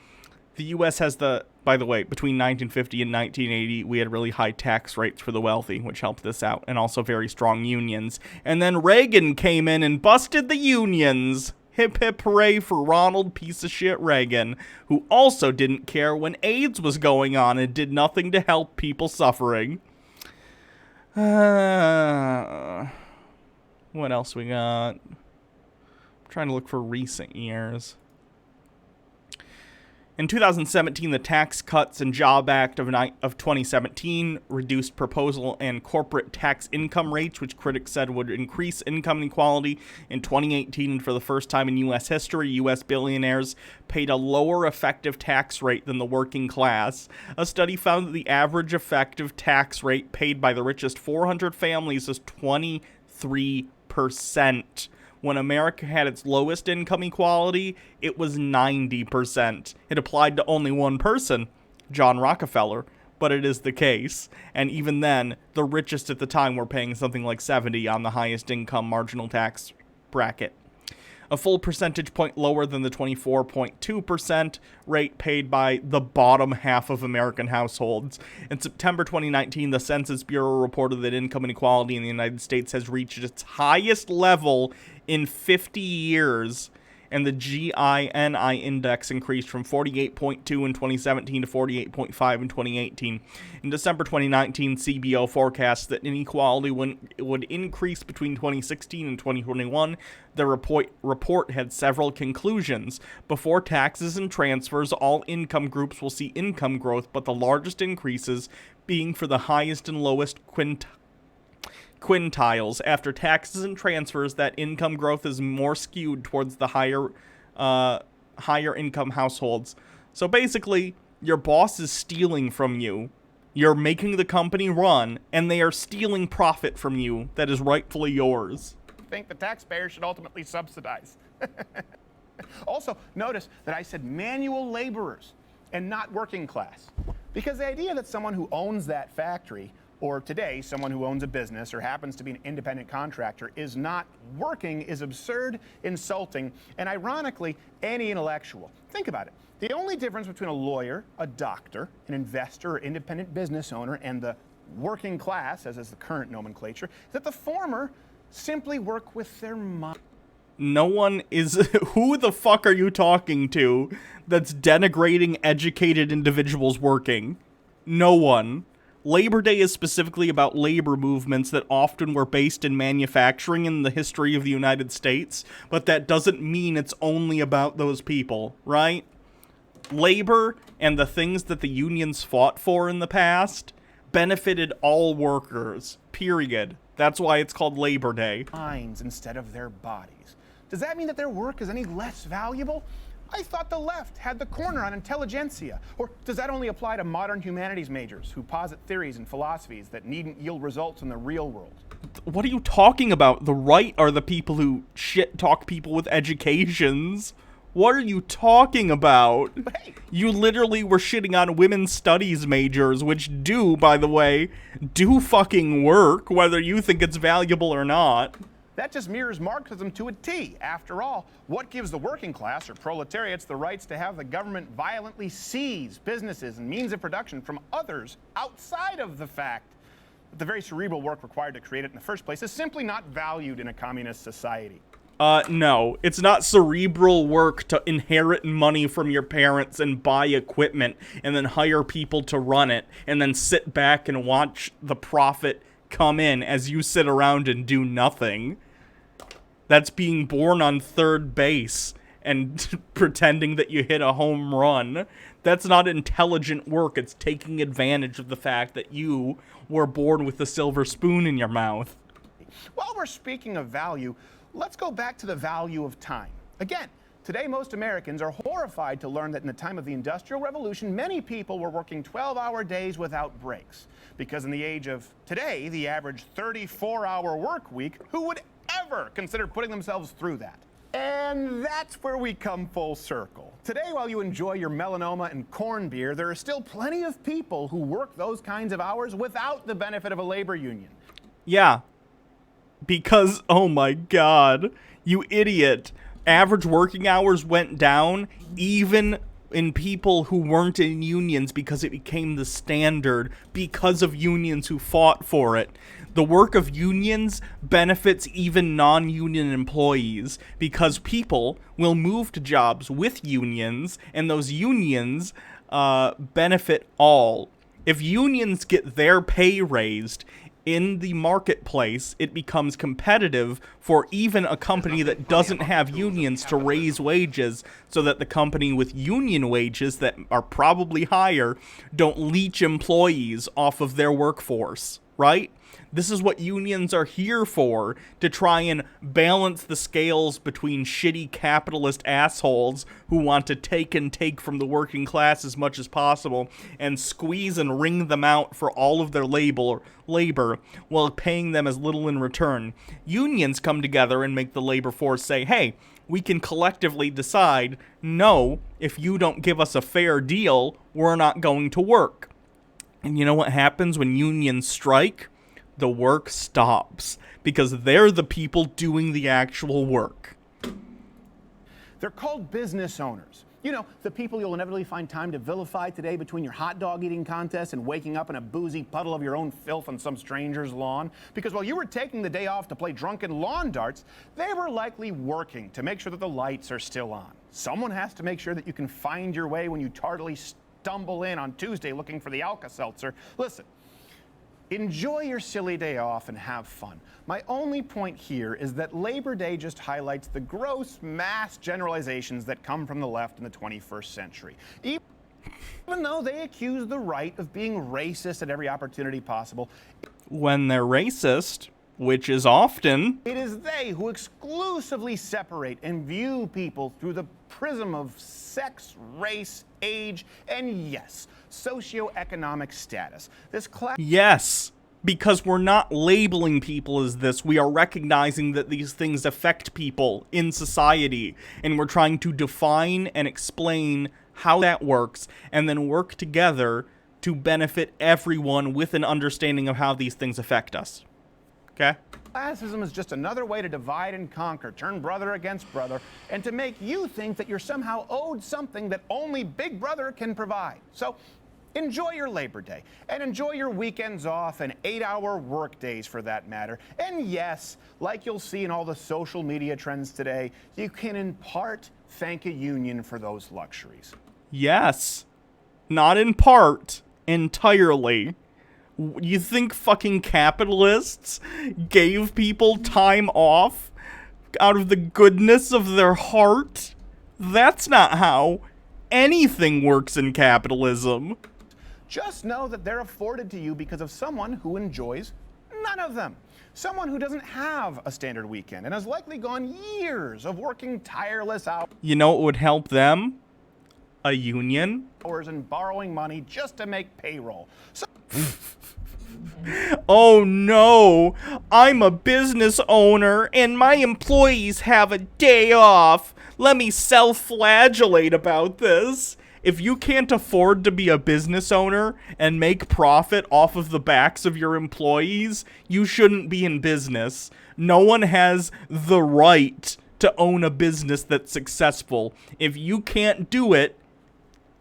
The U.S. has by the way, between 1950 and 1980, we had really high tax rates for the wealthy, which helped this out, and also very strong unions. And then Reagan came in and busted the unions. Hip hip hooray for Ronald piece of shit Reagan, who also didn't care when AIDS was going on and did nothing to help people suffering. What else we got? I'm trying to look for recent years. In 2017, the Tax Cuts and Job Act of 2017 reduced proposal and corporate tax income rates, which critics said would increase income inequality. In 2018, and for the first time in U.S. history, U.S. billionaires paid a lower effective tax rate than the working class. A study found that the average effective tax rate paid by the richest 400 families is 23%. When America had its lowest income equality, it was 90%. It applied to only one person, John Rockefeller, but it is the case. And even then, the richest at the time were paying something like 70 on the highest income marginal tax bracket. A full percentage point lower than the 24.2% rate paid by the bottom half of American households. In September 2019, the Census Bureau reported that income inequality in the United States has reached its highest level in 50 years, and the GINI index increased from 48.2 in 2017 to 48.5 in 2018. In December 2019, CBO forecasts that inequality would increase between 2016 and 2021. The report had several conclusions. Before taxes and transfers, all income groups will see income growth, but the largest increases being for the highest and lowest quintiles. After taxes and transfers, that income growth is more skewed towards the higher income households. So basically, your boss is stealing from you. You're making the company run, and they are stealing profit from you that is rightfully yours. I think the taxpayer should ultimately subsidize. Also, notice that I said manual laborers and not working class. Because the idea that someone who owns that factory, or today, someone who owns a business or happens to be an independent contractor, is not working is absurd, insulting, and ironically, anti-intellectual. Think about it. The only difference between a lawyer, a doctor, an investor, or independent business owner, and the working class, as is the current nomenclature, is that the former simply work with their mind. No one is... Who the fuck are you talking to that's denigrating educated individuals working? No one. Labor Day is specifically about labor movements that often were based in manufacturing in the history of the United States, but that doesn't mean it's only about those people, right? Labor and the things that the unions fought for in the past benefited all workers, period. That's why it's called Labor Day. Minds instead of their bodies. Does that mean that their work is any less valuable? I thought the left had the corner on intelligentsia. Or does that only apply to modern humanities majors who posit theories and philosophies that needn't yield results in the real world? What are you talking about? The right are the people who shit-talk people with educations. What are you talking about? Hey. You literally were shitting on women's studies majors, which do, by the way, do fucking work, whether you think it's valuable or not. That just mirrors Marxism to a T. After all, what gives the working class or proletariats the rights to have the government violently seize businesses and means of production from others outside of the fact that the very cerebral work required to create it in the first place is simply not valued in a communist society? No. It's not cerebral work to inherit money from your parents and buy equipment and then hire people to run it and then sit back and watch the profit come in as you sit around and do nothing. That's being born on third base and pretending that you hit a home run. That's not intelligent work. It's taking advantage of the fact that you were born with a silver spoon in your mouth. While we're speaking of value, let's go back to the value of time. Again, today most Americans are horrified to learn that in the time of the Industrial Revolution, many people were working 12-hour days without breaks. Because in the age of today, the average 34-hour work week, who would ever consider putting themselves through that? And that's where we come full circle. Today, while you enjoy your melanoma and corn beer, there are still plenty of people who work those kinds of hours without the benefit of a labor union. Yeah. Because, oh my god, you idiot. average working hours went down, even in people who weren't in unions, because it became the standard because of unions who fought for it. The work of unions benefits even non-union employees because people will move to jobs with unions, and those unions benefit all. If unions get their pay raised in the marketplace, it becomes competitive for even a company that doesn't have unions to raise wages, so that the company with union wages that are probably higher don't leech employees off of their workforce, right? This is what unions are here for, to try and balance the scales between shitty capitalist assholes who want to take from the working class as much as possible and squeeze and wring them out for all of their labor while paying them as little in return. Unions come together and make the labor force say, hey, we can collectively decide, no, if you don't give us a fair deal, we're not going to work. And you know what happens when unions strike? The work stops, because they're the people doing the actual work. They're called business owners. You know, the people you'll inevitably find time to vilify today between your hot dog eating contest and waking up in a boozy puddle of your own filth on some stranger's lawn. Because while you were taking the day off to play drunken lawn darts, they were likely working to make sure that the lights are still on. Someone has to make sure that you can find your way when you tardily stumble in on Tuesday looking for the Alka-Seltzer. Listen. Enjoy your silly day off and have fun. My only point here is that Labor Day just highlights the gross mass generalizations that come from the left in the 21st century. Even though they accuse the right of being racist at every opportunity possible. When they're racist, which is often, it is they who exclusively separate and view people through the prism of sex, race, age, and yes, socioeconomic status. Yes, because we're not labeling people as this. We are recognizing that these things affect people in society, and we're trying to define and explain how that works, and then work together to benefit everyone with an understanding of how these things affect us. Okay? Classism is just another way to divide and conquer, turn brother against brother, and to make you think that you're somehow owed something that only Big Brother can provide. So enjoy your Labor Day, and enjoy your weekends off and 8-hour work days for that matter. And yes, like you'll see in all the social media trends today, you can in part thank a union for those luxuries. Yes. Not in part. Entirely. You think fucking capitalists gave people time off out of the goodness of their heart? That's not how anything works in capitalism. Just know that they're afforded to you because of someone who enjoys none of them. Someone who doesn't have a standard weekend and has likely gone years of working tireless hours. You know what would help them? A union? And borrowing money just to make payroll. So oh no, I'm a business owner and my employees have a day off. Let me self-flagellate about this. If you can't afford to be a business owner and make profit off of the backs of your employees, you shouldn't be in business. No one has the right to own a business that's successful. If you can't do it,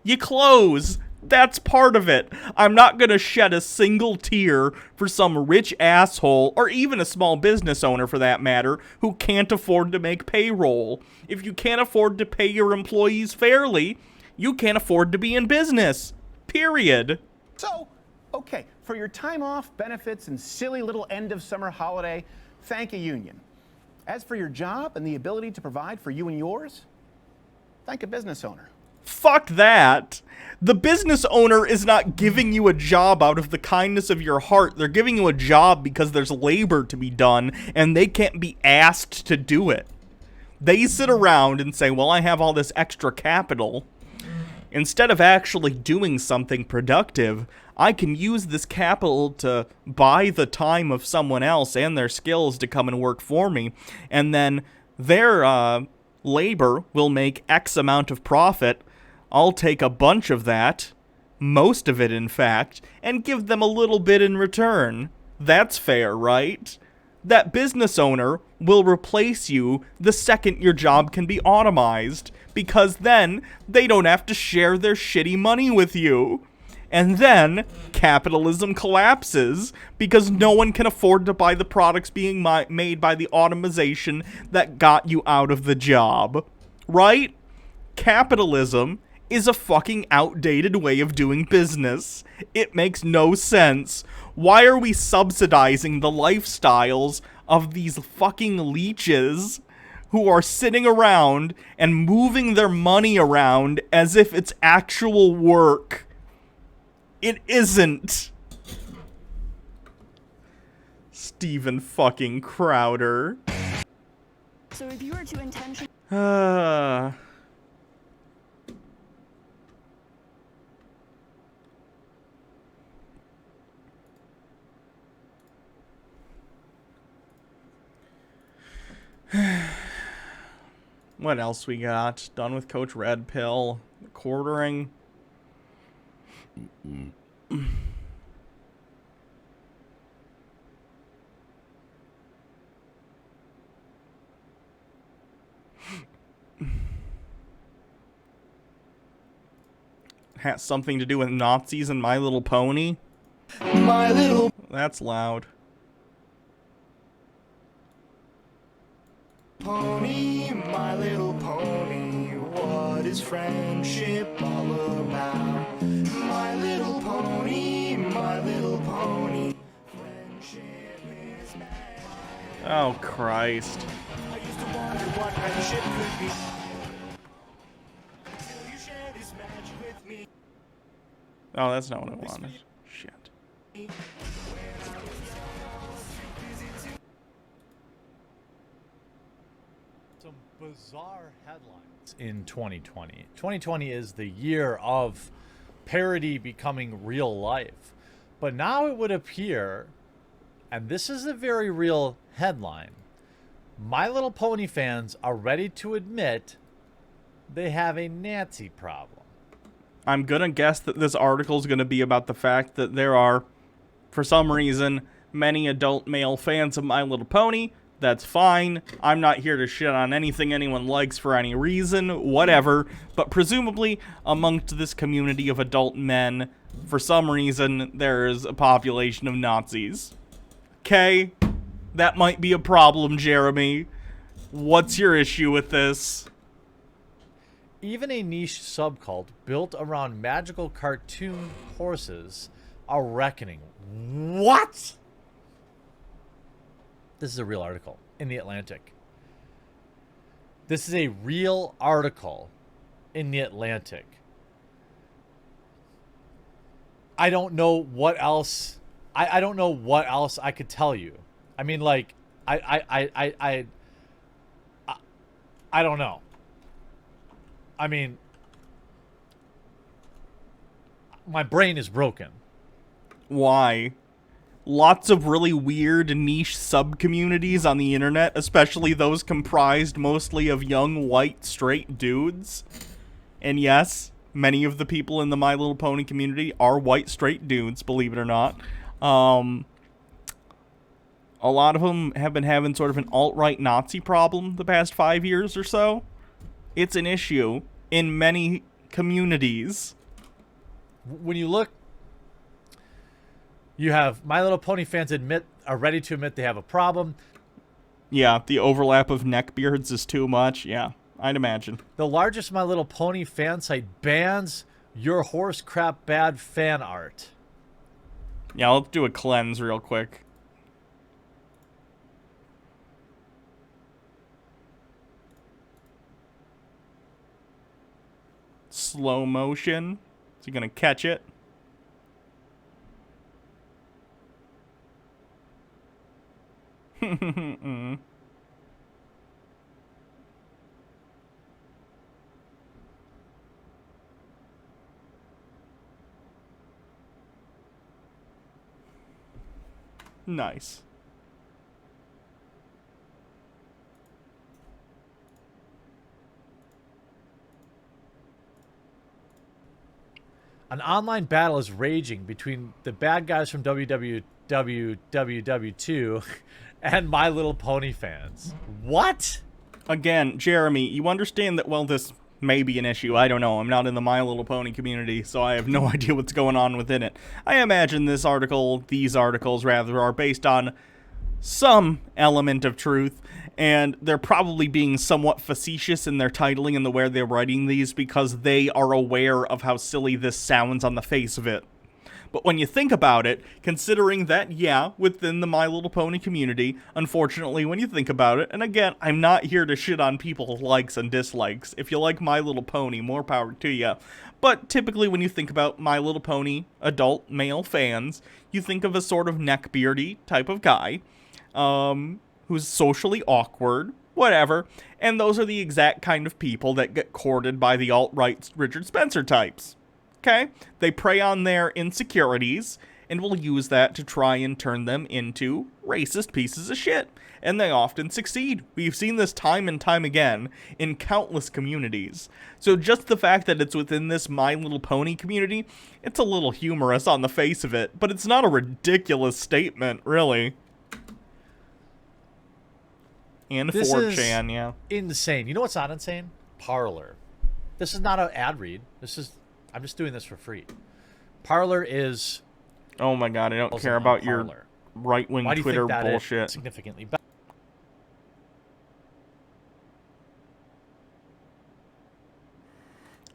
you close. That's part of it. I'm not gonna shed a single tear for some rich asshole, or even a small business owner for that matter, who can't afford to make payroll. If you can't afford to pay your employees fairly, you can't afford to be in business. Period. So, okay, for your time off, benefits, and silly little end of summer holiday, thank a union. As for your job and the ability to provide for you and yours, thank a business owner. Fuck that. The business owner is not giving you a job out of the kindness of your heart. They're giving you a job because there's labor to be done, and they can't be asked to do it. They sit around and say, well, I have all this extra capital. Instead of actually doing something productive, I can use this capital to buy the time of someone else and their skills to come and work for me, and then their labor will make X amount of profit. I'll take a bunch of that, most of it in fact, and give them a little bit in return. That's fair, right? that business owner will replace you the second your job can be automized, because then they don't have to share their shitty money with you. And then capitalism collapses because no one can afford to buy the products being made by the automation that got you out of the job. Right? Capitalism is a fucking outdated way of doing business. It makes no sense. Why are we subsidizing the lifestyles of these fucking leeches who are sitting around and moving their money around as if it's actual work? It isn't. Steven fucking Crowder. So if you were to intentionally... What else we got? Done with Coach Redpill. Quartering. Has something to do with Nazis and My Little Pony? My Little... That's loud. Pony, my little pony, what is friendship all about? My little pony, friendship is magic. Oh, Christ. I used to wonder what friendship could be. Until you shared this magic with me. Oh, that's not what I wanted. Shit. Some bizarre headlines in 2020. 2020 is the year of parody becoming real life. But now it would appear, and this is a very real headline, My Little Pony fans are ready to admit they have a Nazi problem. I'm gonna guess that this article is gonna be about the fact that there are, for some reason, many adult male fans of My Little Pony. That's fine. I'm not here to shit on anything anyone likes for any reason, whatever. But presumably, amongst this community of adult men, for some reason, there's a population of Nazis. Okay? That might be a problem, Jeremy. What's your issue with this? Even a niche subcult built around magical cartoon horses are reckoning. What? This is a real article in The Atlantic. This is a real article in The Atlantic. I don't know what else. I don't know what else I could tell you. I mean, like, I don't know. I mean, my brain is broken. Why? Lots of really weird niche sub-communities on the internet, especially those comprised mostly of young, white, straight dudes. And yes, many of the people in the My Little Pony community are white, straight dudes, believe it or not. A lot of them have been having sort of an alt-right Nazi problem the past 5 years or so. It's an issue in many communities. When you look, you have My Little Pony fans are ready to admit they have a problem. Yeah, the overlap of neckbeards is too much. Yeah, I'd imagine. The largest My Little Pony fan site bans your horse crap bad fan art. Yeah, let's do a cleanse real quick. Slow motion. Is he gonna catch it? Nice. An online battle is raging between the bad guys from WWW2 and My Little Pony fans. What? Again, Jeremy, you understand that, well, this may be an issue. I don't know. I'm not in the My Little Pony community, so I have no idea what's going on within it. I imagine these articles, rather, are based on some element of truth, and they're probably being somewhat facetious in their titling and the way they're writing these because they are aware of how silly this sounds on the face of it. But when you think about it, considering that, yeah, within the My Little Pony community, unfortunately, when you think about it, and again, I'm not here to shit on people's likes and dislikes. If you like My Little Pony, more power to you. But typically when you think about My Little Pony adult male fans, you think of a sort of neckbeardy type of guy, who's socially awkward, whatever, and those are the exact kind of people that get courted by the alt-right Richard Spencer types. Okay? They prey on their insecurities and will use that to try and turn them into racist pieces of shit. And they often succeed. We've seen this time and time again in countless communities. So just the fact that it's within this My Little Pony community, it's a little humorous on the face of it, but it's not a ridiculous statement, really. And This 4chan, yeah. Insane. You know what's not insane? Parlor. This is not an ad read. I'm just doing this for free. Parlor is... Oh my god, I don't care about your right-wing Why do you Twitter think that bullshit. is significantly better?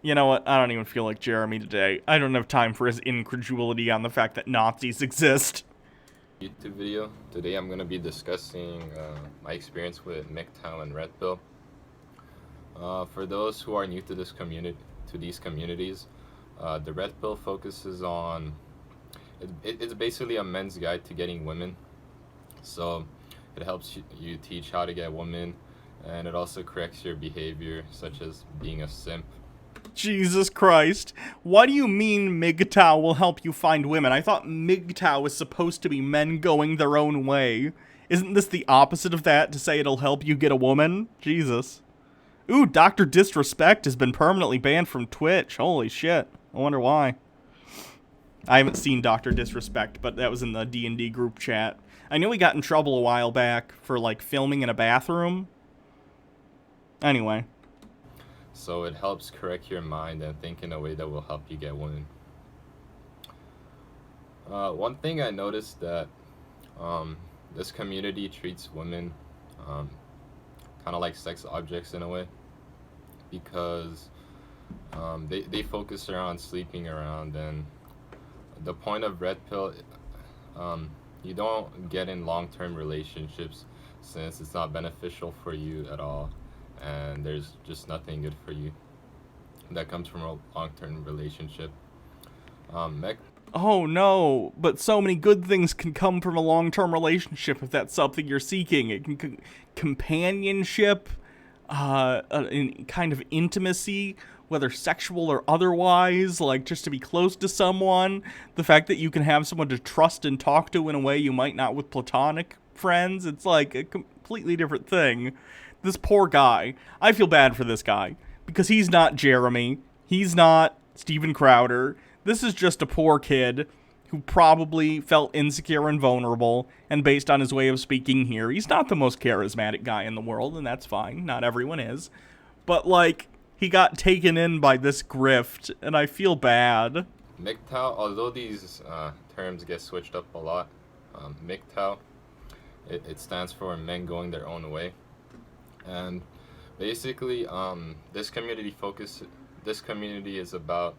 You know what? I don't even feel like Jeremy today. I don't have time for his incredulity on the fact that Nazis exist. YouTube video. Today I'm going to be discussing my experience with MGTOW and Redpill. For those who are new to this community, to these communities, the Redpill focuses on it's basically a men's guide to getting women. So it helps you teach how to get women, and it also corrects your behavior, such as being a simp. Jesus Christ. What do you mean MGTOW will help you find women? I thought MGTOW was supposed to be men going their own way. Isn't this the opposite of that, to say it'll help you get a woman? Jesus. Ooh, Dr. Disrespect has been permanently banned from Twitch. Holy shit. I wonder why. I haven't seen Dr. Disrespect, but that was in the D&D group chat. I know he got in trouble a while back for, like, filming in a bathroom. Anyway. So it helps correct your mind and think in a way that will help you get women. One thing I noticed that this community treats women kind of like sex objects in a way, because they focus around sleeping around, and the point of Redpill, you don't get in long-term relationships since it's not beneficial for you at all, and there's just nothing good for you that comes from a long-term relationship. Oh no, but so many good things can come from a long-term relationship if that's something you're seeking. It can companionship, kind of intimacy, whether sexual or otherwise, like just to be close to someone. The fact that you can have someone to trust and talk to in a way you might not with platonic friends, it's like a completely different thing. This poor guy, I feel bad for this guy, because he's not Jeremy, he's not Steven Crowder. This is just a poor kid who probably felt insecure and vulnerable, and based on his way of speaking here, he's not the most charismatic guy in the world, and that's fine, not everyone is. But, like, he got taken in by this grift, and I feel bad. MGTOW, although these terms get switched up a lot, MGTOW, it stands for men going their own way. And basically, this community is about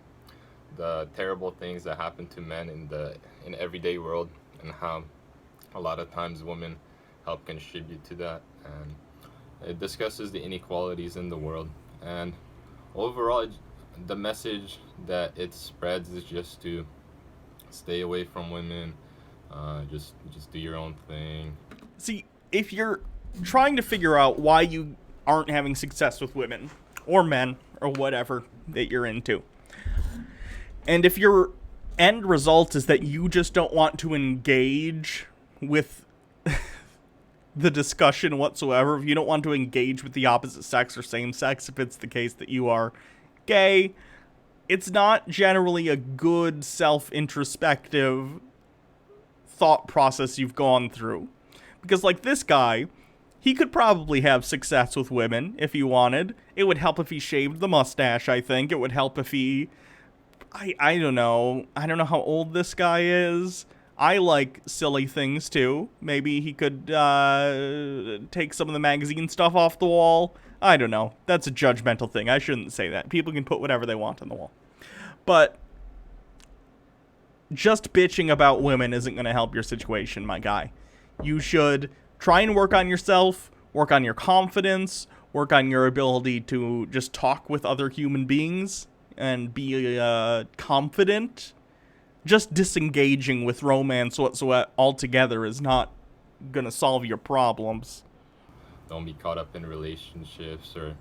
the terrible things that happen to men in everyday world, and how a lot of times women help contribute to that, and it discusses the inequalities in the world. And overall, the message that it spreads is just to stay away from women, just do your own thing. See, if you're trying to figure out why you aren't having success with women or men or whatever that you're into, and if your end result is that you just don't want to engage with the discussion whatsoever, if you don't want to engage with the opposite sex or same sex, if it's the case that you are gay, it's not generally a good self-introspective thought process you've gone through. Because, like, this guy, he could probably have success with women if he wanted. It would help if he shaved the mustache, I think. It would help if he... I don't know. I don't know how old this guy is. I like silly things, too. Maybe he could take some of the magazine stuff off the wall. I don't know. That's a judgmental thing. I shouldn't say that. People can put whatever they want on the wall. But just bitching about women isn't going to help your situation, my guy. You should try and work on yourself, work on your confidence, work on your ability to just talk with other human beings and be confident. Just disengaging with romance whatsoever altogether is not going to solve your problems. Don't be caught up in relationships, or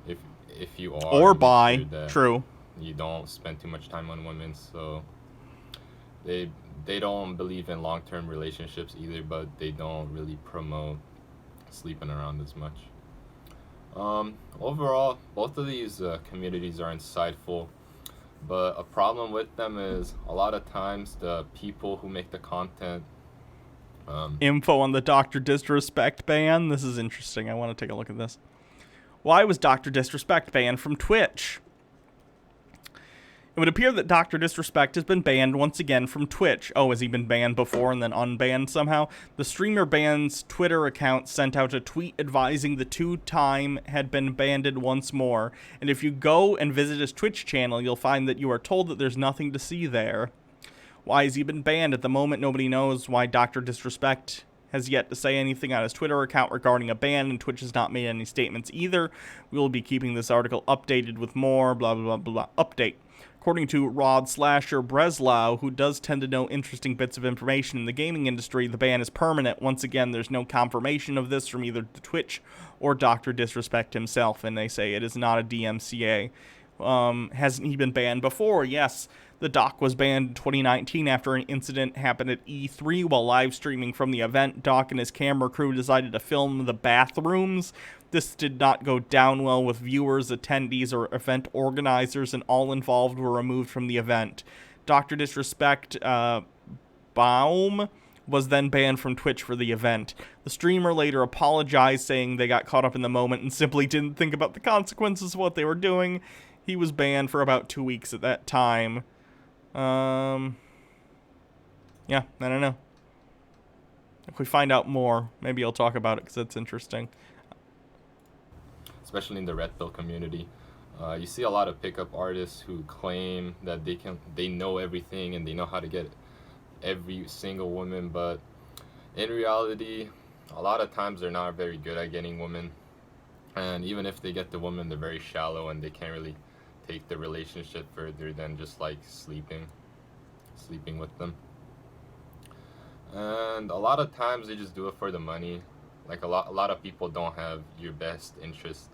if you are, or make bi. sure that True. You don't spend too much time on women, so they don't believe in long-term relationships either, but they don't really promote sleeping around as much. Overall, both of these communities are insightful, but a problem with them is a lot of times the people who make the content. Info on the Dr. Disrespect ban. This is interesting. I want to take a look at this. Why was Dr. Disrespect banned from Twitch? It would appear that Dr. Disrespect has been banned once again from Twitch. Oh, has he been banned before and then unbanned somehow? The streamer band's Twitter account sent out a tweet advising the two-time had been banned once more. And if you go and visit his Twitch channel, you'll find that you are told that there's nothing to see there. Why has he been banned? At the moment, nobody knows why Dr. Disrespect has yet to say anything on his Twitter account regarding a ban, and Twitch has not made any statements either. We will be keeping this article updated with more blah, blah, blah, blah. Update. According to Rod Slasher Breslau, who does tend to know interesting bits of information in the gaming industry, the ban is permanent. Once again, there's no confirmation of this from either Twitch or Dr. Disrespect himself, and they say it is not a DMCA. Hasn't he been banned before? Yes. The Doc was banned in 2019 after an incident happened at E3 while live streaming from the event. Doc and his camera crew decided to film the bathrooms. This did not go down well with viewers, attendees, or event organizers, and all involved were removed from the event. Dr. Disrespect Baum was then banned from Twitch for the event. The streamer later apologized, saying they got caught up in the moment and simply didn't think about the consequences of what they were doing. He was banned for about 2 weeks at that time. Yeah, I don't know. If we find out more, maybe I'll talk about it because it's interesting. Especially in the Redpill community, you see a lot of pickup artists who claim that they know everything and they know how to get every single woman, but in reality, a lot of times they're not very good at getting women, and even if they get the woman, they're very shallow and they can't really take the relationship further than just like sleeping with them. And a lot of times they just do it for the money. Like a lot of people don't have your best interest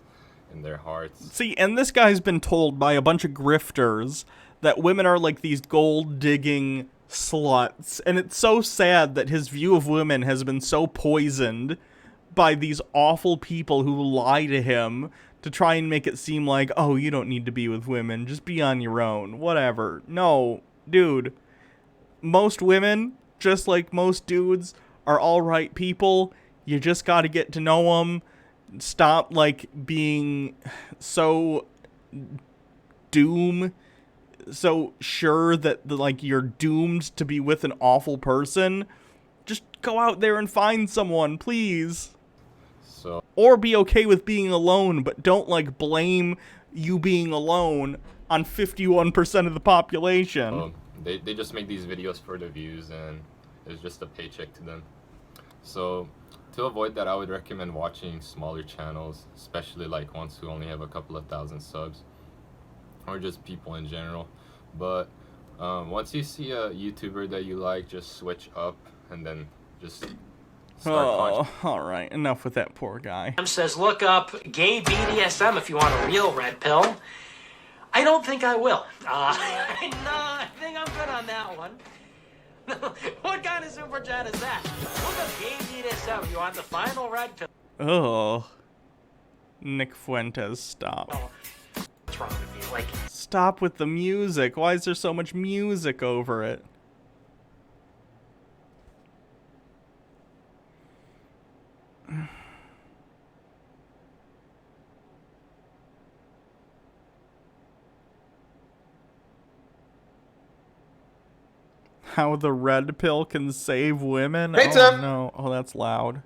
in their hearts. See, and this guy's been told by a bunch of grifters that women are like these gold-digging sluts, and it's so sad that his view of women has been so poisoned by these awful people who lie to him to try and make it seem like, oh, you don't need to be with women, just be on your own, whatever. No, dude, most women, just like most dudes, are alright people. You just gotta get to know them. Stop, like, being so so sure that, like, you're doomed to be with an awful person. Just go out there and find someone, please. Or be okay with being alone, but don't, like, blame you being alone on 51% of the population. They just make these videos for the views, and it's just a paycheck to them. So to avoid that, I would recommend watching smaller channels, especially like ones who only have a couple of thousand subs, or just people in general. But once you see a YouTuber that you like, just switch up and then just start alright, enough with that poor guy. Says look up gay BDSM if you want a real red pill. I don't think I will. No, I think I'm good on that one. What kind of super chat is that? Look up gay BDSM if you want the final red pill. Oh, Nick Fuentes, stop. What's wrong with you? Like, stop with the music. Why is there so much music over it? How the red pill can save women? Hey, oh Tim. no. Oh, that's loud.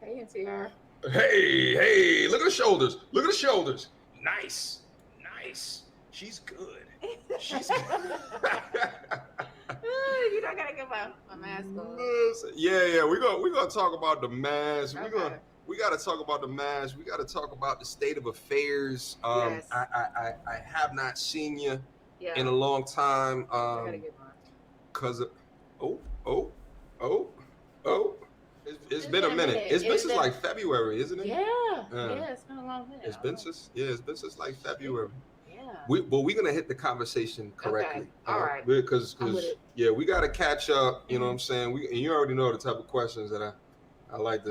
Hey, NTR. Hey, look at the shoulders. Look at the shoulders. Nice. She's good. She's good. You don't gotta get my mask on. Yeah, we're gonna talk about the mask. Okay. We gotta talk about the mask. We gotta talk about the state of affairs. Yes. I have not seen you Yeah. in a long time. I gotta get mine. Cause it's been a minute. It's been since like February, isn't it? Yeah, it's been a long minute. It's been since like February. Yeah. We're gonna hit the conversation correctly. Okay. All right. Because I'm with it. yeah, we gotta catch up. You know what I'm saying? And you already know the type of questions that I like.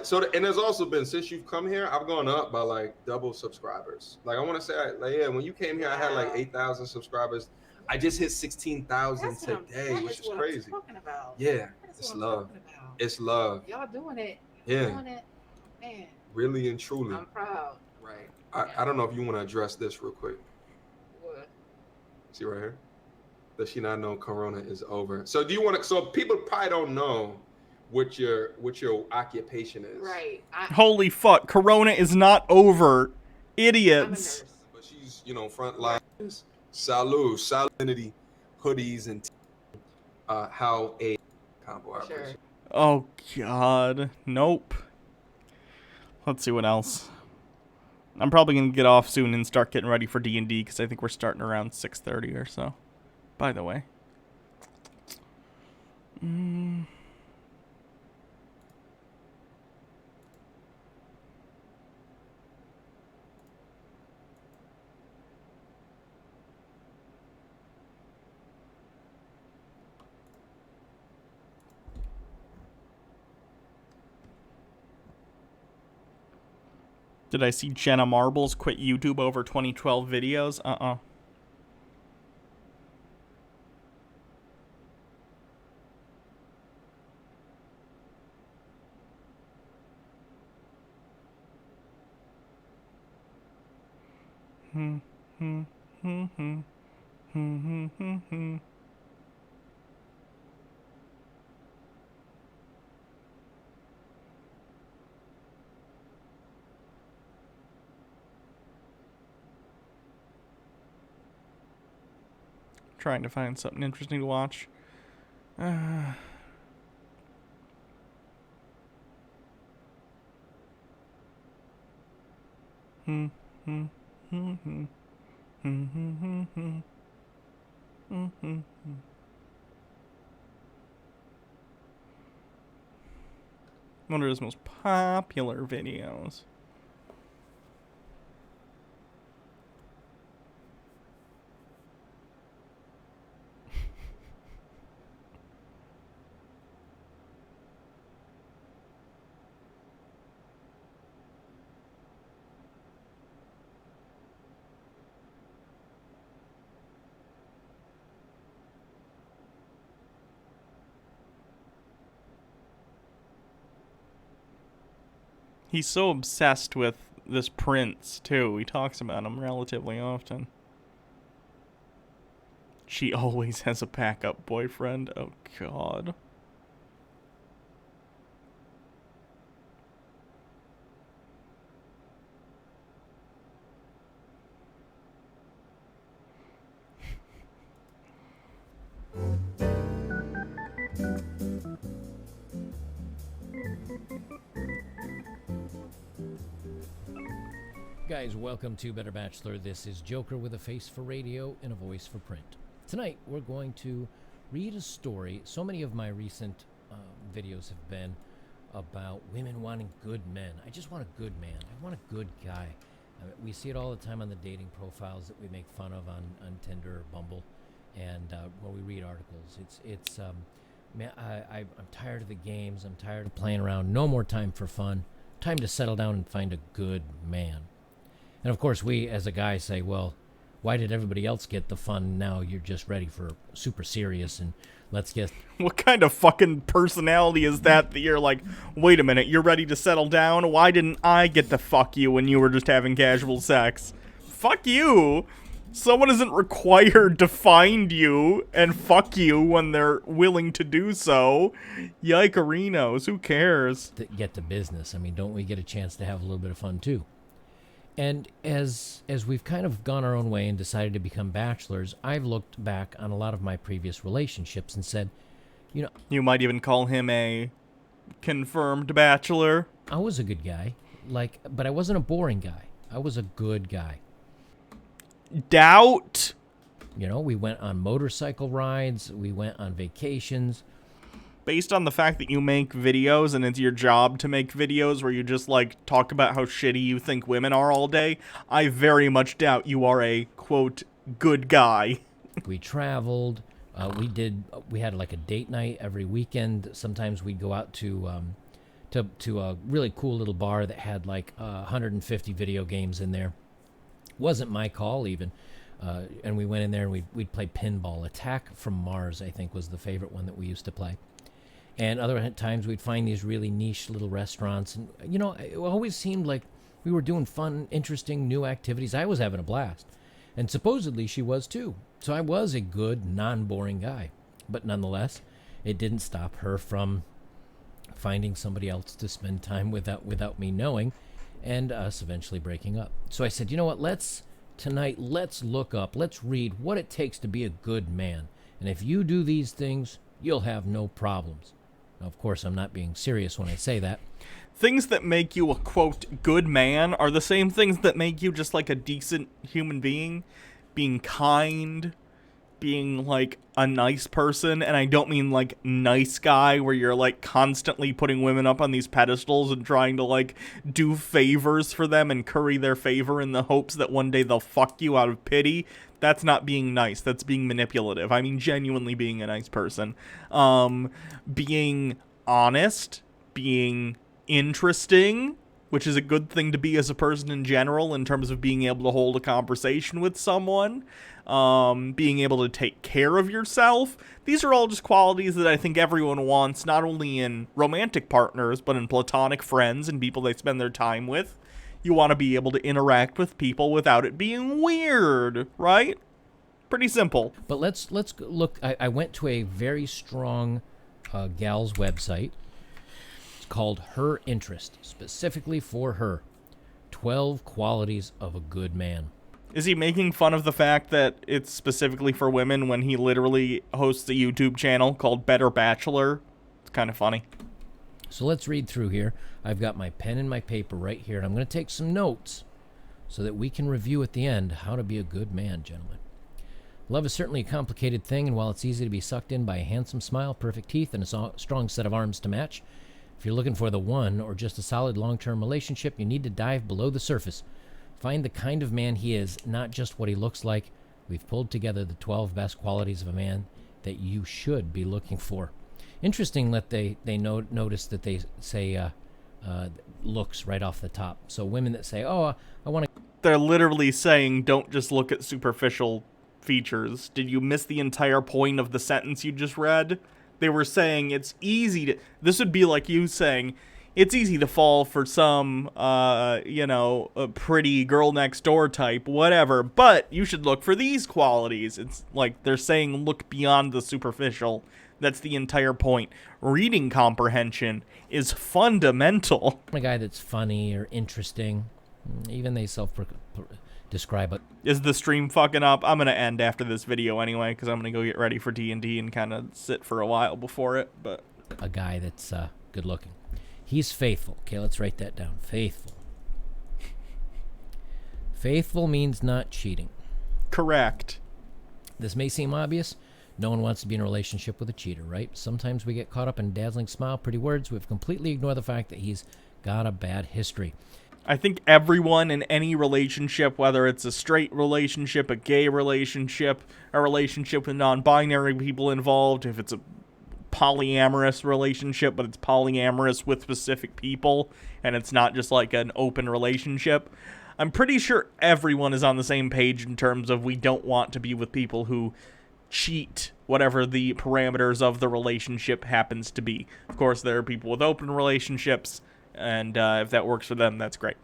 So and there's also been, since you've come here, I've gone up by like double subscribers. Like I want to say, when you came here, I had like 8,000 subscribers. I just hit 16,000 today, which is crazy. I'm talking about. Yeah, it's love. It's love. Y'all doing it. Yeah. Doing it. Man. Really and truly. I'm proud. Right. I don't know if you want to address this real quick. What? See right here? Does she not know Corona is over? So do you want to? So people probably don't know what your occupation is. Right. Holy fuck! Corona is not over, idiots. But she's front lines. Salinity, hoodies, and how a combo. I appreciate it. Oh god, nope. Let's see what else. I'm probably gonna get off soon and start getting ready for D&D because I think we're starting around 6:30 or so. By the way. Did I see Jenna Marbles quit YouTube over 2012 videos? Trying to find something interesting to watch. One of his most popular videos. He's so obsessed with this prince, too. He talks about him relatively often. She always has a backup boyfriend. Oh, God. Guys, welcome to Better Bachelor. This is Joker with a face for radio and a voice for print. Tonight, we're going to read a story. So many of my recent videos have been about women wanting good men. I just want a good man. I want a good guy. We see it all the time on the dating profiles that we make fun of on Tinder or Bumble, and when we read articles. Man, I'm tired of the games. I'm tired of playing around. No more time for fun. Time to settle down and find a good man. And of course, we as a guy say, well, Why did everybody else get the fun? Now you're just ready for super serious and let's get... What kind of fucking personality is that you're like, wait a minute, you're ready to settle down? Why didn't I get to fuck you when you were just having casual sex? Fuck you! Someone isn't required to find you and fuck you when they're willing to do so. Yikerinos, who cares? Get to business. I mean, don't we get a chance to have a little bit of fun too? And as we've kind of gone our own way and decided to become bachelors, I've looked back on a lot of my previous relationships and said, you know... You might even call him a confirmed bachelor. I was a good guy, but I wasn't a boring guy. I was a good guy. Doubt. You know, we went on motorcycle rides, we went on vacations. Based on the fact that you make videos and it's your job to make videos where you just, like, talk about how shitty you think women are all day, I very much doubt you are a, quote, good guy. We traveled. We had, like, a date night every weekend. Sometimes we'd go out to a really cool little bar that had, like, 150 video games in there. Wasn't my call, even. And we went in there and we'd play pinball. Attack from Mars, I think, was the favorite one that we used to play. And other times we'd find these really niche little restaurants. And, you know, it always seemed like we were doing fun, interesting, new activities. I was having a blast. And supposedly she was too. So I was a good, non-boring guy. But nonetheless, it didn't stop her from finding somebody else to spend time without me knowing, and us eventually breaking up. So I said, you know what, let's look up, let's read what it takes to be a good man. And if you do these things, you'll have no problems. Now, of course, I'm not being serious when I say that. Things that make you a, quote, good man are the same things that make you just, like, a decent human being. Being kind, being, like, a nice person. And I don't mean, like, nice guy where you're, like, constantly putting women up on these pedestals and trying to, like, do favors for them and curry their favor in the hopes that one day they'll fuck you out of pity. That's not being nice. That's being manipulative. I mean, genuinely being a nice person. Being honest, being interesting, which is a good thing to be as a person in general in terms of being able to hold a conversation with someone, being able to take care of yourself. These are all just qualities that I think everyone wants, not only in romantic partners, but in platonic friends and people they spend their time with. You want to be able to interact with people without it being weird, right? Pretty simple. But let's look. I went to a very strong gal's website. It's called Her Interest, specifically for her. 12 qualities of a good man. Is he making fun of the fact that it's specifically for women when he literally hosts a YouTube channel called Better Bachelor? It's kind of funny. So let's read through here. I've got my pen and my paper right here, and I'm going to take some notes so that we can review at the end how to be a good man, gentlemen. Love is certainly a complicated thing, and while it's easy to be sucked in by a handsome smile, perfect teeth, and a strong set of arms to match, if you're looking for the one or just a solid long-term relationship, you need to dive below the surface. Find the kind of man he is, not just what he looks like. We've pulled together the 12 best qualities of a man that you should be looking for. Interesting that they notice that they say looks right off the top. So women that say, oh, I want to... They're literally saying don't just look at superficial features. Did you miss the entire point of the sentence you just read? They were saying it's easy to... This would be like you saying it's easy to fall for some, a pretty girl next door type, whatever, but you should look for these qualities. It's like they're saying look beyond the superficial. That's the entire point. Reading comprehension is fundamental. A guy that's funny or interesting, even they self-describe it. Is the stream fucking up? I'm going to end after this video anyway, because I'm going to go get ready for D&D and kind of sit for a while before it. But a guy that's good looking. He's faithful. Okay, let's write that down. Faithful. Faithful means not cheating. Correct. This may seem obvious. No one wants to be in a relationship with a cheater, right? Sometimes we get caught up in a dazzling smile, pretty words. We've completely ignored the fact that he's got a bad history. I think everyone in any relationship, whether it's a straight relationship, a gay relationship, a relationship with non-binary people involved, if it's a polyamorous relationship, but it's polyamorous with specific people, and it's not just like an open relationship, I'm pretty sure everyone is on the same page in terms of we don't want to be with people who cheat, whatever the parameters of the relationship happens to be. Of course, there are people with open relationships, and if that works for them, that's great.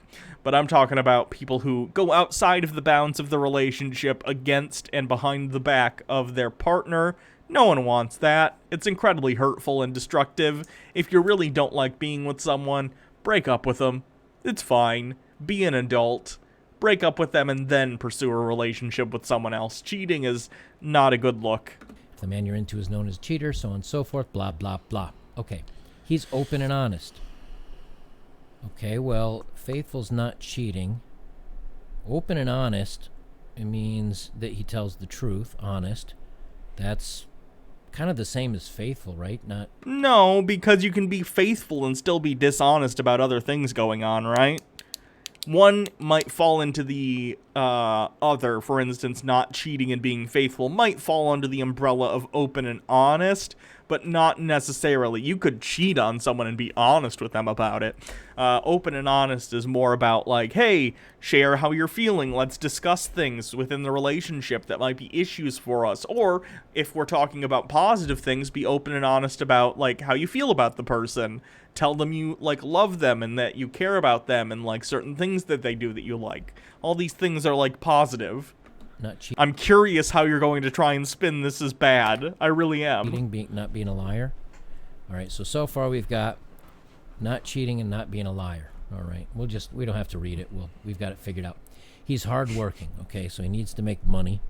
But I'm talking about people who go outside of the bounds of the relationship against and behind the back of their partner. No one wants that. It's incredibly hurtful and destructive. If you really don't like being with someone, break up with them. It's fine. Be an adult. Break up with them and then pursue a relationship with someone else. Cheating is not a good look. If the man you're into is known as a cheater, so on and so forth, blah, blah, blah. Okay. He's open and honest. Okay, well, faithful's not cheating. Open and honest, it means that he tells the truth, honest. That's kind of the same as faithful, right? Not. No, because you can be faithful and still be dishonest about other things going on, right? One might fall into the other. For instance, not cheating and being faithful might fall under the umbrella of open and honest, but not necessarily. You could cheat on someone and be honest with them about it. Open and honest is more about like, hey, share how you're feeling. Let's discuss things within the relationship that might be issues for us. Or if we're talking about positive things, be open and honest about like how you feel about the person. Tell them you like love them and that you care about them and like certain things that they do that you like. All these things are like positive. Not cheating. I'm curious how you're going to try and spin this as bad. I really am. Not being a liar. All right, so far we've got not cheating and not being a liar. All right, we don't have to read it. We've got it figured out. He's hardworking. Okay, so he needs to make money.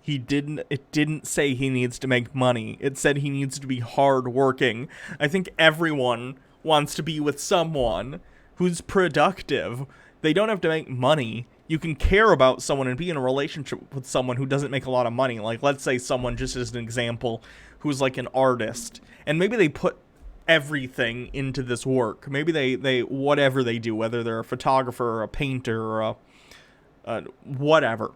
It didn't say he needs to make money. It said he needs to be hardworking. I think everyone wants to be with someone who's productive. They don't have to make money. You can care about someone and be in a relationship with someone who doesn't make a lot of money. Like, let's say someone, just as an example, who's like an artist. And maybe they put everything into this work. Maybe they whatever they do, whether they're a photographer or a painter or a whatever.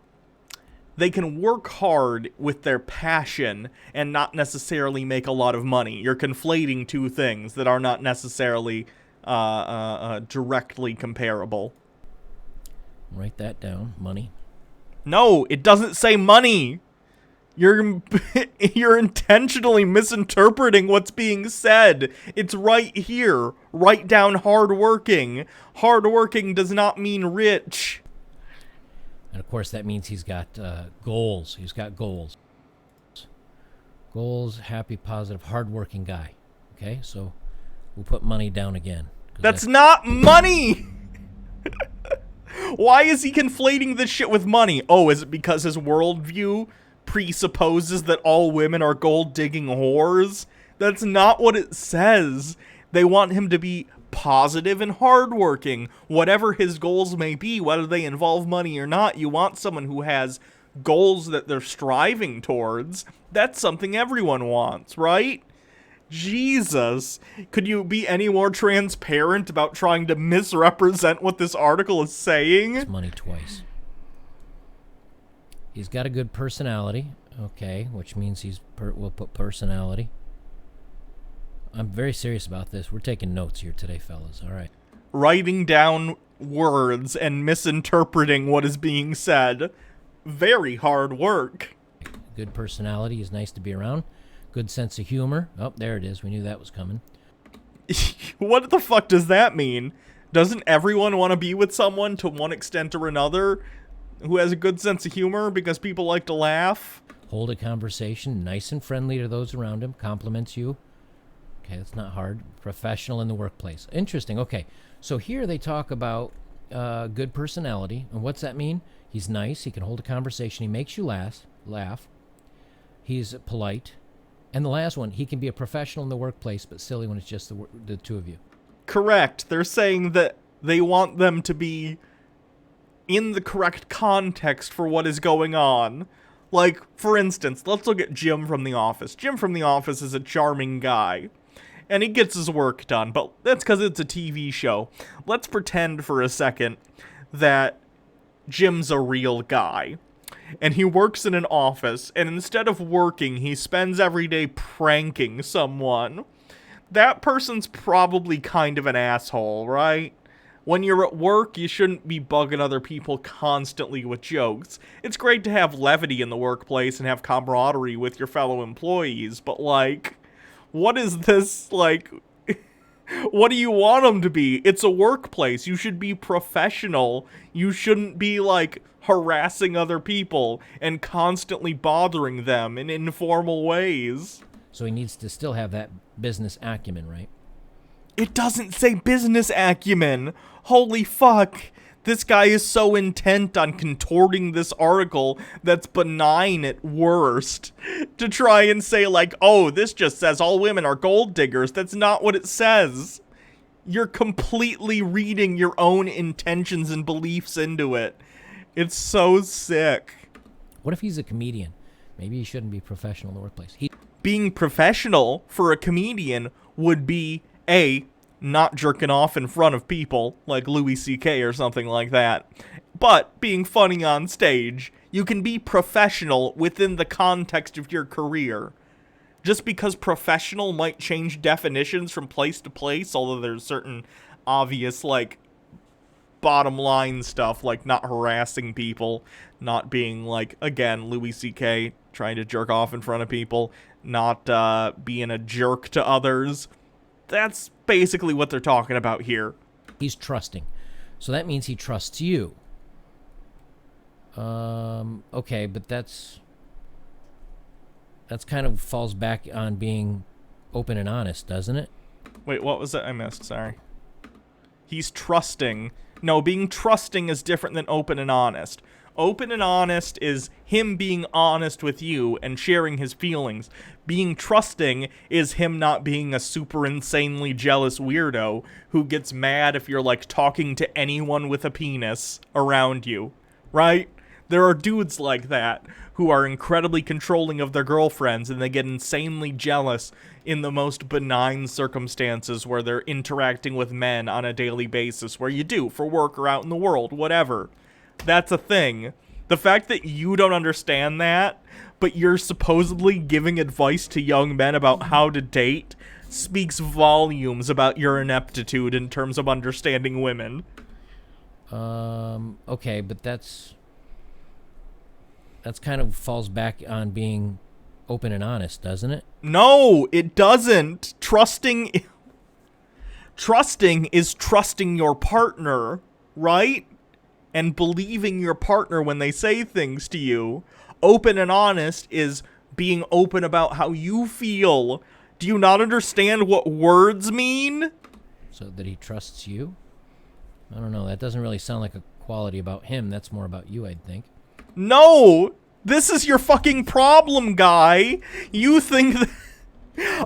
They can work hard with their passion and not necessarily make a lot of money. You're conflating two things that are not necessarily directly comparable. Write that down. Money. No, it doesn't say money. You're intentionally misinterpreting what's being said. It's right here. Write down hardworking. Hardworking does not mean rich. And of course, that means he's got goals. He's got goals. Goals, happy, positive, hardworking guy. Okay, so we'll put money down again. That's not money! Why is he conflating this shit with money? Oh, is it because his worldview presupposes that all women are gold-digging whores? That's not what it says. They want him to be positive and hardworking. Whatever his goals may be, whether they involve money or not, you want someone who has goals that they're striving towards. That's something everyone wants, right? Jesus. Could you be any more transparent about trying to misrepresent what this article is saying? It's money twice. He's got a good personality. Okay, which means we'll put personality. I'm very serious about this. We're taking notes here today, fellas. All right. Writing down words and misinterpreting what is being said. Very hard work. Good personality. Is nice to be around. Good sense of humor. Oh, there it is. We knew that was coming. What the fuck does that mean? Doesn't everyone want to be with someone to one extent or another who has a good sense of humor because people like to laugh? Hold a conversation. Nice and friendly to those around him. Compliments you. Okay, that's not hard. Professional in the workplace. Interesting. Okay, so here they talk about good personality. And what's that mean? He's nice. He can hold a conversation. He makes you laugh. He's polite. And the last one, he can be a professional in the workplace, but silly when it's just the two of you. Correct. They're saying that they want them to be in the correct context for what is going on. Like, for instance, let's look at Jim from The Office. Jim from The Office is a charming guy, and he gets his work done, but that's because it's a TV show. Let's pretend for a second that Jim's a real guy. And he works in an office, and instead of working, he spends every day pranking someone. That person's probably kind of an asshole, right? When you're at work, you shouldn't be bugging other people constantly with jokes. It's great to have levity in the workplace and have camaraderie with your fellow employees, but, like, what is this, like... What do you want them to be? It's a workplace. You should be professional. You shouldn't be, like, harassing other people and constantly bothering them in informal ways. So he needs to still have that business acumen, right? It doesn't say business acumen. Holy fuck. This guy is so intent on contorting this article that's benign at worst to try and say, like, oh, this just says all women are gold diggers. That's not what it says. You're completely reading your own intentions and beliefs into it. It's so sick. What if he's a comedian? Maybe he shouldn't be professional in the workplace. Being professional for a comedian would be, A, not jerking off in front of people, like Louis C.K. or something like that, but being funny on stage. You can be professional within the context of your career. Just because professional might change definitions from place to place, although there's certain obvious, like, bottom line stuff, like not harassing people, not being, like, again, Louis C.K. trying to jerk off in front of people, not being a jerk to others. That's basically what they're talking about here. He's trusting. So that means he trusts you. Okay, but that's kind of falls back on being open and honest, doesn't it? Wait, what was it? I missed, sorry. He's trusting. No, being trusting is different than open and honest. Open and honest is him being honest with you and sharing his feelings. Being trusting is him not being a super insanely jealous weirdo who gets mad if you're, like, talking to anyone with a penis around you, right? There are dudes like that who are incredibly controlling of their girlfriends, and they get insanely jealous in the most benign circumstances where they're interacting with men on a daily basis, where you do, for work or out in the world, whatever. That's a thing. The fact that you don't understand that, but you're supposedly giving advice to young men about how to date, speaks volumes about your ineptitude in terms of understanding women. Okay, but that's kind of falls back on being open and honest, doesn't it? No, it doesn't. Trusting is trusting your partner, right? And believing your partner when they say things to you. Open and honest is being open about how you feel. Do you not understand what words mean? So that he trusts you? I don't know. That doesn't really sound like a quality about him. That's more about you, I'd think. No! This is your fucking problem, guy! You think that...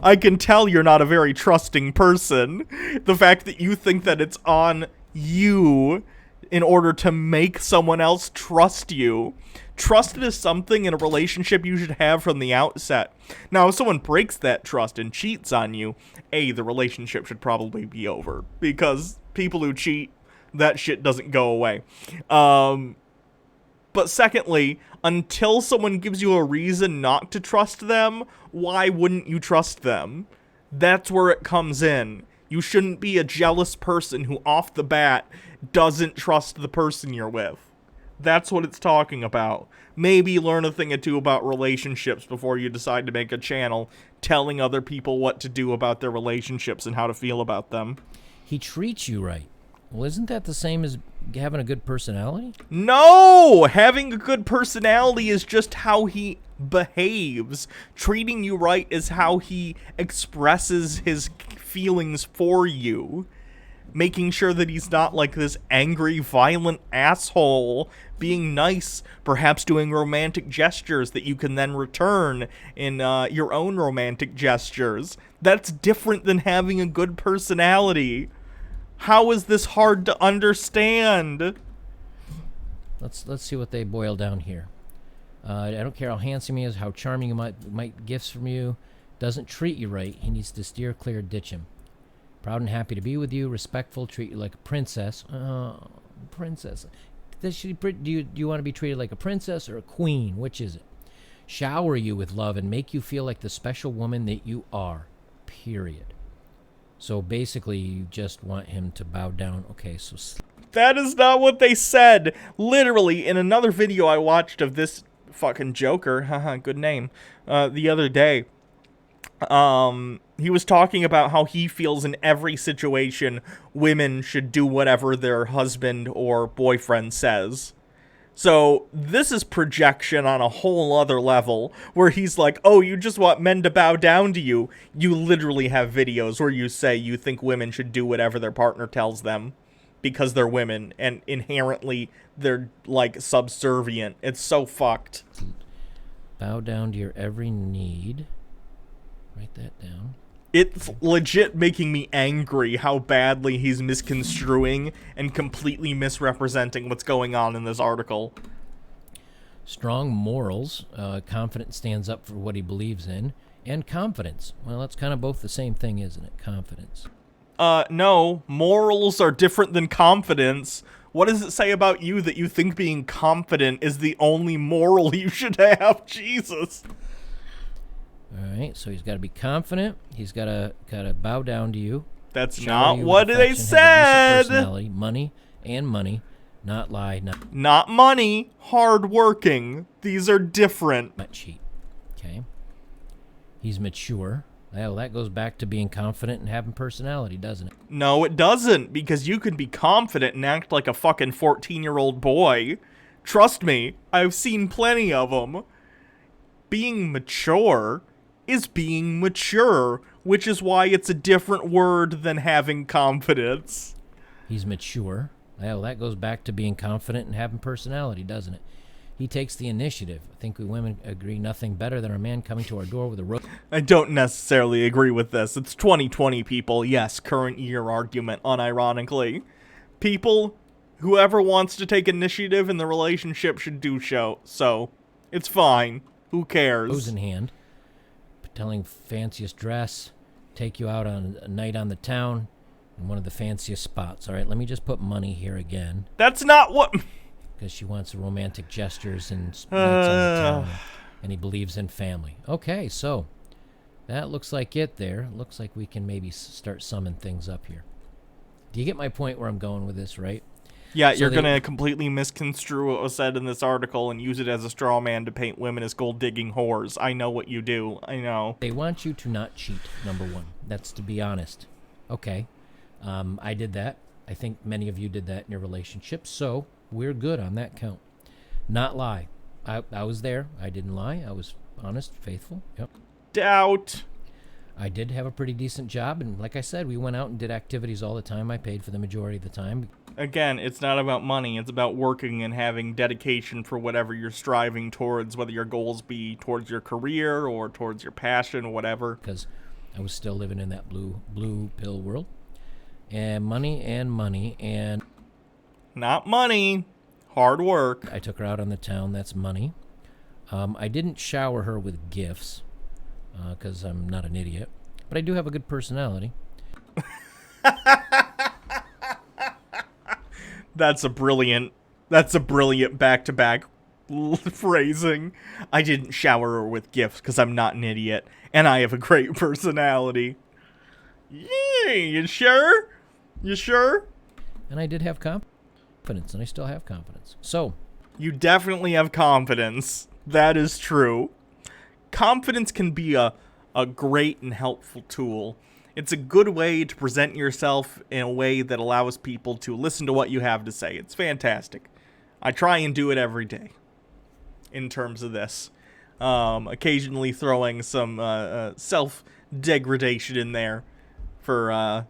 I can tell you're not a very trusting person. The fact that you think that it's on you in order to make someone else trust you. Trust is something in a relationship you should have from the outset. Now, if someone breaks that trust and cheats on you, A, the relationship should probably be over. Because people who cheat, that shit doesn't go away. But secondly, until someone gives you a reason not to trust them, why wouldn't you trust them? That's where it comes in. You shouldn't be a jealous person who off the bat doesn't trust the person you're with. That's what it's talking about. Maybe learn a thing or two about relationships before you decide to make a channel telling other people what to do about their relationships and how to feel about them. He treats you right. Well, isn't that the same as having a good personality? No! Having a good personality is just how he behaves. Treating you right is how he expresses his feelings for you. Making sure that he's not like this angry, violent asshole. Being nice, perhaps doing romantic gestures that you can then return in your own romantic gestures. That's different than having a good personality. How is this hard to understand? Let's see what they boil down here. I don't care how handsome he is, how charming he might gifts from you. Doesn't treat you right. He needs to steer clear, ditch him. Proud and happy to be with you, respectful, treat you like a princess. Oh, princess. Do you want to be treated like a princess or a queen? Which is it? Shower you with love and make you feel like the special woman that you are. Period. So basically, you just want him to bow down. Okay, so That is not what they said. Literally, in another video I watched of this fucking Joker, haha, good name, the other day, he was talking about how he feels in every situation women should do whatever their husband or boyfriend says. So this is projection on a whole other level, where he's like, oh, you just want men to bow down to you. You literally have videos where you say you think women should do whatever their partner tells them because they're women, and inherently they're, like, subservient. It's so fucked. bow down to your every need. Write that down. It's legit making me angry how badly he's misconstruing and completely misrepresenting what's going on in this article. Strong morals. Confident stands up for what he believes in. And confidence. Well, that's kind of both the same thing, isn't it? Confidence. No. Morals are different than confidence. What does it say about you that you think being confident is the only moral you should have? Jesus. All right, so he's got to be confident. He's got to bow down to you. That's not what they said. Personality, money, not lie, not money, hardworking. These are different. Not cheat. Okay. He's mature. Well, that goes back to being confident and having personality, doesn't it? No, it doesn't, because you can be confident and act like a fucking 14-year-old boy. Trust me, I've seen plenty of them. Being mature is being mature, which is why it's a different word than having confidence. He's mature. Well, that goes back to being confident and having personality, doesn't it? He takes the initiative. I think we women agree nothing better than a man coming to our door with a rope. I don't necessarily agree with this. It's 2020, people. Yes, current year argument, unironically. People, whoever wants to take initiative in the relationship should do so. It's fine. Who cares? Rose in hand. Telling fanciest dress, take you out on a night on the town in one of the fanciest spots. All right, let me just put money here again. That's not what... Because she wants romantic gestures and nights on the town, and he believes in family. Okay, so that looks like it there. Looks like we can maybe start summing things up here. Do you get my point where I'm going with this, right? Yeah, so you're going to completely misconstrue what was said in this article and use it as a straw man to paint women as gold-digging whores. I know what you do. I know. They want you to not cheat, number one. That's to be honest. Okay. I did that. I think many of you did that in your relationship, so we're good on that count. Not lie. I was there. I didn't lie. I was honest, faithful. Yep. Doubt. I did have a pretty decent job, and like I said, we went out and did activities all the time. I paid for the majority of the time. Again, it's not about money. It's about working and having dedication for whatever you're striving towards, whether your goals be towards your career or towards your passion or whatever. Because I was still living in that blue pill world. And money and... Not money. Hard work. I took her out on the town. That's money. I didn't shower her with gifts because I'm not an idiot. But I do have a good personality. That's a brilliant back-to-back phrasing. I didn't shower her with gifts because I'm not an idiot, and I have a great personality. Yeah, you sure? You sure? And I did have confidence, and I still have confidence. So, you definitely have confidence. That is true. Confidence can be a great and helpful tool. It's a good way to present yourself in a way that allows people to listen to what you have to say. It's fantastic. I try and do it every day in terms of this. Occasionally throwing some self-degradation in there for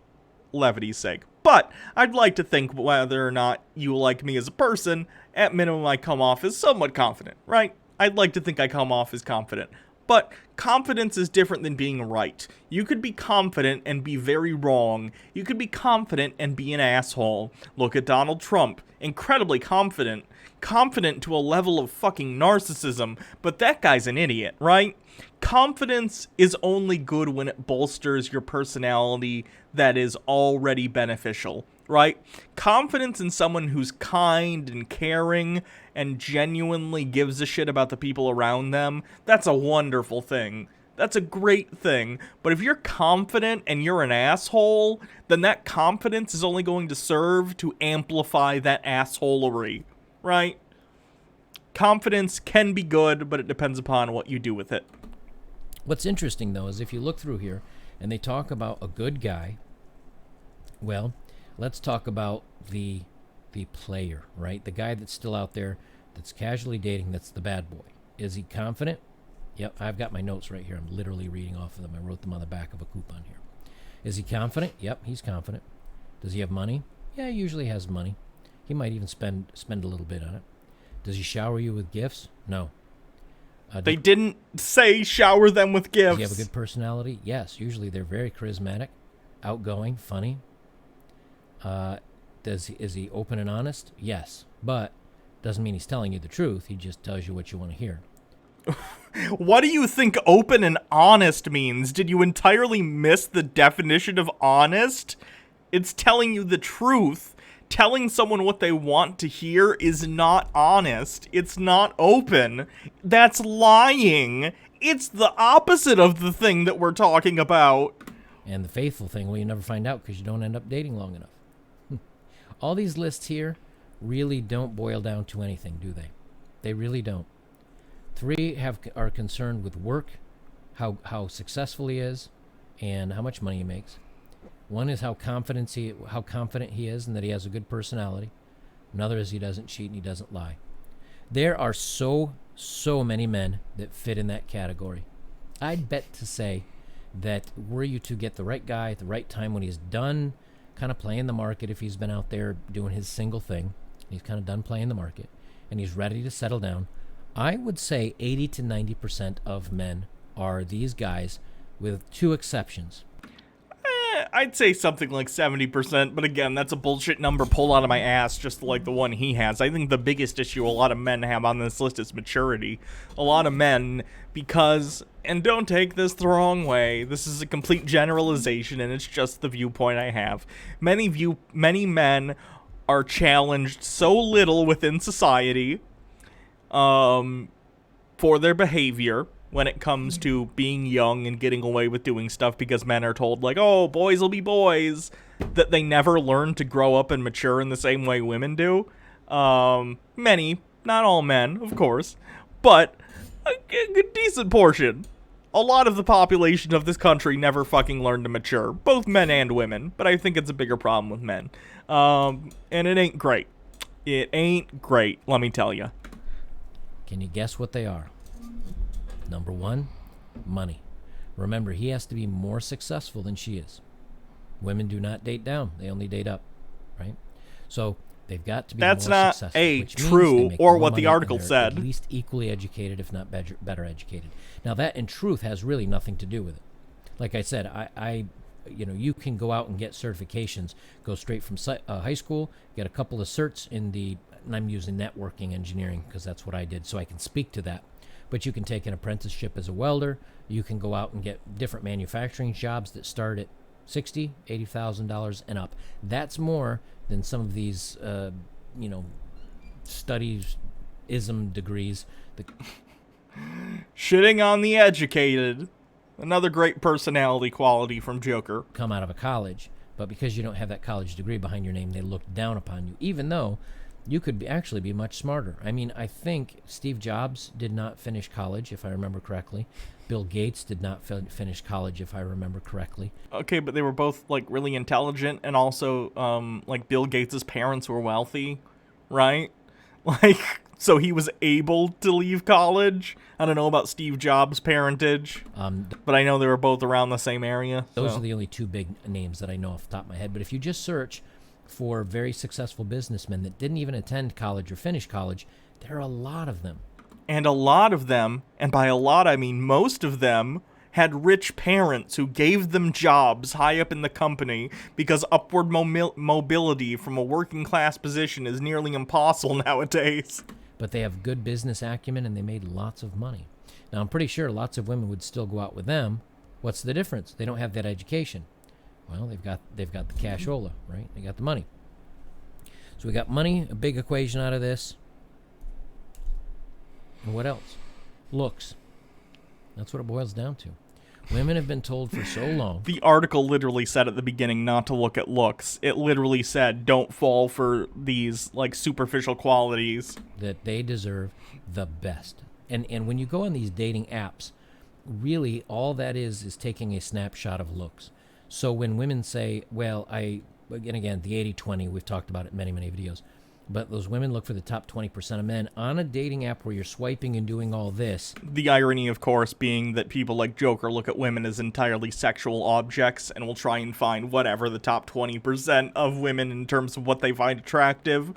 levity's sake. But I'd like to think whether or not you like me as a person, at minimum I come off as somewhat confident, right? I'd like to think I come off as confident. But confidence is different than being right. You could be confident and be very wrong. You could be confident and be an asshole. Look at Donald Trump. Incredibly confident. Confident to a level of fucking narcissism. But that guy's an idiot, right? Confidence is only good when it bolsters your personality that is already beneficial, right? Confidence in someone who's kind and caring and genuinely gives a shit about the people around them, that's a wonderful thing. that's a great thing. But if you're confident and you're an asshole, then that confidence is only going to serve to amplify that assholery, right? Confidence can be good, but it depends upon what you do with it. What's interesting, though, is if you look through here and they talk about a good guy, well, let's talk about the player, right? The guy that's still out there, that's casually dating, that's the bad boy. Is he confident? Yep, I've got my notes right here. I'm literally reading off of them. I wrote them on the back of a coupon here. Is he confident? Yep, he's confident. Does he have money? Yeah, he usually has money. He might even spend a little bit on it. Does he shower you with gifts? No. They didn't say shower them with gifts. Does he have a good personality? Yes. Usually they're very charismatic, outgoing, funny. Is he open and honest? Yes. But doesn't mean he's telling you the truth. He just tells you what you want to hear. What do you think open and honest means? Did you entirely miss the definition of honest? It's telling you the truth. Telling someone what they want to hear is not honest. It's not open. That's lying. It's the opposite of the thing that we're talking about. And the faithful thing, well, you never find out because you don't end up dating long enough. All these lists here really don't boil down to anything, do they? They really don't. 3 are concerned with work, how successful he is, and how much money he makes. 1 is how confident he is and that he has a good personality. Another is he doesn't cheat and he doesn't lie. There are so many men that fit in that category. I'd bet to say that were you to get the right guy at the right time when he's done kind of playing the market, if he's been out there doing his single thing, he's kind of done playing the market, and he's ready to settle down, I would say 80 to 90% of men are these guys, with 2 exceptions. I'd say something like 70%, but again, that's a bullshit number pulled out of my ass, just like the one he has. I think the biggest issue a lot of men have on this list is maturity. A lot of men, because, and don't take this the wrong way, this is a complete generalization, and it's just the viewpoint I have. Many men are challenged so little within society, for their behavior when it comes to being young and getting away with doing stuff, because men are told, like, oh, boys will be boys, that they never learn to grow up and mature in the same way women do. Many, not all men, of course, but a decent portion. A lot of the population of this country never fucking learned to mature, both men and women, but I think it's a bigger problem with men. And it ain't great. It ain't great, let me tell you. Can you guess what they are? Number 1, money. Remember, he has to be more successful than she is. Women do not date down. They only date up, right? So they've got to be more successful. That's not true, or what the article said. At least equally educated, if not better educated. Now, that, in truth, has really nothing to do with it. Like I said, you can go out and get certifications, go straight from high school, get a couple of certs in and I'm using networking engineering because that's what I did, so I can speak to that. But you can take an apprenticeship as a welder. You can go out and get different manufacturing jobs that start at $60,000, $80,000 and up. That's more than some of these, studies-ism degrees. Shitting on the educated. Another great personality quality from Joker. Come out of a college, but because you don't have that college degree behind your name, they look down upon you, even though you could actually be much smarter. I mean, I think Steve Jobs did not finish college, if I remember correctly. Bill Gates did not finish college, if I remember correctly. Okay, but they were both, like, really intelligent, and also, like, Bill Gates' parents were wealthy, right? Like, so he was able to leave college. I don't know about Steve Jobs' parentage, but I know they were both around the same area. Those are the only 2 big names that I know off the top of my head. But if you just search for very successful businessmen that didn't even attend college or finish college, there are a lot of them. And a lot of them, and by a lot I mean most of them, had rich parents who gave them jobs high up in the company because upward mobility from a working class position is nearly impossible nowadays. But they have good business acumen and they made lots of money. Now, I'm pretty sure lots of women would still go out with them. What's the difference? They don't have that education. Well, they've got the cashola, right? They got the money. So we got money, a big equation out of this. And what else? Looks. That's what it boils down to. Women have been told for so long. The article literally said at the beginning not to look at looks. It literally said don't fall for these, like, superficial qualities. That they deserve the best. And when you go on these dating apps, really all that is taking a snapshot of looks. So when women say, well, and again, the 80-20, we've talked about it in many, many videos, but those women look for the top 20% of men on a dating app where you're swiping and doing all this. The irony, of course, being that people like Joker look at women as entirely sexual objects and will try and find whatever the top 20% of women in terms of what they find attractive.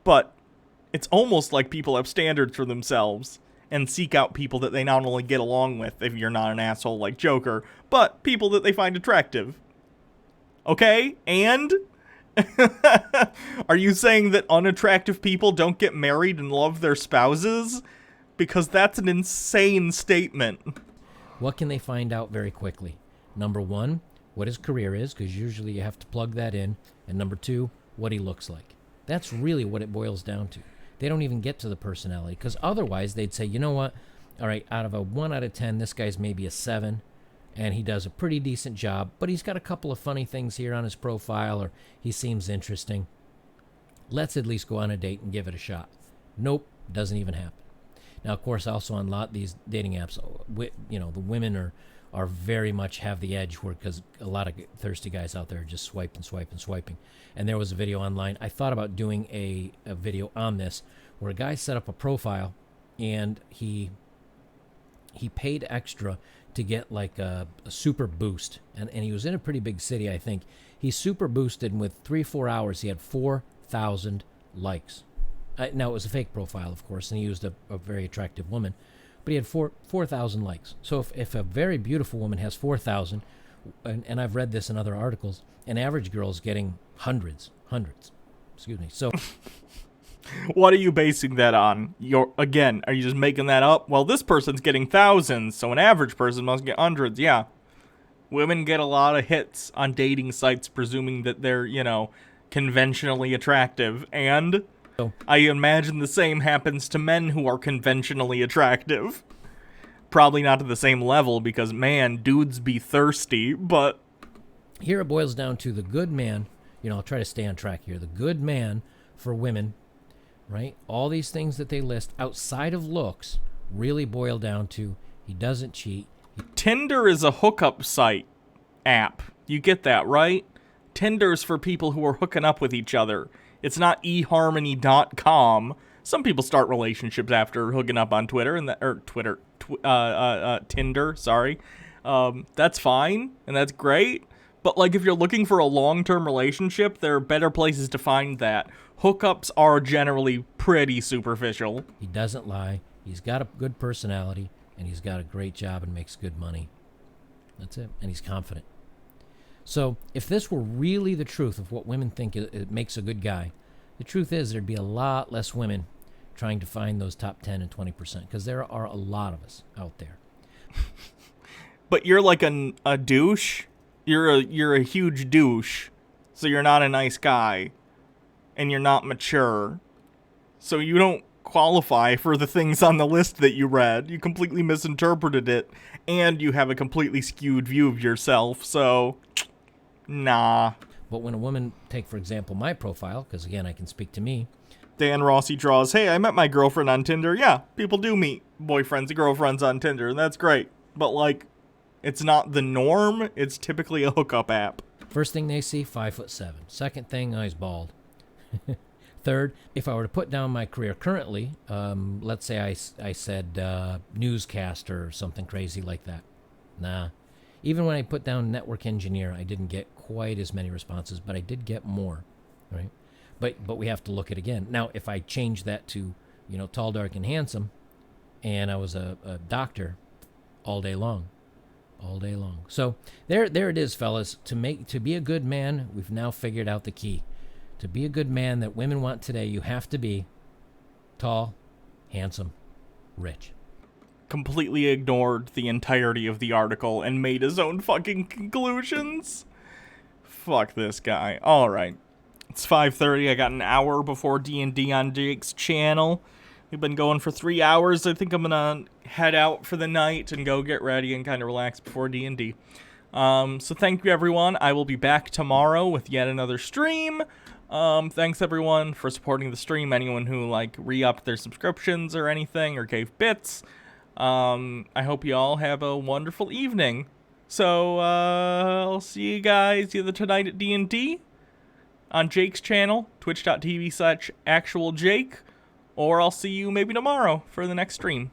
But it's almost like people have standards for themselves and seek out people that they not only get along with, if you're not an asshole like Joker, but people that they find attractive. Okay? And? Are you saying that unattractive people don't get married and love their spouses? Because that's an insane statement. What can they find out very quickly? Number one, what his career is, because usually you have to plug that in. And number two, what he looks like. That's really what it boils down to. They don't even get to the personality, because otherwise they'd say, you know what? All right, out of a 1 out of 10, this guy's maybe a 7. And he does a pretty decent job, but he's got a couple of funny things here on his profile, or he seems interesting. Let's at least go on a date and give it a shot. Nope, doesn't even happen. Now, of course, also on a lot of these dating apps, you know, the women are very much have the edge, because a lot of thirsty guys out there are just swiping. And there was a video online. I thought about doing a video on this, where a guy set up a profile, and he paid extra to get like a super boost, and he was in a pretty big city, I think. He super boosted, and with 3-4 hours he had 4,000 likes. Now it was a fake profile, of course, and he used a very attractive woman, but he had 4,000 likes. So if a very beautiful woman has 4,000, and I've read this in other articles, an average girl is getting hundreds. Excuse me. So what are you basing that on? Are you just making that up? Well, this person's getting thousands, so an average person must get hundreds. Yeah. Women get a lot of hits on dating sites, presuming that they're, you know, conventionally attractive. And I imagine the same happens to men who are conventionally attractive. Probably not to the same level, because, man, dudes be thirsty, but here it boils down to the good man. You know, I'll try to stay on track here. The good man for women, right? All these things that they list outside of looks really boil down to he doesn't cheat. Tinder is a hookup site app. You get that, right? Tinder's for people who are hooking up with each other. It's not eharmony.com. Some people start relationships after hooking up on Twitter Tinder, sorry. That's fine and that's great. But, like, if you're looking for a long-term relationship, there are better places to find that. Hookups are generally pretty superficial. He doesn't lie. He's got a good personality, and he's got a great job and makes good money. That's it. And he's confident. So, if this were really the truth of what women think it makes a good guy, the truth is there'd be a lot less women trying to find those top 10 and 20%, because there are a lot of us out there. But you're like a douche. You're a huge douche, so you're not a nice guy, and you're not mature, so you don't qualify for the things on the list that you read. You completely misinterpreted it, and you have a completely skewed view of yourself, so nah. But when a woman, take for example my profile, because again I can speak to me. Dan Rossi draws, hey, I met my girlfriend on Tinder. Yeah, people do meet boyfriends and girlfriends on Tinder, and that's great, but, like, it's not the norm. It's typically a hookup app. First thing they see, 5'7". Second thing, he's bald. Third, if I were to put down my career currently, let's say I said newscaster or something crazy like that. Nah. Even when I put down network engineer, I didn't get quite as many responses, but I did get more, right? But we have to look at it again. Now, if I change that to, you know, tall, dark, and handsome, and I was a doctor all day long. All day long. So there it is, fellas. To be a good man, we've now figured out the key. To be a good man that women want today, you have to be tall, handsome, rich. Completely ignored the entirety of the article and made his own fucking conclusions. Fuck this guy. All right. It's 5:30. I got an hour before D&D on Jake's channel. We've been going for 3 hours. I think I'm gonna head out for the night and go get ready and kind of relax before D&D. So thank you, everyone. I will be back tomorrow with yet another stream. Thanks, everyone, for supporting the stream. Anyone who, like, re-upped their subscriptions or anything or gave bits. I hope you all have a wonderful evening. So, I'll see you guys either tonight at D&D, on Jake's channel, twitch.tv/actualjake, or I'll see you maybe tomorrow for the next stream.